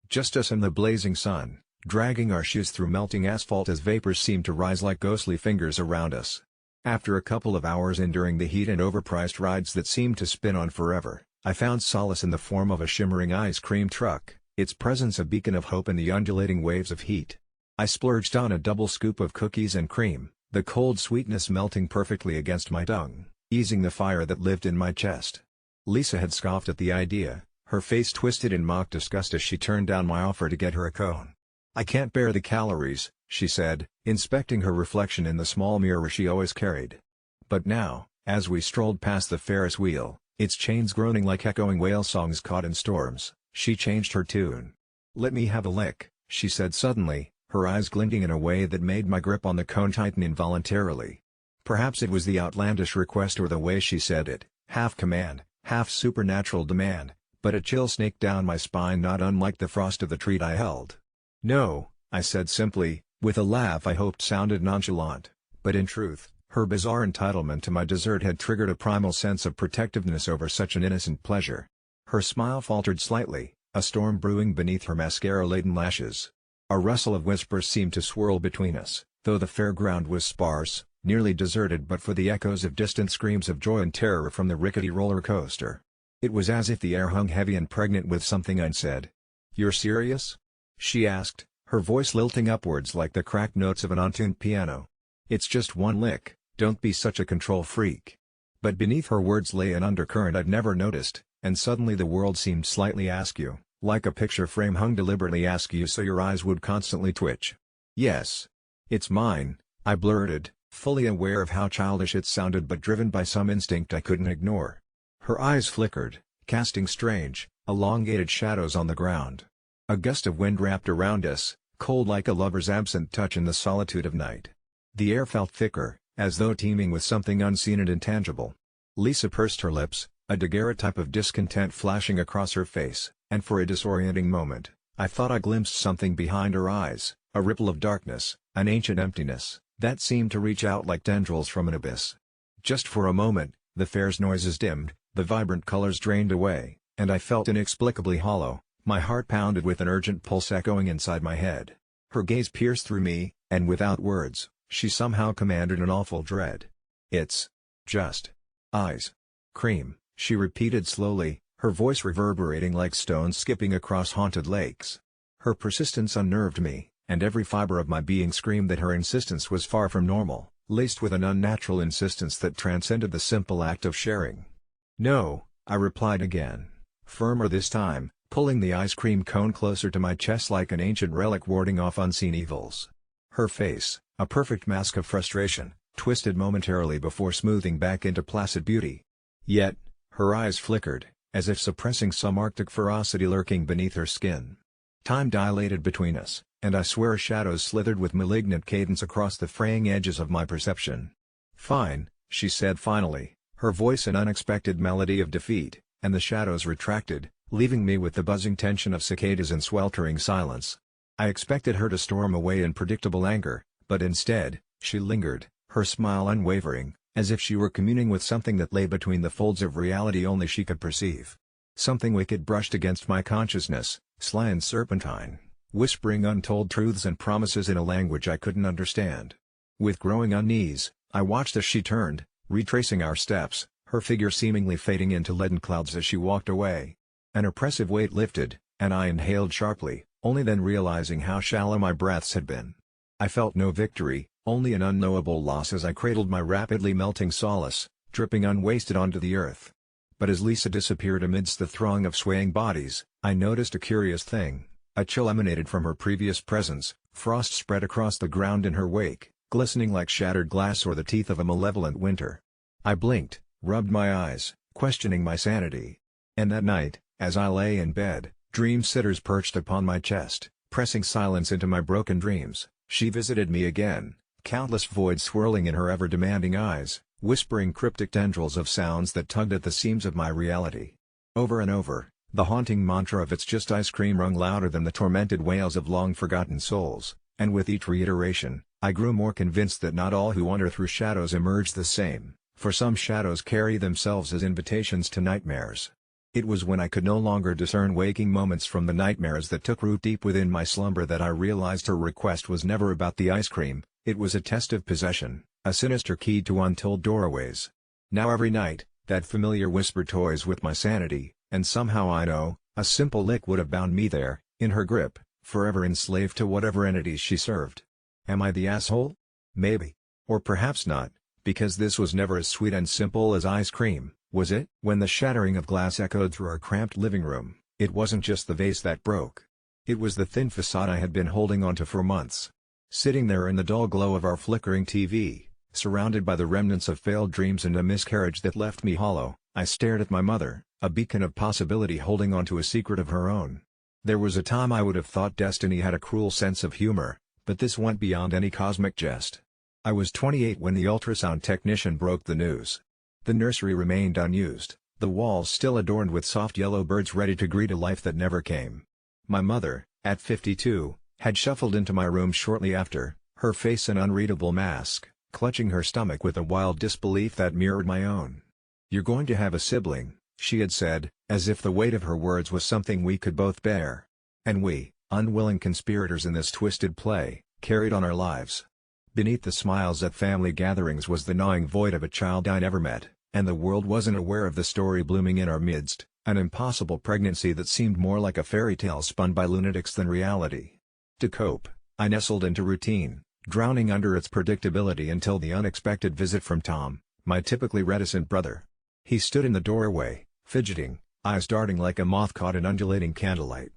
Just us in the blazing sun, dragging our shoes through melting asphalt as vapors seemed to rise like ghostly fingers around us. After a couple of hours enduring the heat and overpriced rides that seemed to spin on forever, I found solace in the form of a shimmering ice cream truck, its presence a beacon of hope in the undulating waves of heat. I splurged on a double scoop of cookies and cream, the cold sweetness melting perfectly against my tongue, easing the fire that lived in my chest. Lisa had scoffed at the idea, her face twisted in mock disgust as she turned down my offer to get her a cone. "I can't bear the calories," she said, inspecting her reflection in the small mirror she always carried. But now, as we strolled past the Ferris wheel, its chains groaning like echoing whale songs caught in storms, she changed her tune. "Let me have a lick," she said suddenly, her eyes glinting in a way that made my grip on the cone tighten involuntarily. Perhaps it was the outlandish request or the way she said it, half command, half supernatural demand, but a chill snaked down my spine not unlike the frost of the treat I held. "No," I said simply, with a laugh I hoped sounded nonchalant, but in truth, her bizarre entitlement to my dessert had triggered a primal sense of protectiveness over such an innocent pleasure. Her smile faltered slightly, a storm brewing beneath her mascara-laden lashes. A rustle of whispers seemed to swirl between us, though the fairground was sparse, nearly deserted but for the echoes of distant screams of joy and terror from the rickety roller coaster. It was as if the air hung heavy and pregnant with something unsaid. "You're serious?" she asked, her voice lilting upwards like the cracked notes of an untuned piano. "It's just one lick, don't be such a control freak." But beneath her words lay an undercurrent I'd never noticed, and suddenly the world seemed slightly askew, like a picture frame hung deliberately askew so your eyes would constantly twitch. "Yes. It's mine," I blurted, fully aware of how childish it sounded but driven by some instinct I couldn't ignore. Her eyes flickered, casting strange, elongated shadows on the ground. A gust of wind wrapped around us, cold like a lover's absent touch in the solitude of night. The air felt thicker, as though teeming with something unseen and intangible. Lisa pursed her lips, a daguerreotype of discontent flashing across her face, and for a disorienting moment, I thought I glimpsed something behind her eyes, a ripple of darkness, an ancient emptiness, that seemed to reach out like tendrils from an abyss. Just for a moment, the fair's noises dimmed, the vibrant colors drained away, and I felt inexplicably hollow, my heart pounded with an urgent pulse echoing inside my head. Her gaze pierced through me, and without words, she somehow commanded an awful dread. "It's just ice cream," she repeated slowly, her voice reverberating like stones skipping across haunted lakes. Her persistence unnerved me, and every fiber of my being screamed that her insistence was far from normal, laced with an unnatural insistence that transcended the simple act of sharing. "No," I replied again, firmer this time, pulling the ice cream cone closer to my chest like an ancient relic warding off unseen evils. Her face, a perfect mask of frustration, twisted momentarily before smoothing back into placid beauty. Yet, her eyes flickered, as if suppressing some arctic ferocity lurking beneath her skin. Time dilated between us, and I swear shadows slithered with malignant cadence across the fraying edges of my perception. "Fine," she said finally, her voice an unexpected melody of defeat, and the shadows retracted, leaving me with the buzzing tension of cicadas and sweltering silence. I expected her to storm away in predictable anger, but instead, she lingered, her smile unwavering, as if she were communing with something that lay between the folds of reality only she could perceive. Something wicked brushed against my consciousness, sly and serpentine, whispering untold truths and promises in a language I couldn't understand. With growing unease, I watched as she turned, retracing our steps, her figure seemingly fading into leaden clouds as she walked away. An oppressive weight lifted, and I inhaled sharply, only then realizing how shallow my breaths had been. I felt no victory, only an unknowable loss as I cradled my rapidly melting solace, dripping unwasted onto the earth. But as Lisa disappeared amidst the throng of swaying bodies, I noticed a curious thing. A chill emanated from her previous presence, frost spread across the ground in her wake, glistening like shattered glass or the teeth of a malevolent winter. I blinked, rubbed my eyes, questioning my sanity. And that night, as I lay in bed, dream sitters perched upon my chest, pressing silence into my broken dreams. She visited me again, countless voids swirling in her ever-demanding eyes, whispering cryptic tendrils of sounds that tugged at the seams of my reality. Over and over, the haunting mantra of "it's just ice cream" rung louder than the tormented wails of long-forgotten souls, and with each reiteration, I grew more convinced that not all who wander through shadows emerge the same, for some shadows carry themselves as invitations to nightmares. It was when I could no longer discern waking moments from the nightmares that took root deep within my slumber that I realized her request was never about the ice cream. It was a test of possession, a sinister key to untold doorways. Now every night, that familiar whisper toys with my sanity, and somehow I know, a simple lick would have bound me there, in her grip, forever enslaved to whatever entities she served. Am I the asshole? Maybe. Or perhaps not, because this was never as sweet and simple as ice cream, was it? When the shattering of glass echoed through our cramped living room, it wasn't just the vase that broke. It was the thin facade I had been holding onto for months. Sitting there in the dull glow of our flickering TV, surrounded by the remnants of failed dreams and a miscarriage that left me hollow, I stared at my mother, a beacon of possibility holding onto a secret of her own. There was a time I would have thought destiny had a cruel sense of humor, but this went beyond any cosmic jest. I was 28 when the ultrasound technician broke the news. The nursery remained unused, the walls still adorned with soft yellow birds ready to greet a life that never came. My mother, at 52, had shuffled into my room shortly after, her face an unreadable mask, clutching her stomach with a wild disbelief that mirrored my own. "You're going to have a sibling," she had said, as if the weight of her words was something we could both bear. And we, unwilling conspirators in this twisted play, carried on our lives. Beneath the smiles at family gatherings was the gnawing void of a child I never met, and the world wasn't aware of the story blooming in our midst, an impossible pregnancy that seemed more like a fairy tale spun by lunatics than reality. To cope, I nestled into routine, drowning under its predictability until the unexpected visit from Tom, my typically reticent brother. He stood in the doorway, fidgeting, eyes darting like a moth caught in undulating candlelight.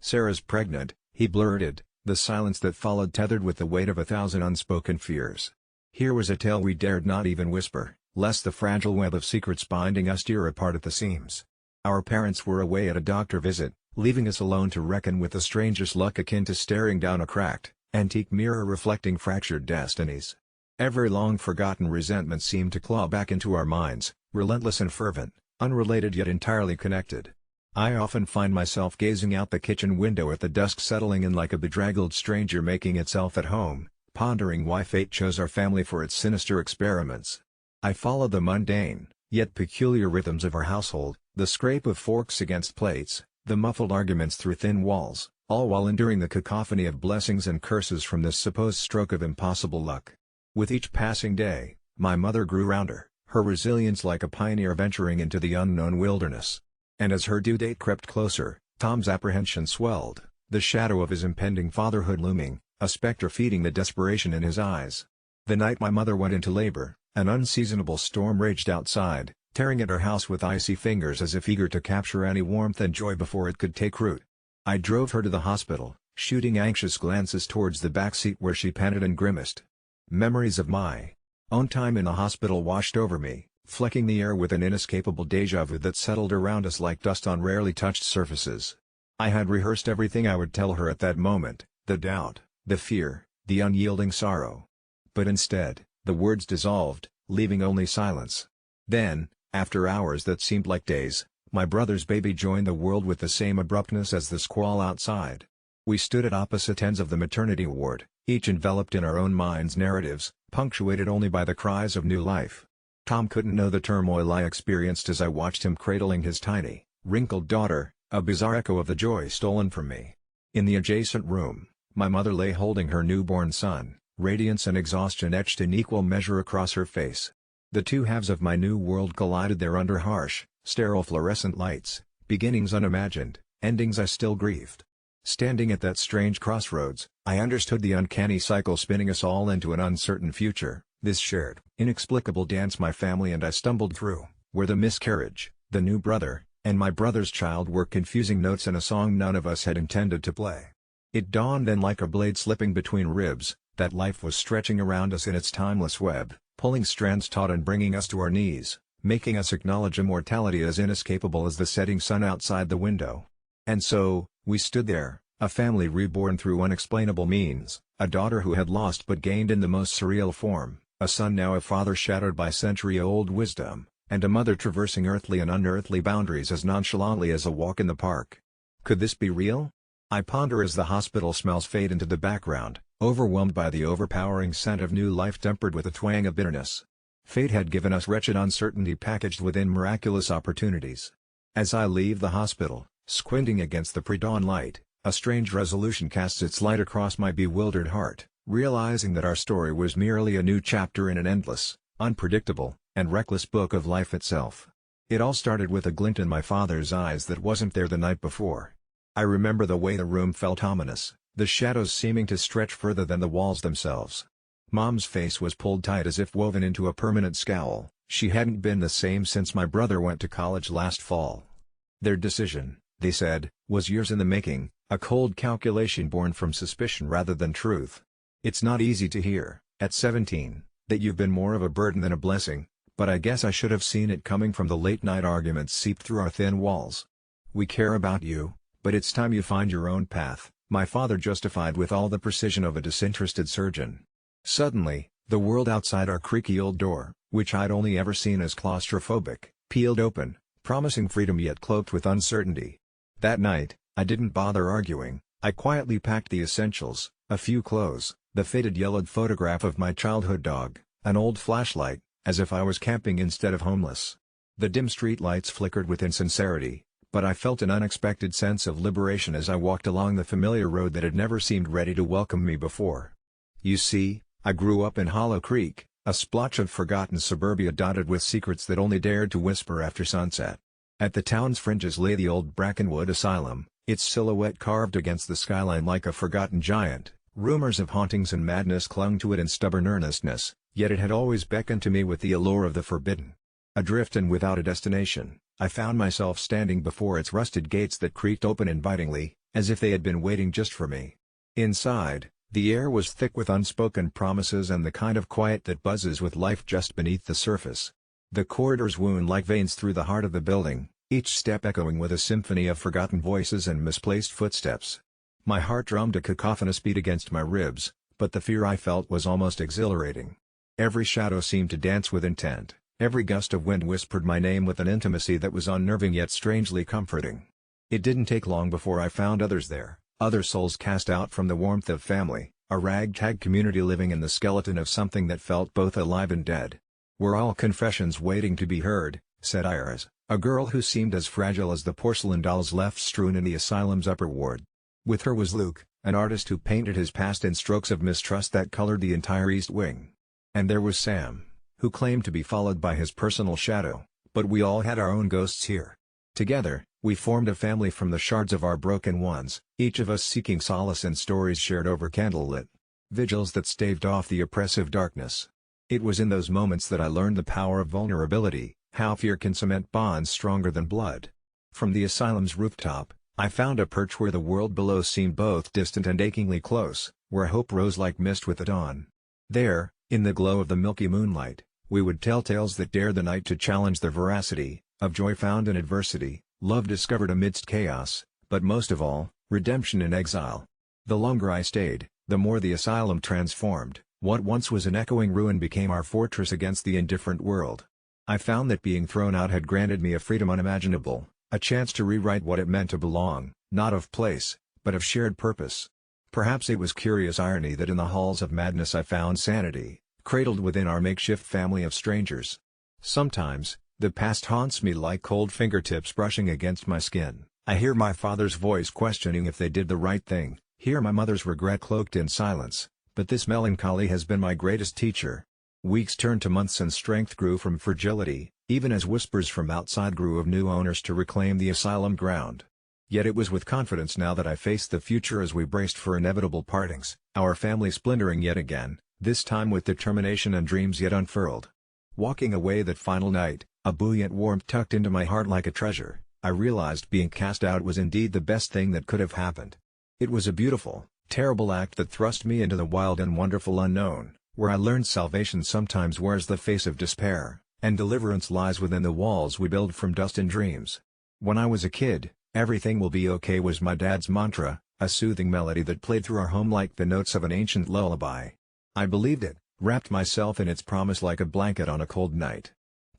"Sarah's pregnant," he blurted, the silence that followed tethered with the weight of 1,000 unspoken fears. Here was a tale we dared not even whisper, lest the fragile web of secrets binding us tear apart at the seams. Our parents were away at a doctor visit, leaving us alone to reckon with the strangest luck akin to staring down a cracked, antique mirror reflecting fractured destinies. Every long-forgotten resentment seemed to claw back into our minds, relentless and fervent, unrelated yet entirely connected. I often find myself gazing out the kitchen window at the dusk settling in like a bedraggled stranger making itself at home, pondering why fate chose our family for its sinister experiments. I follow the mundane, yet peculiar rhythms of our household, the scrape of forks against plates, the muffled arguments through thin walls, all while enduring the cacophony of blessings and curses from this supposed stroke of impossible luck. With each passing day, my mother grew rounder, her resilience like a pioneer venturing into the unknown wilderness. And as her due date crept closer, Tom's apprehension swelled, the shadow of his impending fatherhood looming, a specter feeding the desperation in his eyes. The night my mother went into labor, an unseasonable storm raged outside, tearing at her house with icy fingers as if eager to capture any warmth and joy before it could take root. I drove her to the hospital, shooting anxious glances towards the back seat where she panted and grimaced. Memories of my own time in the hospital washed over me, flecking the air with an inescapable déjà vu that settled around us like dust on rarely touched surfaces. I had rehearsed everything I would tell her at that moment, the doubt, the fear, the unyielding sorrow. But instead, the words dissolved, leaving only silence. Then, after hours that seemed like days, my brother's baby joined the world with the same abruptness as the squall outside. We stood at opposite ends of the maternity ward, each enveloped in our own minds' narratives, punctuated only by the cries of new life. Tom couldn't know the turmoil I experienced as I watched him cradling his tiny, wrinkled daughter, a bizarre echo of the joy stolen from me. In the adjacent room, my mother lay holding her newborn son, radiance and exhaustion etched in equal measure across her face. The two halves of my new world collided there under harsh, sterile fluorescent lights, beginnings unimagined, endings I still grieved. Standing at that strange crossroads, I understood the uncanny cycle spinning us all into an uncertain future, this shared, inexplicable dance my family and I stumbled through, where the miscarriage, the new brother, and my brother's child were confusing notes in a song none of us had intended to play. It dawned then like a blade slipping between ribs, that life was stretching around us in its timeless web, pulling strands taut and bringing us to our knees, making us acknowledge a mortality as inescapable as the setting sun outside the window. And so, we stood there, a family reborn through unexplainable means, a daughter who had lost but gained in the most surreal form, a son now a father shadowed by century-old wisdom, and a mother traversing earthly and unearthly boundaries as nonchalantly as a walk in the park. Could this be real? I ponder as the hospital smells fade into the background, overwhelmed by the overpowering scent of new life tempered with a twang of bitterness. Fate had given us wretched uncertainty packaged within miraculous opportunities. As I leave the hospital, squinting against the pre-dawn light, a strange resolution casts its light across my bewildered heart, realizing that our story was merely a new chapter in an endless, unpredictable, and reckless book of life itself. It all started with a glint in my father's eyes that wasn't there the night before. I remember the way the room felt ominous, the shadows seeming to stretch further than the walls themselves. Mom's face was pulled tight as if woven into a permanent scowl. She hadn't been the same since my brother went to college last fall. Their decision, they said, was years in the making, a cold calculation born from suspicion rather than truth. It's not easy to hear, at 17, that you've been more of a burden than a blessing, but I guess I should have seen it coming from the late-night arguments seeped through our thin walls. We care about you, but it's time you find your own path, my father justified with all the precision of a disinterested surgeon. Suddenly, the world outside our creaky old door, which I'd only ever seen as claustrophobic, peeled open, promising freedom yet cloaked with uncertainty. That night, I didn't bother arguing. I quietly packed the essentials, a few clothes, the faded yellowed photograph of my childhood dog, an old flashlight, as if I was camping instead of homeless. The dim street lights flickered with insincerity, but I felt an unexpected sense of liberation as I walked along the familiar road that had never seemed ready to welcome me before. You see, I grew up in Hollow Creek, a splotch of forgotten suburbia dotted with secrets that only dared to whisper after sunset. At the town's fringes lay the old Brackenwood Asylum, its silhouette carved against the skyline like a forgotten giant. Rumors of hauntings and madness clung to it in stubborn earnestness, yet it had always beckoned to me with the allure of the forbidden. Adrift and without a destination, I found myself standing before its rusted gates that creaked open invitingly, as if they had been waiting just for me. Inside, the air was thick with unspoken promises and the kind of quiet that buzzes with life just beneath the surface. The corridors wound like veins through the heart of the building, each step echoing with a symphony of forgotten voices and misplaced footsteps. My heart drummed a cacophonous beat against my ribs, but the fear I felt was almost exhilarating. Every shadow seemed to dance with intent, every gust of wind whispered my name with an intimacy that was unnerving yet strangely comforting. It didn't take long before I found others there. Other souls cast out from the warmth of family, a ragtag community living in the skeleton of something that felt both alive and dead. "We're all confessions waiting to be heard," said Iris, a girl who seemed as fragile as the porcelain dolls left strewn in the asylum's upper ward. With her was Luke, an artist who painted his past in strokes of mistrust that colored the entire East Wing. And there was Sam, who claimed to be followed by his personal shadow, but we all had our own ghosts here. Together, we formed a family from the shards of our broken ones, each of us seeking solace in stories shared over candlelit vigils that staved off the oppressive darkness. It was in those moments that I learned the power of vulnerability, how fear can cement bonds stronger than blood. From the asylum's rooftop, I found a perch where the world below seemed both distant and achingly close, where hope rose like mist with the dawn. There, in the glow of the milky moonlight, we would tell tales that dared the night to challenge their veracity, of joy found in adversity, love discovered amidst chaos, but most of all, redemption in exile. The longer I stayed, the more the asylum transformed. What once was an echoing ruin became our fortress against the indifferent world. I found that being thrown out had granted me a freedom unimaginable, a chance to rewrite what it meant to belong, not of place, but of shared purpose. Perhaps it was curious irony that in the halls of madness I found sanity, cradled within our makeshift family of strangers. Sometimes, the past haunts me like cold fingertips brushing against my skin. I hear my father's voice questioning if they did the right thing, hear my mother's regret cloaked in silence, but this melancholy has been my greatest teacher. Weeks turned to months and strength grew from fragility, even as whispers from outside grew of new owners to reclaim the asylum ground. Yet it was with confidence now that I faced the future as we braced for inevitable partings, our family splintering yet again, this time with determination and dreams yet unfurled. Walking away that final night, a buoyant warmth tucked into my heart like a treasure, I realized being cast out was indeed the best thing that could have happened. It was a beautiful, terrible act that thrust me into the wild and wonderful unknown, where I learned salvation sometimes wears the face of despair, and deliverance lies within the walls we build from dust and dreams. When I was a kid, "Everything will be okay" was my dad's mantra, a soothing melody that played through our home like the notes of an ancient lullaby. I believed it, wrapped myself in its promise like a blanket on a cold night.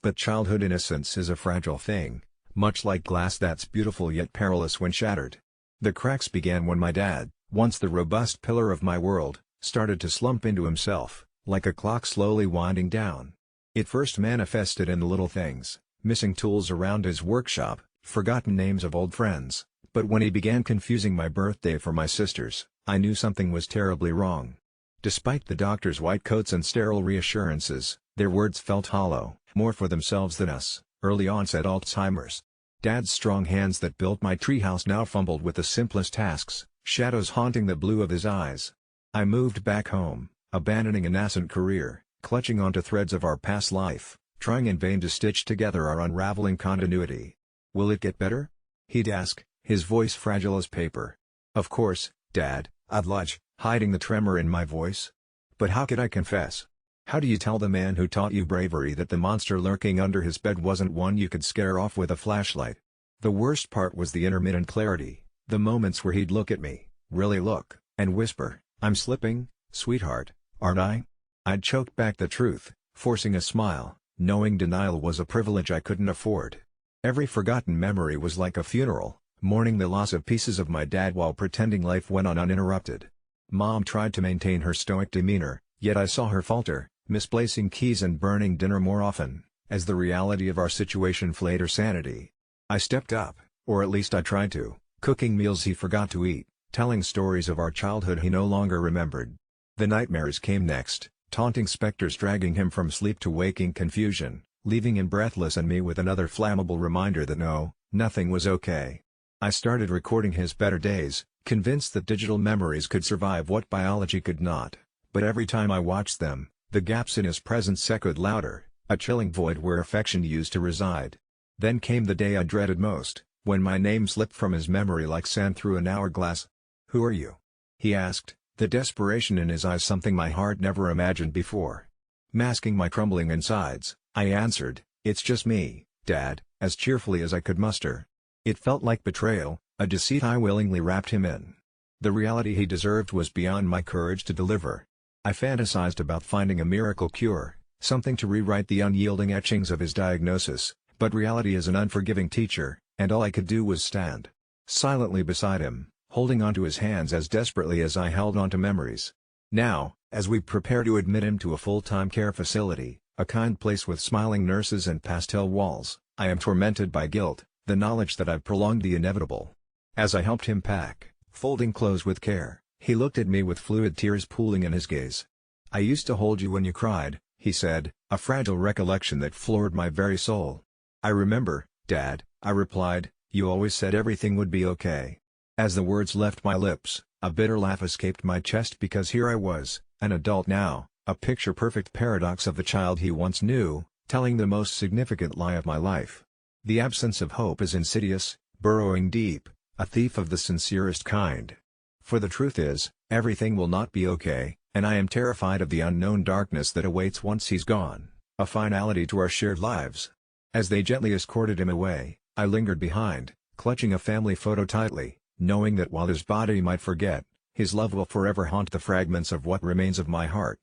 But childhood innocence is a fragile thing, much like glass that's beautiful yet perilous when shattered. The cracks began when my dad, once the robust pillar of my world, started to slump into himself, like a clock slowly winding down. It first manifested in the little things, missing tools around his workshop, forgotten names of old friends, but when he began confusing my birthday for my sister's, I knew something was terribly wrong. Despite the doctor's white coats and sterile reassurances, their words felt hollow, more for themselves than us. Early onset Alzheimer's. Dad's strong hands that built my treehouse now fumbled with the simplest tasks, shadows haunting the blue of his eyes. I moved back home, abandoning a nascent career, clutching onto threads of our past life, trying in vain to stitch together our unraveling continuity. "Will it get better?" he'd ask, his voice fragile as paper. "Of course, Dad," I'd lunge, hiding the tremor in my voice. But how could I confess? How do you tell the man who taught you bravery that the monster lurking under his bed wasn't one you could scare off with a flashlight? The worst part was the intermittent clarity, the moments where he'd look at me, really look, and whisper, "I'm slipping, sweetheart, aren't I?" I'd choke back the truth, forcing a smile, knowing denial was a privilege I couldn't afford. Every forgotten memory was like a funeral, mourning the loss of pieces of my dad while pretending life went on uninterrupted. Mom tried to maintain her stoic demeanor, yet I saw her falter, misplacing keys and burning dinner more often, as the reality of our situation flayed her sanity. I stepped up, or at least I tried to, cooking meals he forgot to eat, telling stories of our childhood he no longer remembered. The nightmares came next, taunting specters dragging him from sleep to waking confusion, leaving him breathless and me with another flammable reminder that no, nothing was okay. I started recording his better days, convinced that digital memories could survive what biology could not, but every time I watched them, the gaps in his presence echoed louder, a chilling void where affection used to reside. Then came the day I dreaded most, when my name slipped from his memory like sand through an hourglass. "Who are you?" he asked, the desperation in his eyes something my heart never imagined before. Masking my crumbling insides, I answered, "It's just me, Dad," as cheerfully as I could muster. It felt like betrayal, a deceit I willingly wrapped him in. The reality he deserved was beyond my courage to deliver. I fantasized about finding a miracle cure, something to rewrite the unyielding etchings of his diagnosis, but reality is an unforgiving teacher, and all I could do was stand silently beside him, holding onto his hands as desperately as I held onto memories. Now, as we prepare to admit him to a full-time care facility, a kind place with smiling nurses and pastel walls, I am tormented by guilt, the knowledge that I've prolonged the inevitable. As I helped him pack, folding clothes with care, he looked at me with fluid tears pooling in his gaze. "I used to hold you when you cried," he said, a fragile recollection that floored my very soul. "I remember, Dad," I replied, "you always said everything would be okay." As the words left my lips, a bitter laugh escaped my chest because here I was, an adult now, a picture-perfect paradox of the child he once knew, telling the most significant lie of my life. The absence of hope is insidious, burrowing deep, a thief of the sincerest kind. For the truth is, everything will not be okay, and I am terrified of the unknown darkness that awaits once he's gone, a finality to our shared lives. As they gently escorted him away, I lingered behind, clutching a family photo tightly, knowing that while his body might forget, his love will forever haunt the fragments of what remains of my heart.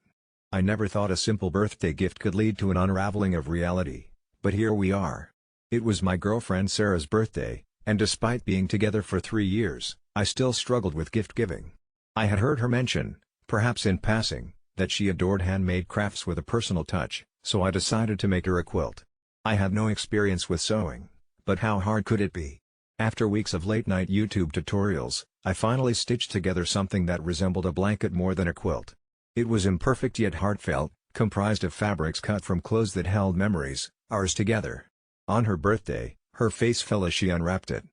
I never thought a simple birthday gift could lead to an unraveling of reality, but here we are. It was my girlfriend Sarah's birthday, and despite being together for 3 years, I still struggled with gift-giving. I had heard her mention, perhaps in passing, that she adored handmade crafts with a personal touch, so I decided to make her a quilt. I had no experience with sewing, but how hard could it be? After weeks of late-night YouTube tutorials, I finally stitched together something that resembled a blanket more than a quilt. It was imperfect yet heartfelt, comprised of fabrics cut from clothes that held memories, ours together. On her birthday, her face fell as she unwrapped it.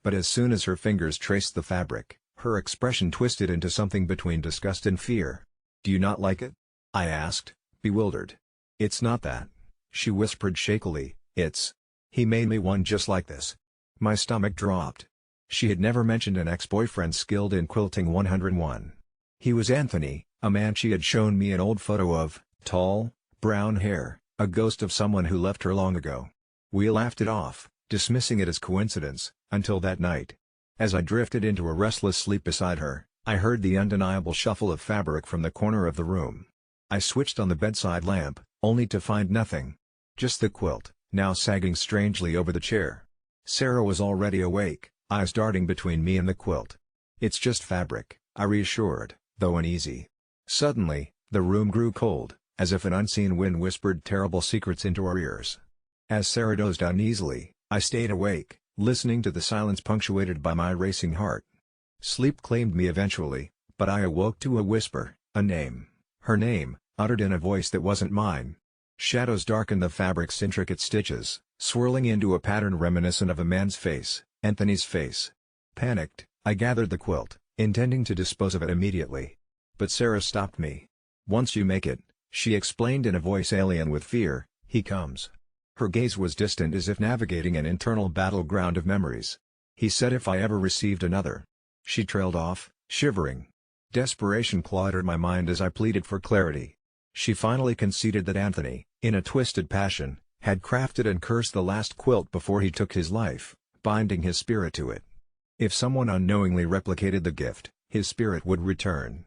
But as soon as her fingers traced the fabric, her expression twisted into something between disgust and fear. "Do you not like it?" I asked, bewildered. "It's not that," she whispered shakily, "it's... he made me one just like this." My stomach dropped. She had never mentioned an ex-boyfriend skilled in quilting 101. He was Anthony, a man she had shown me an old photo of, tall, brown hair, a ghost of someone who left her long ago. We laughed it off, dismissing it as coincidence, until that night. As I drifted into a restless sleep beside her, I heard the undeniable shuffle of fabric from the corner of the room. I switched on the bedside lamp, only to find nothing. Just the quilt, now sagging strangely over the chair. Sarah was already awake, eyes darting between me and the quilt. "It's just fabric," I reassured, though uneasy. Suddenly, the room grew cold, as if an unseen wind whispered terrible secrets into our ears. As Sarah dozed uneasily, I stayed awake, listening to the silence punctuated by my racing heart. Sleep claimed me eventually, but I awoke to a whisper, a name, Her name, uttered in a voice that wasn't mine. Shadows darkened the fabric's intricate stitches, swirling into a pattern reminiscent of a man's face, Anthony's face. Panicked, I gathered the quilt, intending to dispose of it immediately. But Sarah stopped me. "Once you make it," she explained in a voice alien with fear, "he comes." Her gaze was distant as if navigating an internal battleground of memories. "He said if I ever received another." She trailed off, shivering. Desperation clawed at my mind as I pleaded for clarity. She finally conceded that Anthony, in a twisted passion, had crafted and cursed the last quilt before he took his life, binding his spirit to it. If someone unknowingly replicated the gift, his spirit would return.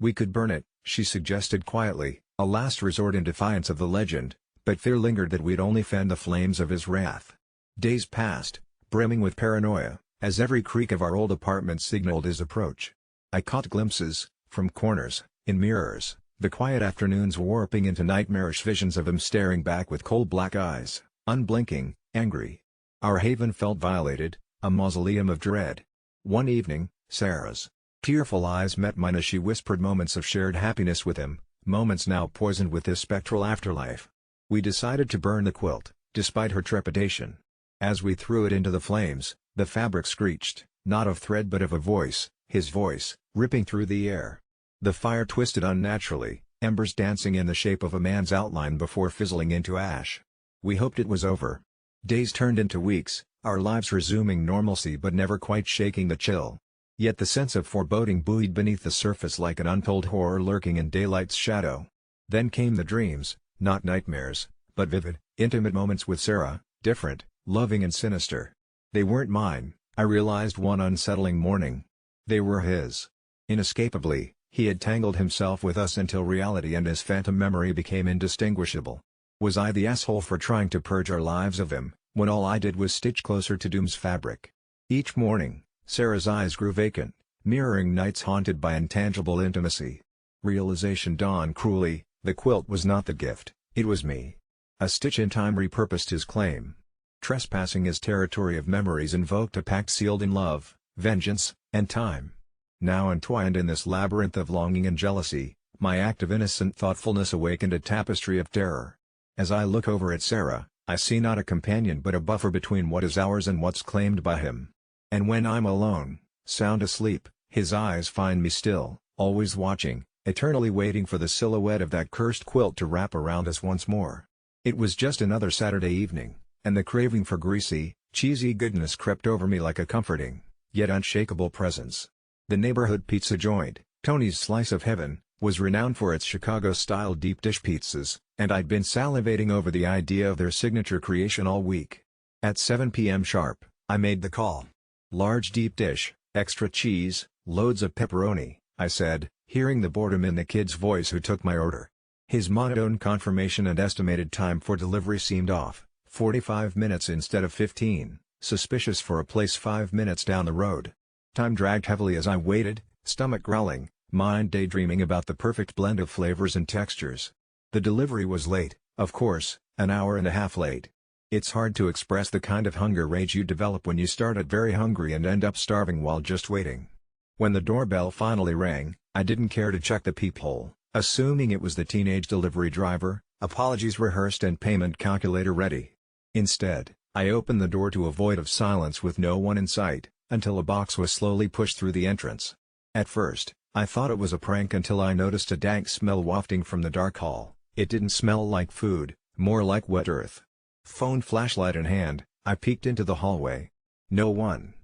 "We could burn it," she suggested quietly, a last resort in defiance of the legend, but fear lingered that we'd only fan the flames of his wrath. Days passed, brimming with paranoia, as every creak of our old apartment signaled his approach. I caught glimpses, from corners, in mirrors, the quiet afternoons warping into nightmarish visions of him staring back with cold black eyes, unblinking, angry. Our haven felt violated, a mausoleum of dread. One evening, Sarah's tearful eyes met mine as she whispered moments of shared happiness with him, moments now poisoned with this spectral afterlife. We decided to burn the quilt, despite her trepidation. As we threw it into the flames, the fabric screeched, not of thread but of a voice, his voice, ripping through the air. The fire twisted unnaturally, embers dancing in the shape of a man's outline before fizzling into ash. We hoped it was over. Days turned into weeks, our lives resuming normalcy but never quite shaking the chill. Yet the sense of foreboding buoyed beneath the surface like an untold horror lurking in daylight's shadow. Then came the dreams, not nightmares, but vivid, intimate moments with Sarah, different, loving and sinister. They weren't mine, I realized one unsettling morning. They were his. Inescapably, he had tangled himself with us until reality and his phantom memory became indistinguishable. Was I the asshole for trying to purge our lives of him, when all I did was stitch closer to doom's fabric? Each morning, Sarah's eyes grew vacant, mirroring nights haunted by intangible intimacy. Realization dawned cruelly, the quilt was not the gift, it was me. A stitch in time repurposed his claim. Trespassing his territory of memories invoked a pact sealed in love, vengeance, and time. Now entwined in this labyrinth of longing and jealousy, my act of innocent thoughtfulness awakened a tapestry of terror. As I look over at Sarah, I see not a companion but a buffer between what is ours and what's claimed by him. And when I'm alone, sound asleep, his eyes find me still, always watching, eternally waiting for the silhouette of that cursed quilt to wrap around us once more. It was just another Saturday evening, and the craving for greasy, cheesy goodness crept over me like a comforting, yet unshakable presence. The neighborhood pizza joint, Tony's Slice of Heaven, was renowned for its Chicago-style deep dish pizzas, and I'd been salivating over the idea of their signature creation all week. At 7 p.m. sharp, I made the call. "Large deep dish, extra cheese, loads of pepperoni," I said, hearing the boredom in the kid's voice who took my order. His monotone confirmation and estimated time for delivery seemed off, 45 minutes instead of 15, suspicious for a place 5 minutes down the road. Time dragged heavily as I waited, stomach growling, mind daydreaming about the perfect blend of flavors and textures. The delivery was late, of course, an hour and a half late. It's hard to express the kind of hunger rage you develop when you start at very hungry and end up starving while just waiting. When the doorbell finally rang, I didn't care to check the peephole, assuming it was the teenage delivery driver, apologies rehearsed and payment calculator ready. Instead, I opened the door to a void of silence with no one in sight, until a box was slowly pushed through the entrance. At first, I thought it was a prank until I noticed a dank smell wafting from the dark hall. It didn't smell like food, more like wet earth. Phone flashlight in hand, I peeked into the hallway. No one.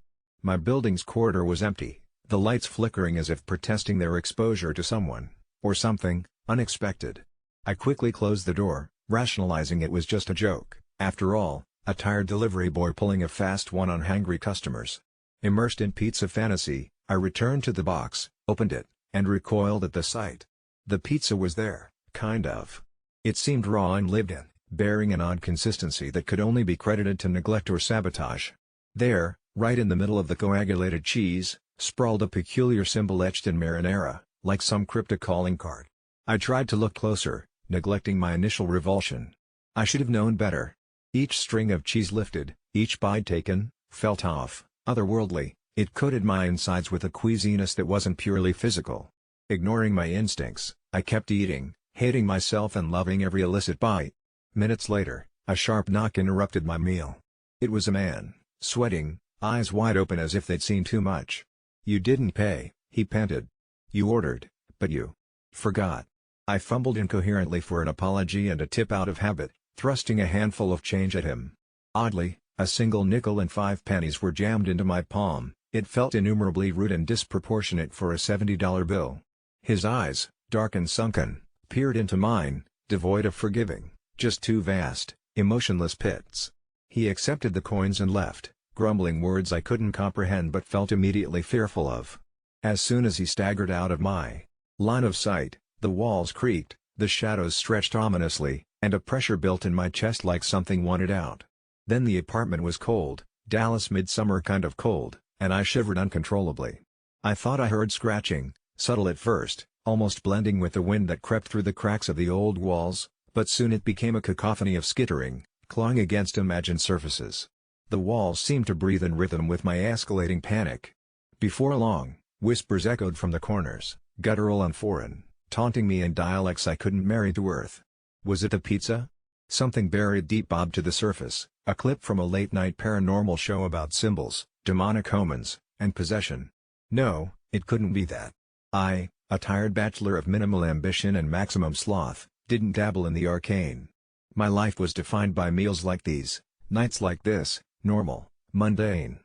My building's corridor was empty, the lights flickering as if protesting their exposure to someone, or something, unexpected. I quickly closed the door, rationalizing it was just a joke, after all, a tired delivery boy pulling a fast one on hangry customers. Immersed in pizza fantasy, I returned to the box, opened it, and recoiled at the sight. The pizza was there, kind of. It seemed raw and lived in, bearing an odd consistency that could only be credited to neglect or sabotage. There, right in the middle of the coagulated cheese, sprawled a peculiar symbol etched in marinara, like some cryptic calling card. I tried to look closer, neglecting my initial revulsion. I should have known better. Each string of cheese lifted, each bite taken, felt off, otherworldly. It coated my insides with a queasiness that wasn't purely physical. Ignoring my instincts, I kept eating, hating myself and loving every illicit bite. Minutes later, a sharp knock interrupted my meal. It was a man, sweating, eyes wide open as if they'd seen too much. "You didn't pay," he panted. "You ordered, but you forgot." I fumbled incoherently for an apology and a tip out of habit, thrusting a handful of change at him. Oddly, a single nickel and 5 pennies were jammed into my palm. It felt innumerably rude and disproportionate for a $70 bill. His eyes, dark and sunken, peered into mine, devoid of forgiving, just two vast, emotionless pits. He accepted the coins and left, grumbling words I couldn't comprehend but felt immediately fearful of. As soon as he staggered out of my line of sight, the walls creaked, the shadows stretched ominously, and a pressure built in my chest like something wanted out. Then the apartment was cold, Dallas midsummer kind of cold, and I shivered uncontrollably. I thought I heard scratching, subtle at first, almost blending with the wind that crept through the cracks of the old walls, but soon it became a cacophony of skittering, clawing against imagined surfaces. The walls seemed to breathe in rhythm with my escalating panic. Before long, whispers echoed from the corners, guttural and foreign, taunting me in dialects I couldn't marry to earth. Was it the pizza? Something buried deep bobbed to the surface, a clip from a late-night paranormal show about symbols, demonic omens, and possession. No, it couldn't be that. I, a tired bachelor of minimal ambition and maximum sloth, didn't dabble in the arcane. My life was defined by meals like these, nights like this, normal, mundane.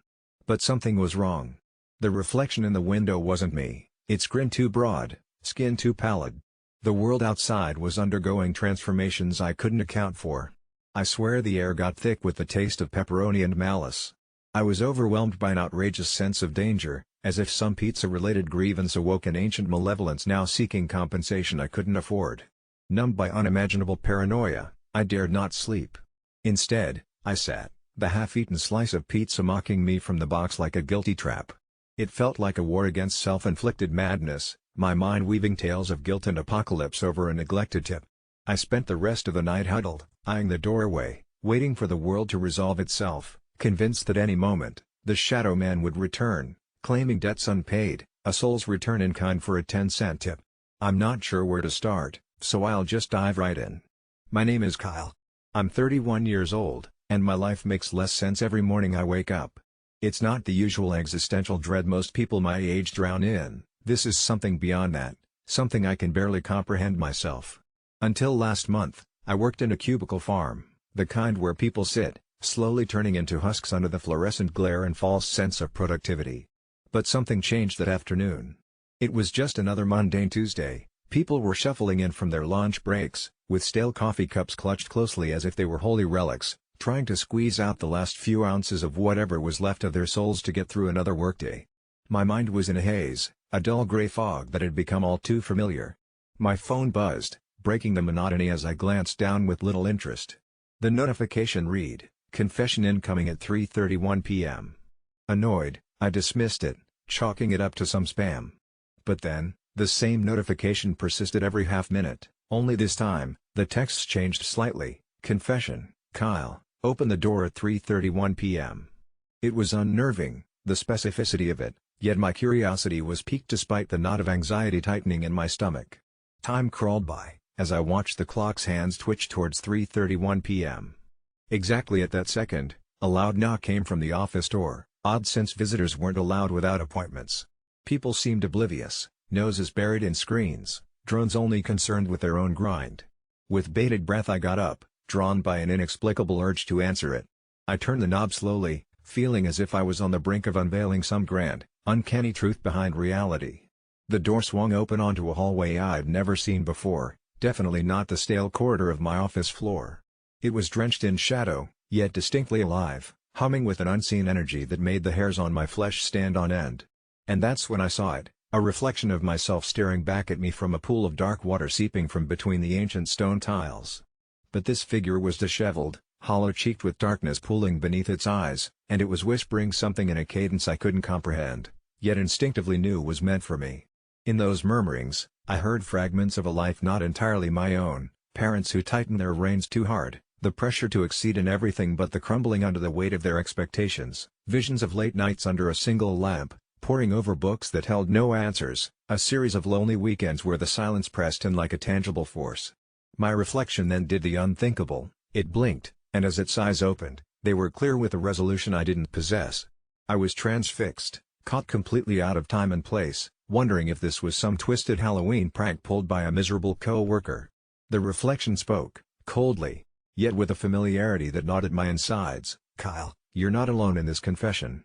But something was wrong. The reflection in the window wasn't me, its grin too broad, skin too pallid. The world outside was undergoing transformations I couldn't account for. I swear the air got thick with the taste of pepperoni and malice. I was overwhelmed by an outrageous sense of danger, as if some pizza-related grievance awoke an ancient malevolence now seeking compensation I couldn't afford. Numbed by unimaginable paranoia, I dared not sleep. Instead, I sat, the half-eaten slice of pizza mocking me from the box like a guilty trap. It felt like a war against self-inflicted madness, my mind weaving tales of guilt and apocalypse over a neglected tip. I spent the rest of the night huddled, eyeing the doorway, waiting for the world to resolve itself, convinced that any moment, the Shadow Man would return, claiming debts unpaid, a soul's return in kind for a 10-cent tip. I'm not sure where to start, so I'll just dive right in. My name is Kyle. I'm 31 years old, and my life makes less sense every morning I wake up. It's not the usual existential dread most people my age drown in, this is something beyond that, something I can barely comprehend myself. Until last month, I worked in a cubicle farm, the kind where people sit, slowly turning into husks under the fluorescent glare and false sense of productivity. But something changed that afternoon. It was just another mundane Tuesday. People were shuffling in from their lunch breaks, with stale coffee cups clutched closely as if they were holy relics, trying to squeeze out the last few ounces of whatever was left of their souls to get through another workday. My mind was in a haze, a dull gray fog that had become all too familiar. My phone buzzed, breaking the monotony as I glanced down with little interest. The notification read, "Confession incoming at 3:31 p.m. Annoyed, I dismissed it, chalking it up to some spam. But then, the same notification persisted every half minute, only this time, the texts changed slightly. "Confession, Kyle, open the door at 3:31 p.m. It was unnerving, the specificity of it, yet my curiosity was piqued despite the knot of anxiety tightening in my stomach. Time crawled by, as I watched the clock's hands twitch towards 3:31 p.m. Exactly at that second, a loud knock came from the office door, odd since visitors weren't allowed without appointments. People seemed oblivious, noses buried in screens, drones only concerned with their own grind. With bated breath I got up, drawn by an inexplicable urge to answer it. I turned the knob slowly, feeling as if I was on the brink of unveiling some grand, uncanny truth behind reality. The door swung open onto a hallway I'd never seen before, definitely not the stale corridor of my office floor. It was drenched in shadow, yet distinctly alive, humming with an unseen energy that made the hairs on my flesh stand on end. And that's when I saw it, a reflection of myself staring back at me from a pool of dark water seeping from between the ancient stone tiles. But this figure was disheveled, hollow-cheeked with darkness pooling beneath its eyes, and it was whispering something in a cadence I couldn't comprehend, yet instinctively knew was meant for me. In those murmurings, I heard fragments of a life not entirely my own, parents who tighten their reins too hard, the pressure to exceed in everything but the crumbling under the weight of their expectations, visions of late nights under a single lamp, poring over books that held no answers, a series of lonely weekends where the silence pressed in like a tangible force. My reflection then did the unthinkable, it blinked, and as its eyes opened, they were clear with a resolution I didn't possess. I was transfixed, caught completely out of time and place, wondering if this was some twisted Halloween prank pulled by a miserable co-worker. The reflection spoke, coldly, yet with a familiarity that gnawed at my insides. "Kyle, you're not alone in this confession.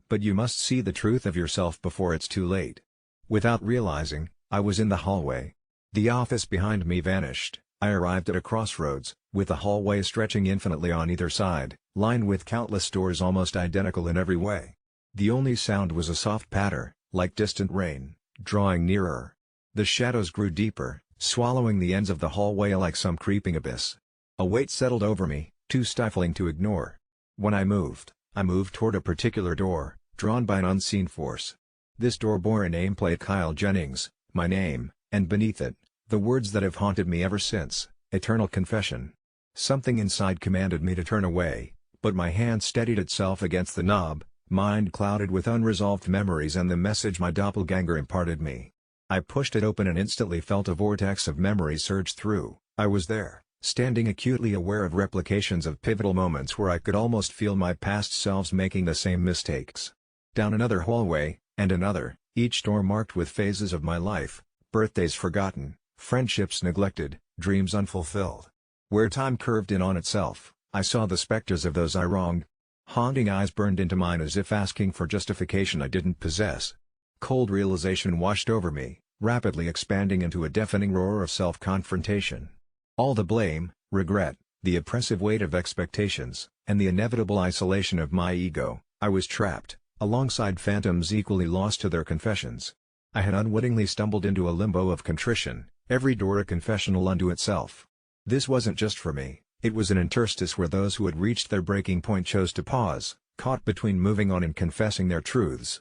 But you must see the truth of yourself before it's too late." Without realizing, I was in the hallway. The office behind me vanished. I arrived at a crossroads, with the hallway stretching infinitely on either side, lined with countless doors almost identical in every way. The only sound was a soft patter, like distant rain, drawing nearer. The shadows grew deeper, swallowing the ends of the hallway like some creeping abyss. A weight settled over me, too stifling to ignore. When I moved toward a particular door, drawn by an unseen force. This door bore a nameplate, Kyle Jennings, my name, and beneath it, the words that have haunted me ever since, eternal confession. Something inside commanded me to turn away, but my hand steadied itself against the knob, mind clouded with unresolved memories and the message my doppelganger imparted me. I pushed it open and instantly felt a vortex of memories surge through. I was there, standing acutely aware of replications of pivotal moments where I could almost feel my past selves making the same mistakes. Down another hallway, and another, each door marked with phases of my life, birthdays forgotten, friendships neglected, dreams unfulfilled. Where time curved in on itself, I saw the specters of those I wronged. Haunting eyes burned into mine as if asking for justification I didn't possess. Cold realization washed over me, rapidly expanding into a deafening roar of self-confrontation. All the blame, regret, the oppressive weight of expectations, and the inevitable isolation of my ego, I was trapped, alongside phantoms equally lost to their confessions. I had unwittingly stumbled into a limbo of contrition, every door a confessional unto itself. This wasn't just for me, it was an interstice where those who had reached their breaking point chose to pause, caught between moving on and confessing their truths.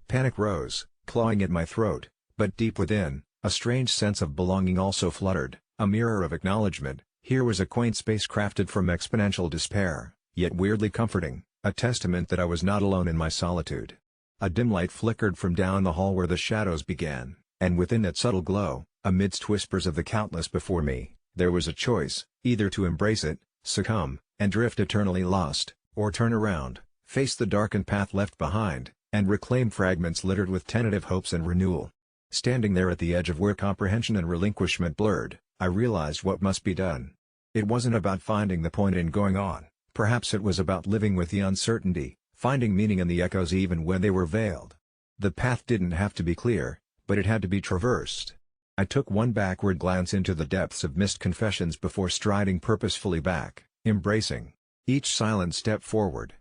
Panic rose, clawing at my throat, but deep within, a strange sense of belonging also fluttered. A mirror of acknowledgement. Here was a quaint space crafted from exponential despair, yet weirdly comforting, a testament that I was not alone in my solitude. A dim light flickered from down the hall where the shadows began, and within that subtle glow, amidst whispers of the countless before me, there was a choice, either to embrace it, succumb, and drift eternally lost, or turn around, face the darkened path left behind, and reclaim fragments littered with tentative hopes and renewal. Standing there at the edge of where comprehension and relinquishment blurred, I realized what must be done. It wasn't about finding the point in going on, perhaps it was about living with the uncertainty, finding meaning in the echoes even when they were veiled. The path didn't have to be clear, but it had to be traversed. I took one backward glance into the depths of missed confessions before striding purposefully back, embracing each silent step forward.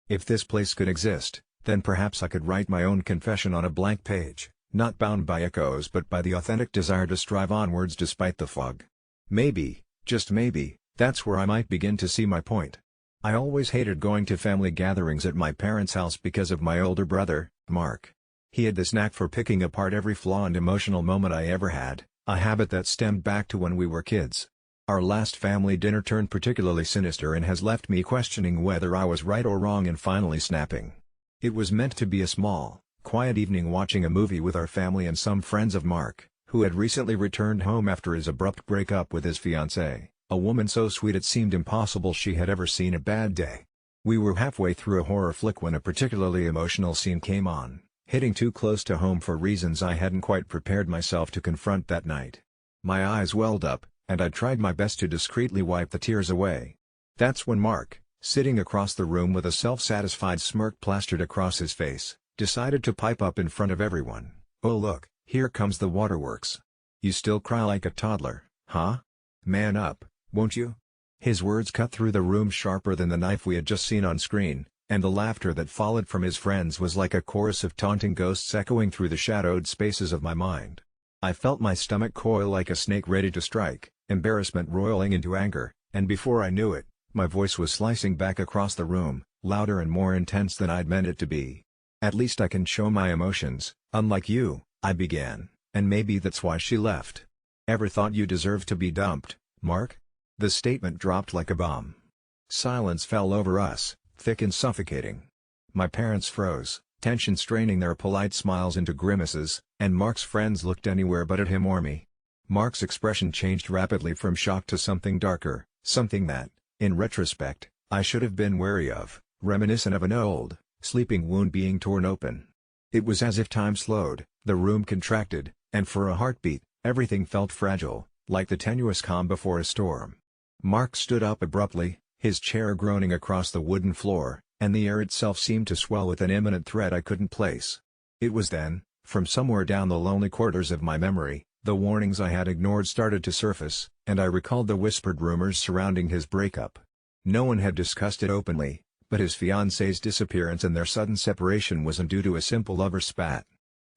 If this place could exist, then perhaps I could write my own confession on a blank page. Not bound by echoes but by the authentic desire to strive onwards despite the fog. Maybe, just maybe, that's where I might begin to see my point. I always hated going to family gatherings at my parents' house because of my older brother, Mark. He had this knack for picking apart every flaw and emotional moment I ever had, a habit that stemmed back to when we were kids. Our last family dinner turned particularly sinister and has left me questioning whether I was right or wrong in finally snapping. It was meant to be a small, quiet evening watching a movie with our family and some friends of Mark, who had recently returned home after his abrupt breakup with his fiancée, a woman so sweet it seemed impossible she had ever seen a bad day. We were halfway through a horror flick when a particularly emotional scene came on, hitting too close to home for reasons I hadn't quite prepared myself to confront that night. My eyes welled up, and I tried my best to discreetly wipe the tears away. That's when Mark, sitting across the room with a self-satisfied smirk plastered across his face, decided to pipe up in front of everyone. "Oh look, here comes the waterworks. You still cry like a toddler, huh? Man up, won't you?" His words cut through the room sharper than the knife we had just seen on screen, and the laughter that followed from his friends was like a chorus of taunting ghosts echoing through the shadowed spaces of my mind. I felt my stomach coil like a snake ready to strike, embarrassment roiling into anger, and before I knew it, my voice was slicing back across the room, louder and more intense than I'd meant it to be. "At least I can show my emotions, unlike you," I began, "and maybe that's why she left. Ever thought you deserved to be dumped, Mark?" The statement dropped like a bomb. Silence fell over us, thick and suffocating. My parents froze, tension straining their polite smiles into grimaces, and Mark's friends looked anywhere but at him or me. Mark's expression changed rapidly from shock to something darker, something that, in retrospect, I should have been wary of, reminiscent of an old, sleeping wound being torn open. It was as if time slowed, the room contracted, and for a heartbeat, everything felt fragile, like the tenuous calm before a storm. Mark stood up abruptly, his chair groaning across the wooden floor, and the air itself seemed to swell with an imminent threat I couldn't place. It was then, from somewhere down the lonely corridors of my memory, the warnings I had ignored started to surface, and I recalled the whispered rumors surrounding his breakup. No one had discussed it openly, but his fiancée's disappearance and their sudden separation wasn't due to a simple lover spat.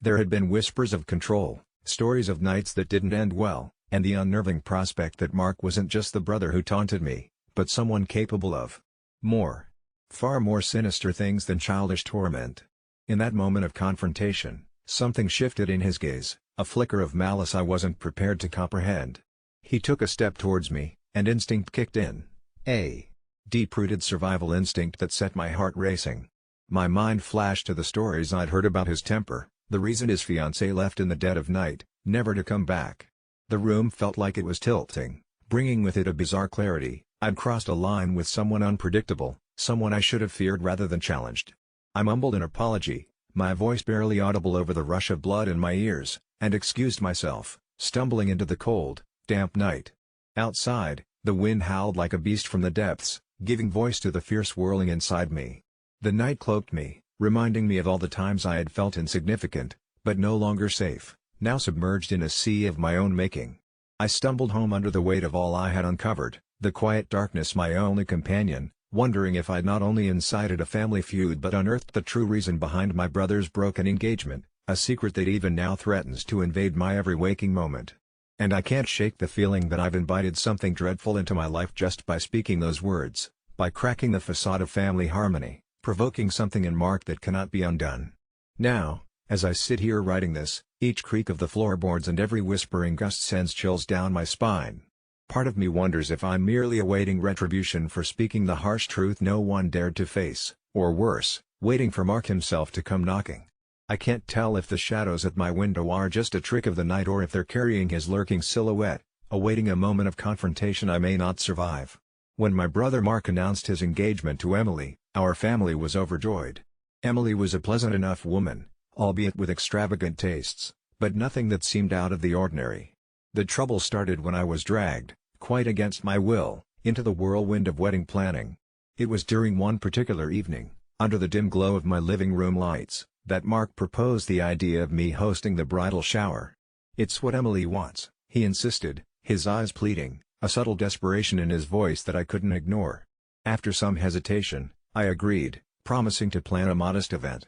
There had been whispers of control, stories of nights that didn't end well, and the unnerving prospect that Mark wasn't just the brother who taunted me, but someone capable of more. Far more sinister things than childish torment. In that moment of confrontation, something shifted in his gaze, a flicker of malice I wasn't prepared to comprehend. He took a step towards me, and instinct kicked in. A deep-rooted survival instinct that set my heart racing. My mind flashed to the stories I'd heard about his temper, the reason his fiancée left in the dead of night, never to come back. The room felt like it was tilting, bringing with it a bizarre clarity. I'd crossed a line with someone unpredictable, someone I should have feared rather than challenged. I mumbled an apology, my voice barely audible over the rush of blood in my ears, and excused myself, stumbling into the cold, damp night. Outside, the wind howled like a beast from the depths, giving voice to the fierce whirling inside me. The night cloaked me, reminding me of all the times I had felt insignificant, but no longer safe, now submerged in a sea of my own making. I stumbled home under the weight of all I had uncovered, the quiet darkness my only companion, wondering if I'd not only incited a family feud but unearthed the true reason behind my brother's broken engagement, a secret that even now threatens to invade my every waking moment. And I can't shake the feeling that I've invited something dreadful into my life just by speaking those words, by cracking the facade of family harmony, provoking something in Mark that cannot be undone. Now, as I sit here writing this, each creak of the floorboards and every whispering gust sends chills down my spine. Part of me wonders if I'm merely awaiting retribution for speaking the harsh truth no one dared to face, or worse, waiting for Mark himself to come knocking. I can't tell if the shadows at my window are just a trick of the night or if they're carrying his lurking silhouette, awaiting a moment of confrontation I may not survive. When my brother Mark announced his engagement to Emily, our family was overjoyed. Emily was a pleasant enough woman, albeit with extravagant tastes, but nothing that seemed out of the ordinary. The trouble started when I was dragged, quite against my will, into the whirlwind of wedding planning. It was during one particular evening, under the dim glow of my living room lights, that Mark proposed the idea of me hosting the bridal shower. "It's what Emily wants," he insisted, his eyes pleading, a subtle desperation in his voice that I couldn't ignore. After some hesitation, I agreed, promising to plan a modest event.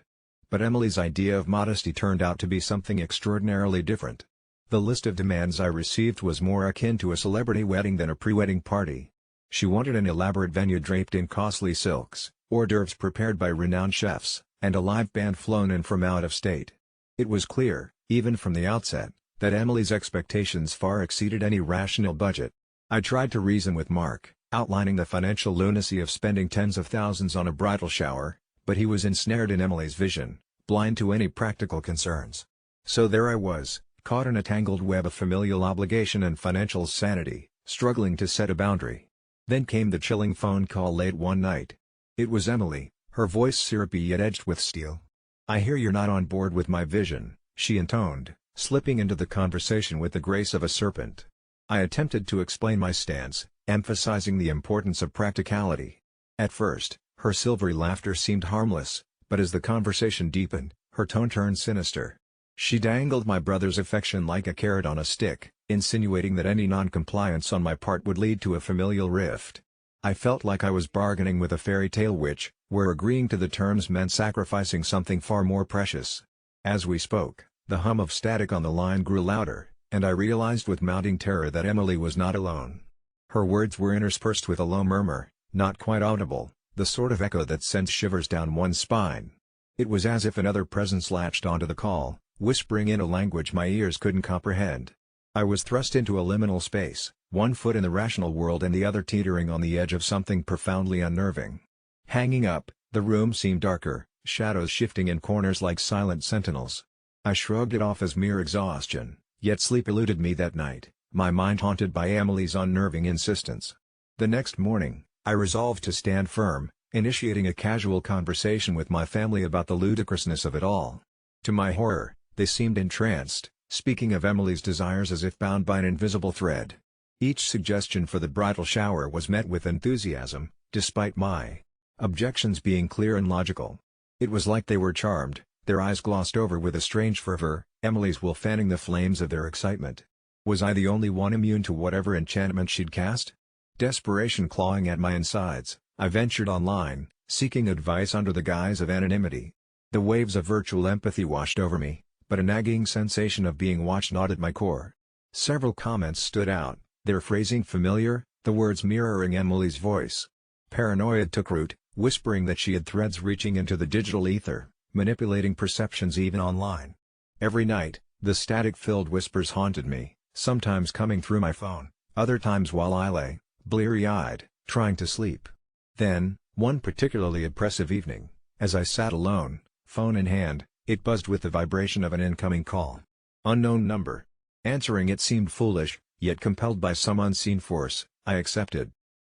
But Emily's idea of modesty turned out to be something extraordinarily different. The list of demands I received was more akin to a celebrity wedding than a pre-wedding party. She wanted an elaborate venue draped in costly silks, hors d'oeuvres prepared by renowned chefs, and a live band flown in from out of state. It was clear, even from the outset, that Emily's expectations far exceeded any rational budget. I tried to reason with Mark, outlining the financial lunacy of spending tens of thousands on a bridal shower, but he was ensnared in Emily's vision, blind to any practical concerns. So there I was, caught in a tangled web of familial obligation and financial sanity, struggling to set a boundary. Then came the chilling phone call late one night. It was Emily, her voice syrupy yet edged with steel. "I hear you're not on board with my vision," she intoned, slipping into the conversation with the grace of a serpent. I attempted to explain my stance, emphasizing the importance of practicality. At first, her silvery laughter seemed harmless, but as the conversation deepened, her tone turned sinister. She dangled my brother's affection like a carrot on a stick, insinuating that any non-compliance on my part would lead to a familial rift. I felt like I was bargaining with a fairy tale witch, where agreeing to the terms meant sacrificing something far more precious. As we spoke, the hum of static on the line grew louder, and I realized with mounting terror that Emily was not alone. Her words were interspersed with a low murmur, not quite audible, the sort of echo that sends shivers down one's spine. It was as if another presence latched onto the call, whispering in a language my ears couldn't comprehend. I was thrust into a liminal space, one foot in the rational world and the other teetering on the edge of something profoundly unnerving. Hanging up, the room seemed darker, shadows shifting in corners like silent sentinels. I shrugged it off as mere exhaustion, yet sleep eluded me that night, my mind haunted by Emily's unnerving insistence. The next morning, I resolved to stand firm, initiating a casual conversation with my family about the ludicrousness of it all. To my horror, they seemed entranced, speaking of Emily's desires as if bound by an invisible thread. Each suggestion for the bridal shower was met with enthusiasm, despite my objections being clear and logical. It was like they were charmed, their eyes glossed over with a strange fervor, Emily's will fanning the flames of their excitement. Was I the only one immune to whatever enchantment she'd cast? Desperation clawing at my insides, I ventured online, seeking advice under the guise of anonymity. The waves of virtual empathy washed over me, but a nagging sensation of being watched gnawed at my core. Several comments stood out, their phrasing familiar, the words mirroring Emily's voice. Paranoia took root, whispering that she had threads reaching into the digital ether, manipulating perceptions even online. Every night, the static-filled whispers haunted me, sometimes coming through my phone, other times while I lay, bleary-eyed, trying to sleep. Then, one particularly oppressive evening, as I sat alone, phone in hand, it buzzed with the vibration of an incoming call. Unknown number. Answering it seemed foolish, yet compelled by some unseen force, I accepted.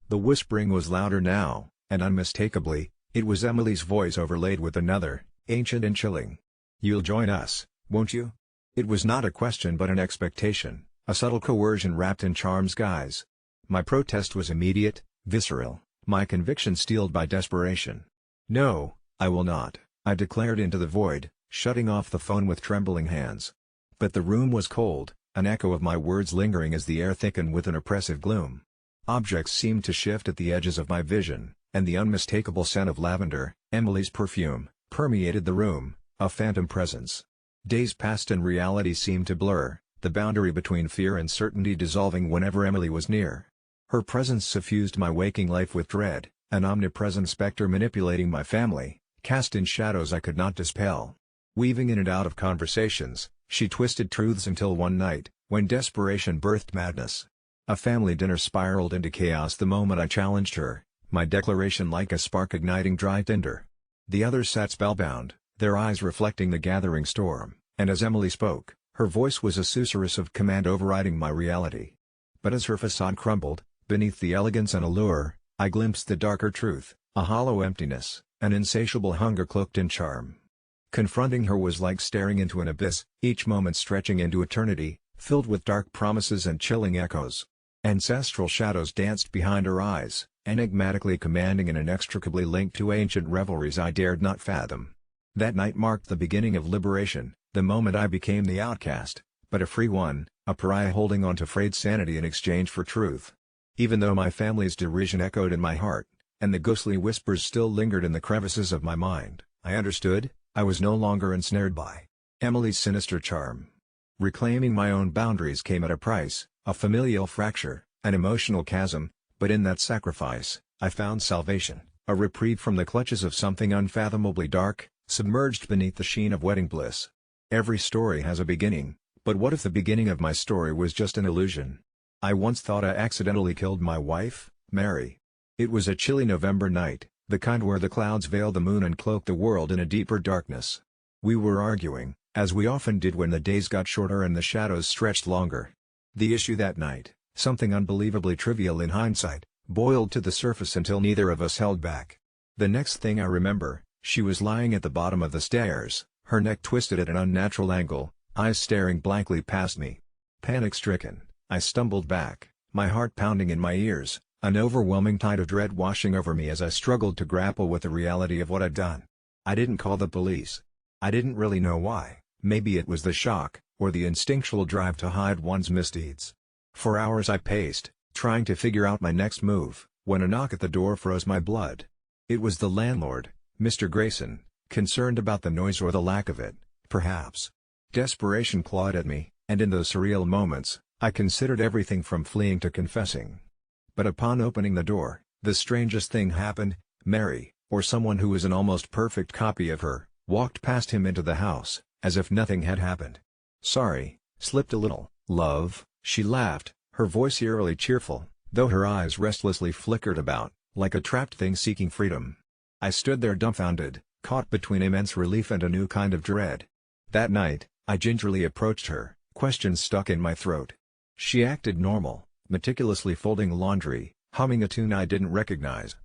The whispering was louder now, and unmistakably, it was Emily's voice overlaid with another, ancient and chilling. "You'll join us, won't you?" It was not a question but an expectation, a subtle coercion wrapped in charm's guise. My protest was immediate, visceral, my conviction steeled by desperation. "No, I will not," I declared into the void, shutting off the phone with trembling hands. But the room was cold, an echo of my words lingering as the air thickened with an oppressive gloom. Objects seemed to shift at the edges of my vision, and the unmistakable scent of lavender, Emily's perfume, permeated the room, a phantom presence. Days passed and reality seemed to blur, the boundary between fear and certainty dissolving whenever Emily was near. Her presence suffused my waking life with dread, an omnipresent specter manipulating my family, cast in shadows I could not dispel. Weaving in and out of conversations, she twisted truths until one night, when desperation birthed madness. A family dinner spiraled into chaos the moment I challenged her, my declaration like a spark igniting dry tinder. The others sat spellbound, their eyes reflecting the gathering storm, and as Emily spoke, her voice was a susurrus of command overriding my reality. But as her facade crumbled, beneath the elegance and allure, I glimpsed the darker truth, a hollow emptiness, an insatiable hunger cloaked in charm. Confronting her was like staring into an abyss, each moment stretching into eternity, filled with dark promises and chilling echoes. Ancestral shadows danced behind her eyes, enigmatically commanding and inextricably linked to ancient revelries I dared not fathom. That night marked the beginning of liberation, the moment I became the outcast, but a free one, a pariah holding on to frayed sanity in exchange for truth. Even though my family's derision echoed in my heart, and the ghostly whispers still lingered in the crevices of my mind, I understood, I was no longer ensnared by Emily's sinister charm. Reclaiming my own boundaries came at a price, a familial fracture, an emotional chasm, but in that sacrifice, I found salvation, a reprieve from the clutches of something unfathomably dark, submerged beneath the sheen of wedding bliss. Every story has a beginning, but what if the beginning of my story was just an illusion? I once thought I accidentally killed my wife, Mary. It was a chilly November night, the kind where the clouds veil the moon and cloak the world in a deeper darkness. We were arguing, as we often did when the days got shorter and the shadows stretched longer. The issue that night, something unbelievably trivial in hindsight, boiled to the surface until neither of us held back. The next thing I remember, she was lying at the bottom of the stairs, her neck twisted at an unnatural angle, eyes staring blankly past me. Panic-stricken, I stumbled back, my heart pounding in my ears, an overwhelming tide of dread washing over me as I struggled to grapple with the reality of what I'd done. I didn't call the police. I didn't really know why, maybe it was the shock, or the instinctual drive to hide one's misdeeds. For hours I paced, trying to figure out my next move, when a knock at the door froze my blood. It was the landlord, Mr. Grayson, concerned about the noise or the lack of it, perhaps. Desperation clawed at me, and in those surreal moments, I considered everything from fleeing to confessing. But upon opening the door, the strangest thing happened. Mary, or someone who was an almost perfect copy of her, walked past him into the house, as if nothing had happened. "Sorry, slipped a little, love," she laughed, her voice eerily cheerful, though her eyes restlessly flickered about, like a trapped thing seeking freedom. I stood there dumbfounded, caught between immense relief and a new kind of dread. That night, I gingerly approached her, questions stuck in my throat. She acted normal, meticulously folding laundry, humming a tune I didn't recognize.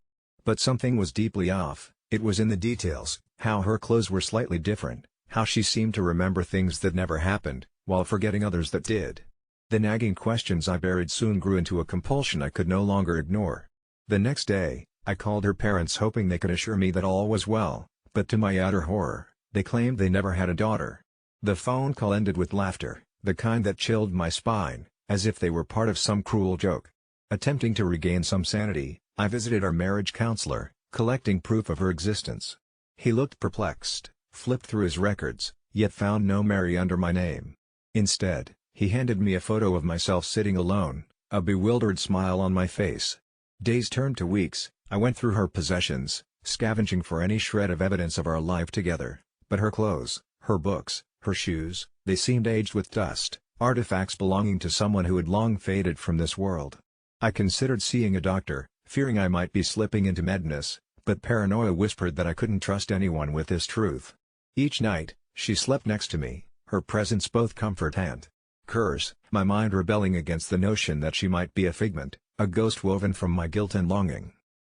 But something was deeply off. It was in the details, how her clothes were slightly different, how she seemed to remember things that never happened, while forgetting others that did. The nagging questions I buried soon grew into a compulsion I could no longer ignore. The next day, I called her parents hoping they could assure me that all was well, but to my utter horror, they claimed they never had a daughter. The phone call ended with laughter, the kind that chilled my spine, as if they were part of some cruel joke. Attempting to regain some sanity, I visited our marriage counselor, collecting proof of her existence. He looked perplexed, flipped through his records, yet found no Mary under my name. Instead, he handed me a photo of myself sitting alone, a bewildered smile on my face. Days turned to weeks. I went through her possessions, scavenging for any shred of evidence of our life together, but her clothes, her books, her shoes, they seemed aged with dust, artifacts belonging to someone who had long faded from this world. I considered seeing a doctor, fearing I might be slipping into madness, but paranoia whispered that I couldn't trust anyone with this truth. Each night, she slept next to me, her presence both comfort and curse, my mind rebelling against the notion that she might be a figment, a ghost woven from my guilt and longing.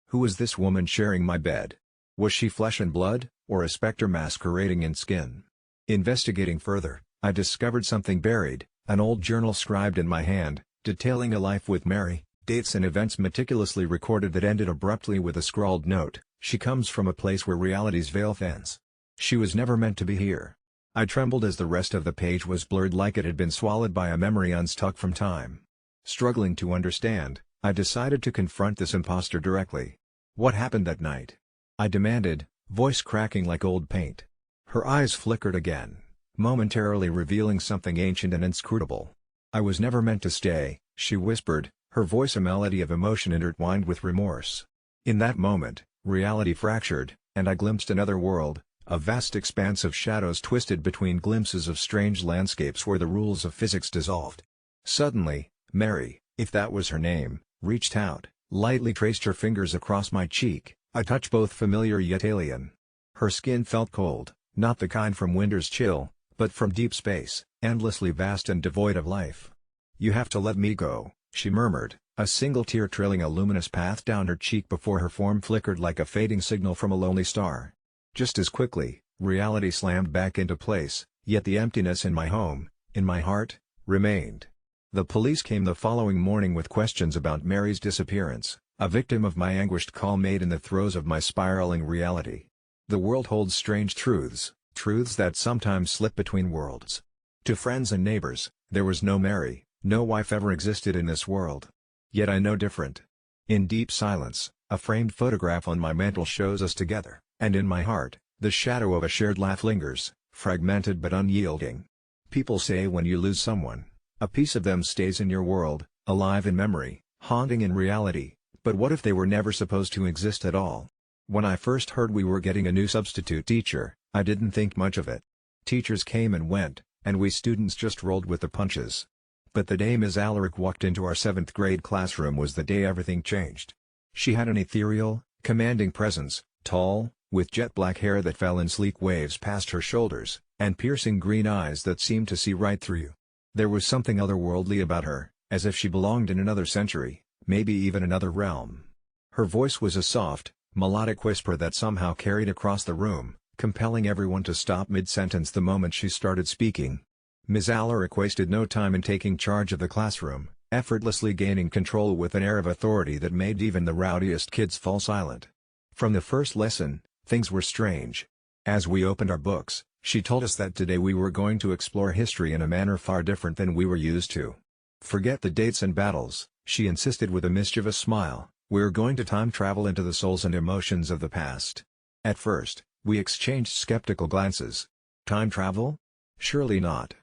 Who was this woman sharing my bed? Was she flesh and blood, or a specter masquerading in skin? Investigating further, I discovered something buried, an old journal scribed in my hand, detailing a life with Mary, dates and events meticulously recorded that ended abruptly with a scrawled note: "She comes from a place where reality's veil thins. She was never meant to be here." I trembled as the rest of the page was blurred like it had been swallowed by a memory unstuck from time. Struggling to understand, I decided to confront this imposter directly. "What happened that night?" I demanded, voice cracking like old paint. Her eyes flickered again, momentarily revealing something ancient and inscrutable. "I was never meant to stay," she whispered, her voice a melody of emotion intertwined with remorse. In that moment, reality fractured, and I glimpsed another world, a vast expanse of shadows twisted between glimpses of strange landscapes where the rules of physics dissolved. Suddenly, Mary, if that was her name, reached out, lightly traced her fingers across my cheek, a touch both familiar yet alien. Her skin felt cold, not the kind from winter's chill, but from deep space, endlessly vast and devoid of life. "You have to let me go," she murmured, a single tear trailing a luminous path down her cheek before her form flickered like a fading signal from a lonely star. Just as quickly, reality slammed back into place, yet the emptiness in my home, in my heart, remained. The police came the following morning with questions about Mary's disappearance, a victim of my anguished call made in the throes of my spiraling reality. The world holds strange truths, truths that sometimes slip between worlds. To friends and neighbors, there was no Mary, no wife ever existed in this world. Yet I know different. In deep silence, a framed photograph on my mantel shows us together, and in my heart, the shadow of a shared laugh lingers, fragmented but unyielding. People say when you lose someone, a piece of them stays in your world, alive in memory, haunting in reality, but what if they were never supposed to exist at all? When I first heard we were getting a new substitute teacher, I didn't think much of it. Teachers came and went, and we students just rolled with the punches. But the day Ms. Alaric walked into our 7th grade classroom was the day everything changed. She had an ethereal, commanding presence, tall, with jet black hair that fell in sleek waves past her shoulders, and piercing green eyes that seemed to see right through you. There was something otherworldly about her, as if she belonged in another century, maybe even another realm. Her voice was a soft, melodic whisper that somehow carried across the room, compelling everyone to stop mid-sentence the moment she started speaking. Ms. Alaric wasted no time in taking charge of the classroom, effortlessly gaining control with an air of authority that made even the rowdiest kids fall silent. From the first lesson, things were strange. As we opened our books, she told us that today we were going to explore history in a manner far different than we were used to. "Forget the dates and battles," she insisted with a mischievous smile, "we're going to time travel into the souls and emotions of the past." At first, we exchanged skeptical glances. Time travel? Surely not.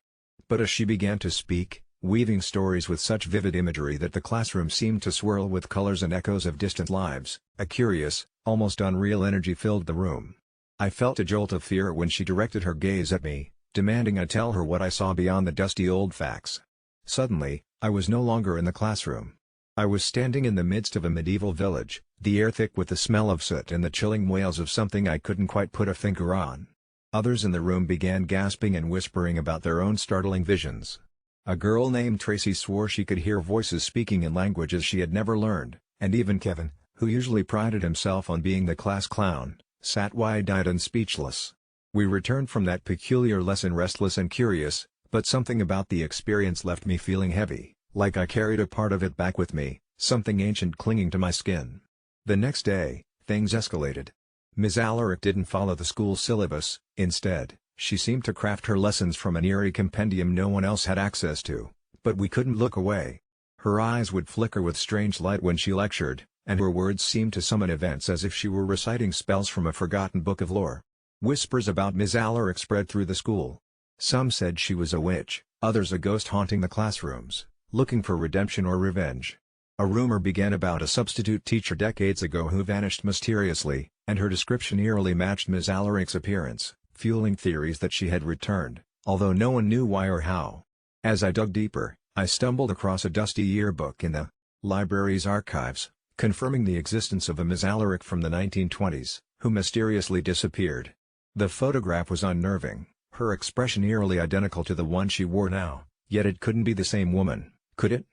But as she began to speak, weaving stories with such vivid imagery that the classroom seemed to swirl with colors and echoes of distant lives, a curious, almost unreal energy filled the room. I felt a jolt of fear when she directed her gaze at me, demanding I tell her what I saw beyond the dusty old facts. Suddenly, I was no longer in the classroom. I was standing in the midst of a medieval village, the air thick with the smell of soot and the chilling wails of something I couldn't quite put a finger on. Others in the room began gasping and whispering about their own startling visions. A girl named Tracy swore she could hear voices speaking in languages she had never learned, and even Kevin, who usually prided himself on being the class clown, sat wide-eyed and speechless. We returned from that peculiar lesson restless and curious, but something about the experience left me feeling heavy, like I carried a part of it back with me, something ancient clinging to my skin. The next day, things escalated. Ms. Alaric didn't follow the school syllabus. Instead, she seemed to craft her lessons from an eerie compendium no one else had access to, but we couldn't look away. Her eyes would flicker with strange light when she lectured, and her words seemed to summon events as if she were reciting spells from a forgotten book of lore. Whispers about Ms. Alaric spread through the school. Some said she was a witch, others a ghost haunting the classrooms, looking for redemption or revenge. A rumor began about a substitute teacher decades ago who vanished mysteriously, and her description eerily matched Ms. Alaric's appearance, fueling theories that she had returned, although no one knew why or how. As I dug deeper, I stumbled across a dusty yearbook in the library's archives, confirming the existence of a Ms. Alaric from the 1920s, who mysteriously disappeared. The photograph was unnerving, her expression eerily identical to the one she wore now, yet it couldn't be the same woman, could it?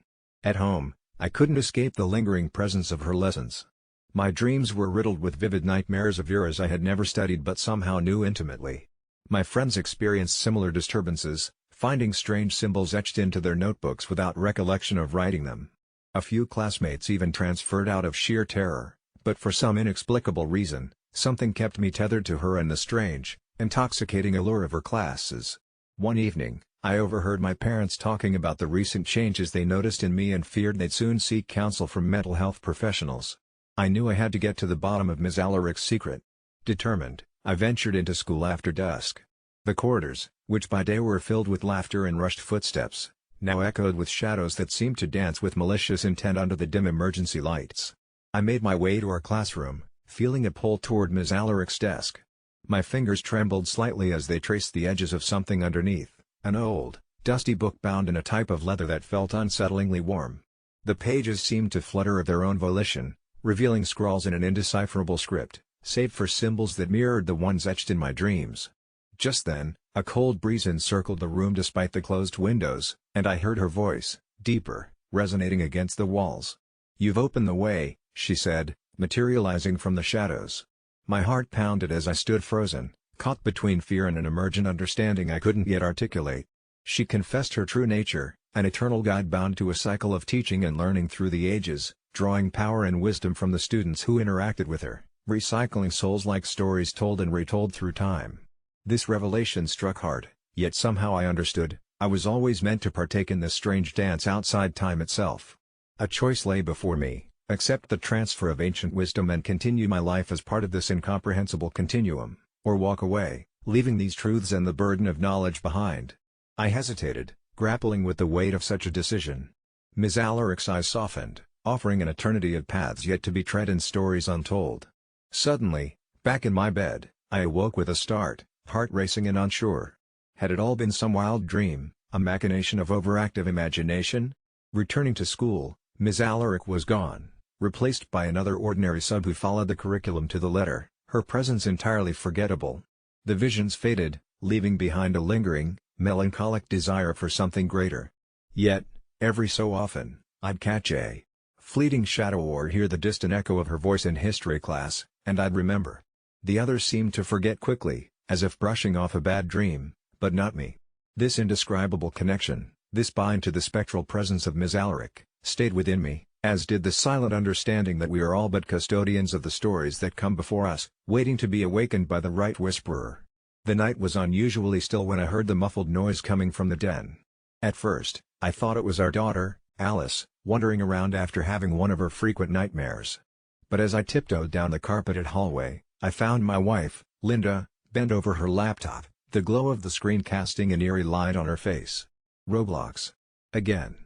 At home, I couldn't escape the lingering presence of her lessons. My dreams were riddled with vivid nightmares of eras I had never studied but somehow knew intimately. My friends experienced similar disturbances, finding strange symbols etched into their notebooks without recollection of writing them. A few classmates even transferred out of sheer terror, but for some inexplicable reason, something kept me tethered to her and the strange, intoxicating allure of her classes. One evening, I overheard my parents talking about the recent changes they noticed in me and feared they'd soon seek counsel from mental health professionals. I knew I had to get to the bottom of Ms. Alaric's secret. Determined, I ventured into school after dusk. The corridors, which by day were filled with laughter and rushed footsteps, now echoed with shadows that seemed to dance with malicious intent under the dim emergency lights. I made my way to our classroom, feeling a pull toward Ms. Alaric's desk. My fingers trembled slightly as they traced the edges of something underneath. An old, dusty book bound in a type of leather that felt unsettlingly warm. The pages seemed to flutter of their own volition, revealing scrawls in an indecipherable script, save for symbols that mirrored the ones etched in my dreams. Just then, a cold breeze encircled the room despite the closed windows, and I heard her voice, deeper, resonating against the walls. "You've opened the way," she said, materializing from the shadows. My heart pounded as I stood frozen, caught between fear and an emergent understanding I couldn't yet articulate. She confessed her true nature, an eternal guide bound to a cycle of teaching and learning through the ages, drawing power and wisdom from the students who interacted with her, recycling souls like stories told and retold through time. This revelation struck hard, yet somehow I understood, I was always meant to partake in this strange dance outside time itself. A choice lay before me: accept the transfer of ancient wisdom and continue my life as part of this incomprehensible continuum, or walk away, leaving these truths and the burden of knowledge behind. I hesitated, grappling with the weight of such a decision. Ms. Alaric's eyes softened, offering an eternity of paths yet to be tread and stories untold. Suddenly, back in my bed, I awoke with a start, heart racing and unsure. Had it all been some wild dream, a machination of overactive imagination? Returning to school, Ms. Alaric was gone, replaced by another ordinary sub who followed the curriculum to the letter, her presence entirely forgettable. The visions faded, leaving behind a lingering, melancholic desire for something greater. Yet, every so often, I'd catch a fleeting shadow or hear the distant echo of her voice in history class, and I'd remember. The others seemed to forget quickly, as if brushing off a bad dream, but not me. This indescribable connection, this bind to the spectral presence of Ms. Alaric, stayed within me, as did the silent understanding that we are all but custodians of the stories that come before us, waiting to be awakened by the right whisperer. The night was unusually still when I heard the muffled noise coming from the den. At first, I thought it was our daughter, Alice, wandering around after having one of her frequent nightmares. But as I tiptoed down the carpeted hallway, I found my wife, Linda, bent over her laptop, the glow of the screen casting an eerie light on her face. Roblox. Again.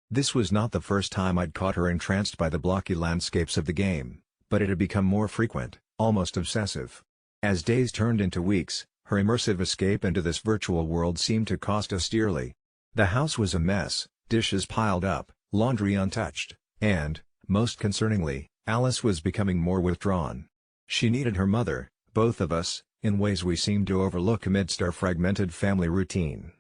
This was not the first time I'd caught her entranced by the blocky landscapes of the game, but it had become more frequent, almost obsessive. As days turned into weeks, her immersive escape into this virtual world seemed to cost us dearly. The house was a mess, dishes piled up, laundry untouched, And, most concerningly, Alice was becoming more withdrawn. She needed her mother, both of us, in ways we seemed to overlook amidst our fragmented family routine.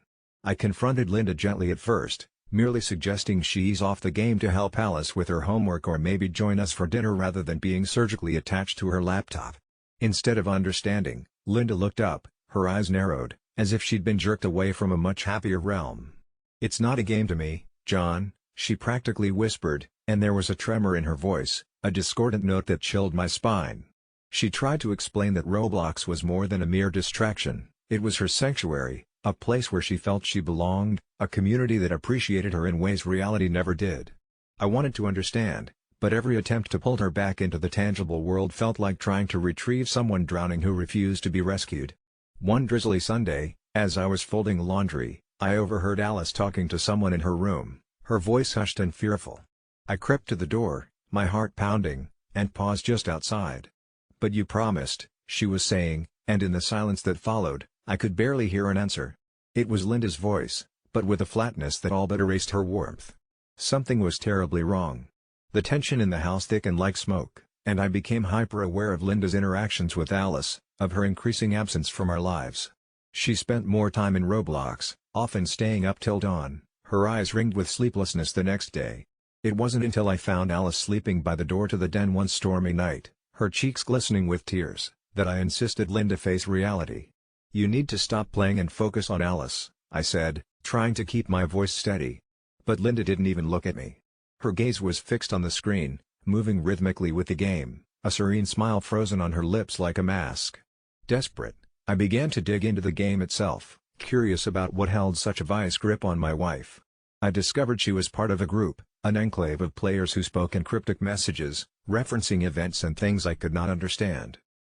I confronted Linda gently at first, merely suggesting she ease off the game to help Alice with her homework or maybe join us for dinner rather than being surgically attached to her laptop. Instead of understanding, Linda looked up, her eyes narrowed, as if she'd been jerked away from a much happier realm. "It's not a game to me, John," she practically whispered, and there was a tremor in her voice, a discordant note that chilled my spine. She tried to explain that Roblox was more than a mere distraction, it was her sanctuary, a place where she felt she belonged, a community that appreciated her in ways reality never did. I wanted to understand, but every attempt to pull her back into the tangible world felt like trying to retrieve someone drowning who refused to be rescued. One drizzly Sunday, as I was folding laundry, I overheard Alice talking to someone in her room, her voice hushed and fearful. I crept to the door, my heart pounding, and paused just outside. "But you promised," she was saying, and in the silence that followed, I could barely hear an answer. It was Linda's voice, but with a flatness that all but erased her warmth. Something was terribly wrong. The tension in the house thickened like smoke, and I became hyper-aware of Linda's interactions with Alice, of her increasing absence from our lives. She spent more time in Roblox, often staying up till dawn, her eyes ringed with sleeplessness the next day. It wasn't until I found Alice sleeping by the door to the den one stormy night, her cheeks glistening with tears, that I insisted Linda face reality. "You need to stop playing and focus on Alice," I said, trying to keep my voice steady. But Linda didn't even look at me. Her gaze was fixed on the screen, moving rhythmically with the game, a serene smile frozen on her lips like a mask. Desperate, I began to dig into the game itself, curious about what held such a vice grip on my wife. I discovered she was part of a group, an enclave of players who spoke in cryptic messages, referencing events and things I could not understand.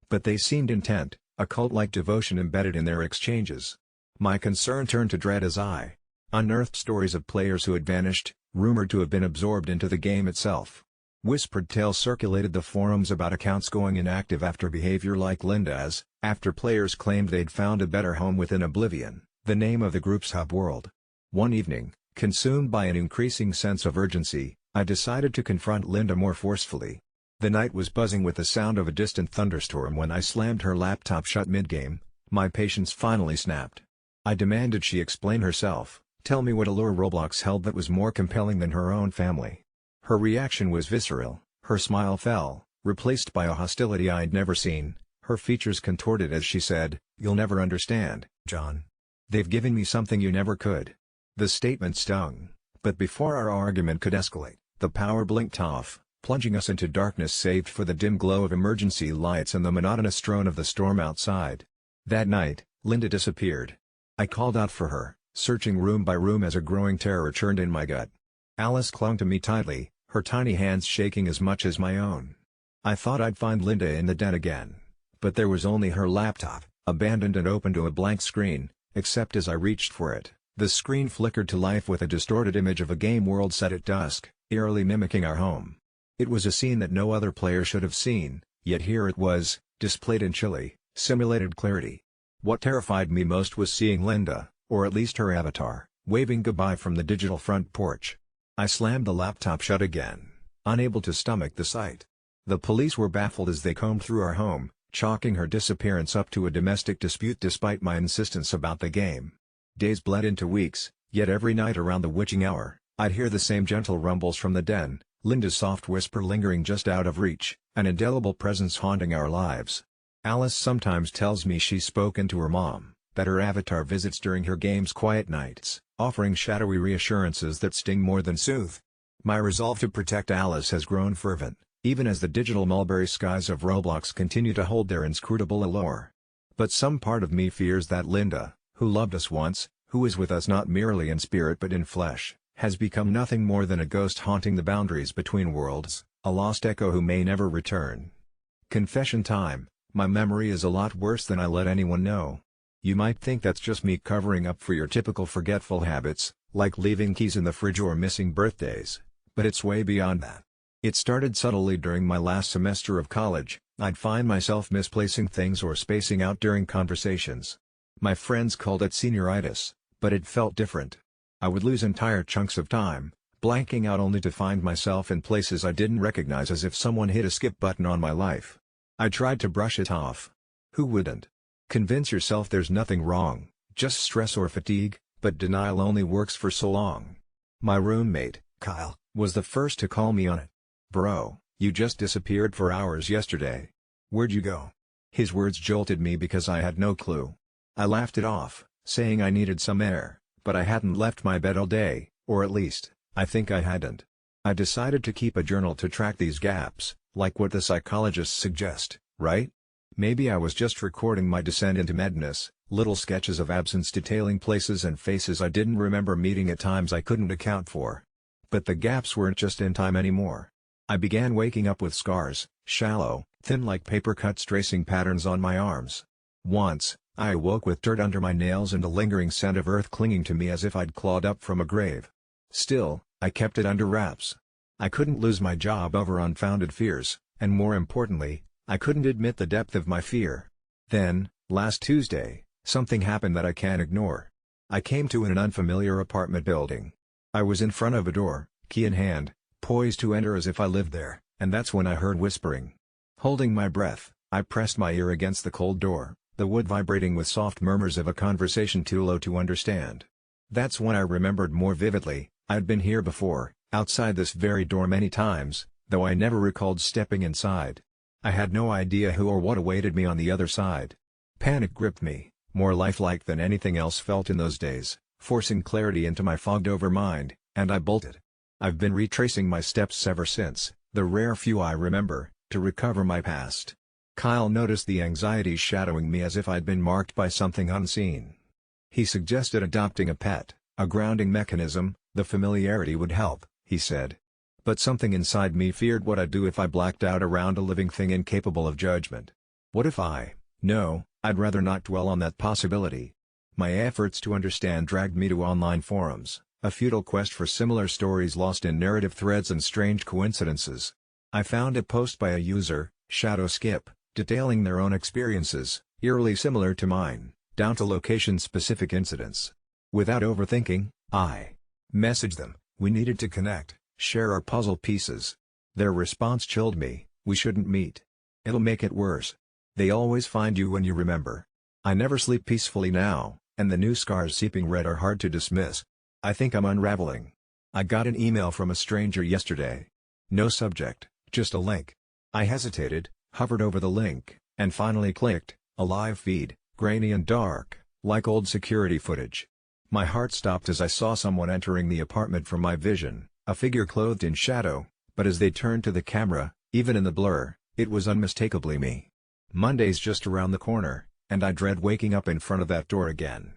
But they seemed intent, a cult-like devotion embedded in their exchanges. My concern turned to dread as I unearthed stories of players who had vanished, rumored to have been absorbed into the game itself. Whispered tales circulated the forums about accounts going inactive after behavior like Linda's, after players claimed they'd found a better home within Oblivion, the name of the group's hub world. One evening, consumed by an increasing sense of urgency, I decided to confront Linda more forcefully. The night was buzzing with the sound of a distant thunderstorm when I slammed her laptop shut mid-game. My patience finally snapped. I demanded she explain herself, tell me what allure Roblox held that was more compelling than her own family. Her reaction was visceral, her smile fell, replaced by a hostility I'd never seen, her features contorted as she said, "You'll never understand, John. They've given me something you never could." The statement stung, but before our argument could escalate, the power blinked off, plunging us into darkness save for the dim glow of emergency lights and the monotonous drone of the storm outside. That night, Linda disappeared. I called out for her, searching room by room as a growing terror churned in my gut. Alice clung to me tightly, her tiny hands shaking as much as my own. I thought I'd find Linda in the den again. But there was only her laptop, abandoned and open to a blank screen, except as I reached for it, the screen flickered to life with a distorted image of a game world set at dusk, eerily mimicking our home. It was a scene that no other player should have seen, yet here it was, displayed in chilly, simulated clarity. What terrified me most was seeing Linda, or at least her avatar, waving goodbye from the digital front porch. I slammed the laptop shut again, unable to stomach the sight. The police were baffled as they combed through our home, chalking her disappearance up to a domestic dispute despite my insistence about the game. Days bled into weeks, yet every night around the witching hour, I'd hear the same gentle rumbles from the den, Linda's soft whisper lingering just out of reach, an indelible presence haunting our lives. Alice sometimes tells me she's spoken to her mom, that her avatar visits during her game's quiet nights, offering shadowy reassurances that sting more than soothe. My resolve to protect Alice has grown fervent, even as the digital mulberry skies of Roblox continue to hold their inscrutable allure. But some part of me fears that Linda, who loved us once, who is with us not merely in spirit but in flesh, has become nothing more than a ghost haunting the boundaries between worlds, a lost echo who may never return. Confession time, my memory is a lot worse than I let anyone know. You might think that's just me covering up for your typical forgetful habits, like leaving keys in the fridge or missing birthdays, but it's way beyond that. It started subtly during my last semester of college. I'd find myself misplacing things or spacing out during conversations. My friends called it senioritis, but it felt different. I would lose entire chunks of time, blanking out only to find myself in places I didn't recognize, as if someone hit a skip button on my life. I tried to brush it off. Who wouldn't? Convince yourself there's nothing wrong, just stress or fatigue, but denial only works for so long. My roommate, Kyle, was the first to call me on it. "Bro, you just disappeared for hours yesterday. Where'd you go?" His words jolted me because I had no clue. I laughed it off, saying I needed some air, but I hadn't left my bed all day, or at least, I think I hadn't. I decided to keep a journal to track these gaps, like what the psychologists suggest, right? Maybe I was just recording my descent into madness, little sketches of absence detailing places and faces I didn't remember meeting at times I couldn't account for. But the gaps weren't just in time anymore. I began waking up with scars, shallow, thin like paper cuts tracing patterns on my arms. Once, I awoke with dirt under my nails and a lingering scent of earth clinging to me as if I'd clawed up from a grave. Still, I kept it under wraps. I couldn't lose my job over unfounded fears, and more importantly, I couldn't admit the depth of my fear. Then, last Tuesday, something happened that I can't ignore. I came to an unfamiliar apartment building. I was in front of a door, key in hand, poised to enter as if I lived there, and that's when I heard whispering. Holding my breath, I pressed my ear against the cold door, the wood vibrating with soft murmurs of a conversation too low to understand. That's when I remembered more vividly. I'd been here before, outside this very door many times, though I never recalled stepping inside. I had no idea who or what awaited me on the other side. Panic gripped me, more lifelike than anything else felt in those days, forcing clarity into my fogged-over mind, and I bolted. I've been retracing my steps ever since, the rare few I remember, to recover my past. Kyle noticed the anxiety shadowing me as if I'd been marked by something unseen. He suggested adopting a pet, a grounding mechanism. The familiarity would help, he said. But something inside me feared what I'd do if I blacked out around a living thing incapable of judgment. What if No, I'd rather not dwell on that possibility. My efforts to understand dragged me to online forums, a futile quest for similar stories lost in narrative threads and strange coincidences. I found a post by a user, Shadow Skip, detailing their own experiences, eerily similar to mine, down to location-specific incidents. Without overthinking, I messaged them. We needed to connect, share our puzzle pieces. Their response chilled me. "We shouldn't meet. It'll make it worse. They always find you when you remember." I never sleep peacefully now, and the new scars seeping red are hard to dismiss. I think I'm unraveling. I got an email from a stranger yesterday. No subject, just a link. I hesitated, hovered over the link, and finally clicked. A live feed, grainy and dark, like old security footage. My heart stopped as I saw someone entering the apartment from my vision, a figure clothed in shadow, but as they turned to the camera, even in the blur, it was unmistakably me. Monday's just around the corner, and I dread waking up in front of that door again.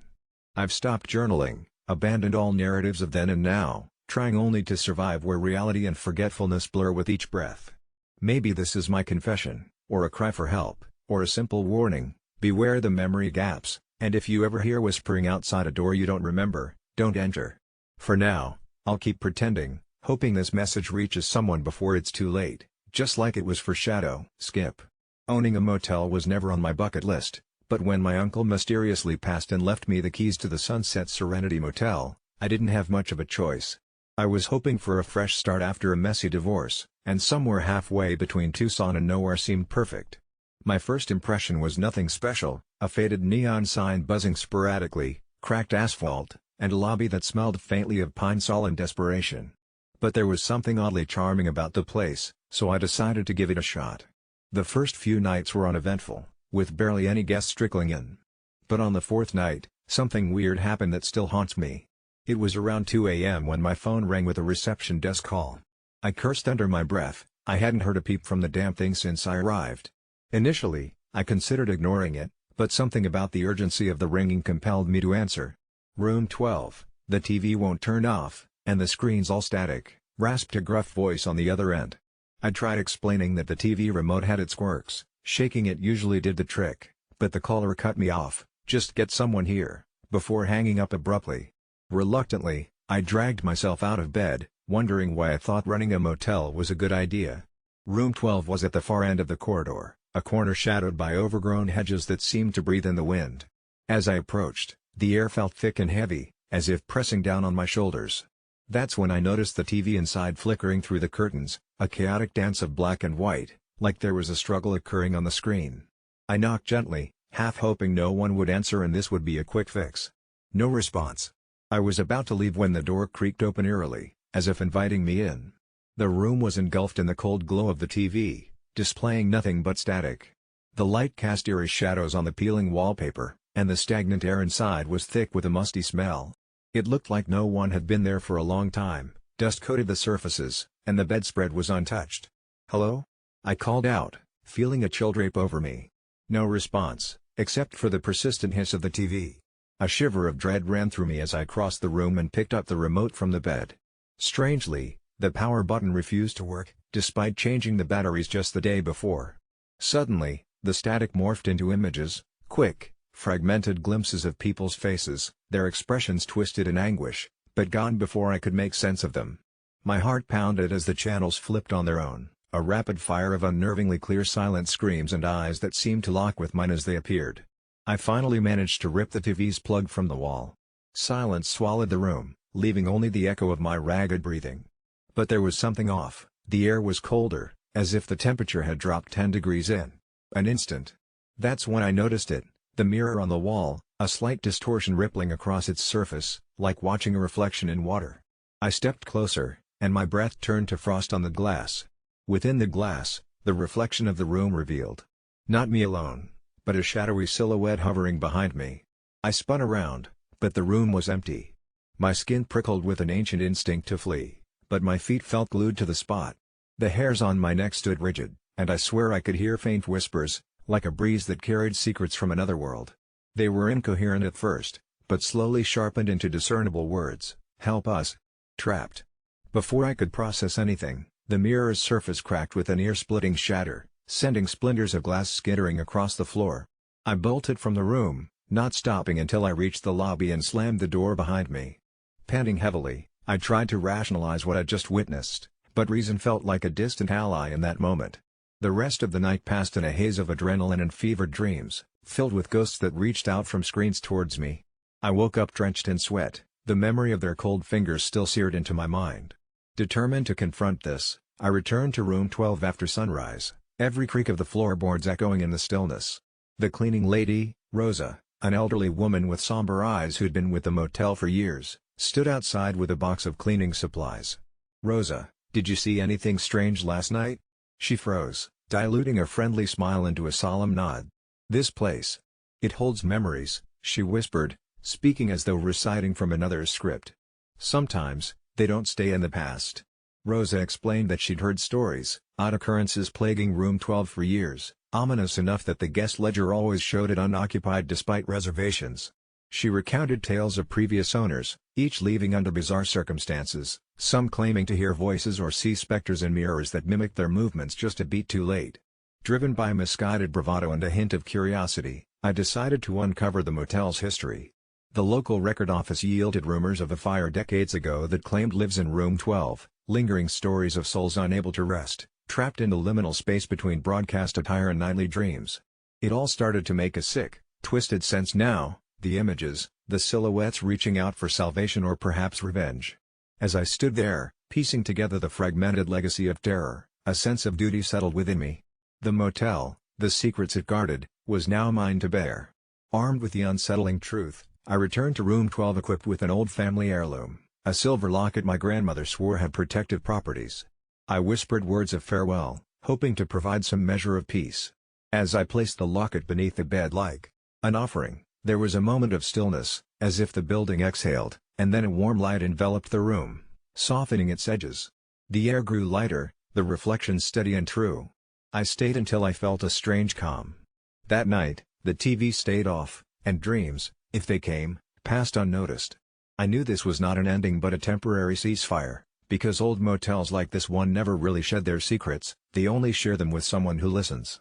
I've stopped journaling, abandoned all narratives of then and now, trying only to survive where reality and forgetfulness blur with each breath. Maybe this is my confession, or a cry for help, or a simple warning: beware the memory gaps. And if you ever hear whispering outside a door you don't remember, don't enter. For now, I'll keep pretending, hoping this message reaches someone before it's too late, just like it was for Shadow Skip. Owning a motel was never on my bucket list, but when my uncle mysteriously passed and left me the keys to the Sunset Serenity Motel, I didn't have much of a choice. I was hoping for a fresh start after a messy divorce, and somewhere halfway between Tucson and nowhere seemed perfect. My first impression was nothing special, a faded neon sign buzzing sporadically, cracked asphalt, and a lobby that smelled faintly of pine sol and desperation. But there was something oddly charming about the place, so I decided to give it a shot. The first few nights were uneventful, with barely any guests trickling in. But on the fourth night, something weird happened that still haunts me. It was around 2 a.m. when my phone rang with a reception desk call. I cursed under my breath. I hadn't heard a peep from the damn thing since I arrived. Initially, I considered ignoring it, but something about the urgency of the ringing compelled me to answer. "Room 12, the TV won't turn off, and the screen's all static," rasped a gruff voice on the other end. I tried explaining that the TV remote had its quirks, shaking it usually did the trick, but the caller cut me off. "Just get someone here," before hanging up abruptly. Reluctantly, I dragged myself out of bed, wondering why I thought running a motel was a good idea. Room 12 was at the far end of the corridor, a corner shadowed by overgrown hedges that seemed to breathe in the wind. As I approached, the air felt thick and heavy, as if pressing down on my shoulders. That's when I noticed the TV inside flickering through the curtains, a chaotic dance of black and white, like there was a struggle occurring on the screen. I knocked gently, half hoping no one would answer and this would be a quick fix. No response. I was about to leave when the door creaked open eerily, as if inviting me in. The room was engulfed in the cold glow of the TV, displaying nothing but static. The light cast eerie shadows on the peeling wallpaper, and the stagnant air inside was thick with a musty smell. It looked like no one had been there for a long time, dust coated the surfaces, and the bedspread was untouched. "Hello?" I called out, feeling a chill drape over me. No response, except for the persistent hiss of the TV. A shiver of dread ran through me as I crossed the room and picked up the remote from the bed. Strangely, the power button refused to work, despite changing the batteries just the day before. Suddenly, the static morphed into images, quick, fragmented glimpses of people's faces, their expressions twisted in anguish, but gone before I could make sense of them. My heart pounded as the channels flipped on their own, a rapid fire of unnervingly clear silent screams and eyes that seemed to lock with mine as they appeared. I finally managed to rip the TV's plug from the wall. Silence swallowed the room, leaving only the echo of my ragged breathing. But there was something off. The air was colder, as if the temperature had dropped 10 degrees in an instant. That's when I noticed it, the mirror on the wall, a slight distortion rippling across its surface, like watching a reflection in water. I stepped closer, and my breath turned to frost on the glass. Within the glass, the reflection of the room revealed not me alone, but a shadowy silhouette hovering behind me. I spun around, but the room was empty. My skin prickled with an ancient instinct to flee, but my feet felt glued to the spot. The hairs on my neck stood rigid, and I swear I could hear faint whispers, like a breeze that carried secrets from another world. They were incoherent at first, but slowly sharpened into discernible words. "Help us. Trapped." Before I could process anything, the mirror's surface cracked with an ear-splitting shatter, sending splinters of glass skittering across the floor. I bolted from the room, not stopping until I reached the lobby and slammed the door behind me. Panting heavily, I tried to rationalize what I'd just witnessed, but reason felt like a distant ally in that moment. The rest of the night passed in a haze of adrenaline and fevered dreams, filled with ghosts that reached out from screens towards me. I woke up drenched in sweat, the memory of their cold fingers still seared into my mind. Determined to confront this, I returned to room 12 after sunrise, every creak of the floorboards echoing in the stillness. The cleaning lady, Rosa, an elderly woman with somber eyes who'd been with the motel for years, stood outside with a box of cleaning supplies. "Rosa, did you see anything strange last night?" She froze, diluting a friendly smile into a solemn nod. "This place. It holds memories," she whispered, speaking as though reciting from another's script. "Sometimes, they don't stay in the past." Rosa explained that she'd heard stories, odd occurrences plaguing room 12 for years, ominous enough that the guest ledger always showed it unoccupied despite reservations. She recounted tales of previous owners, each leaving under bizarre circumstances, some claiming to hear voices or see specters in mirrors that mimicked their movements just a beat too late. Driven by misguided bravado and a hint of curiosity, I decided to uncover the motel's history. The local record office yielded rumors of a fire decades ago that claimed lives in room 12, lingering stories of souls unable to rest, trapped in the liminal space between broadcast attire and nightly dreams. It all started to make a sick, twisted sense now, the images, the silhouettes reaching out for salvation or perhaps revenge. As I stood there, piecing together the fragmented legacy of terror, a sense of duty settled within me. The motel, the secrets it guarded, was now mine to bear. Armed with the unsettling truth, I returned to room 12 equipped with an old family heirloom, a silver locket my grandmother swore had protective properties. I whispered words of farewell, hoping to provide some measure of peace. As I placed the locket beneath the bed like an offering, there was a moment of stillness, as if the building exhaled, and then a warm light enveloped the room, softening its edges. The air grew lighter, the reflections steady and true. I stayed until I felt a strange calm. That night, the TV stayed off, and dreams, if they came, passed unnoticed. I knew this was not an ending but a temporary ceasefire, because old motels like this one never really shed their secrets, they only share them with someone who listens.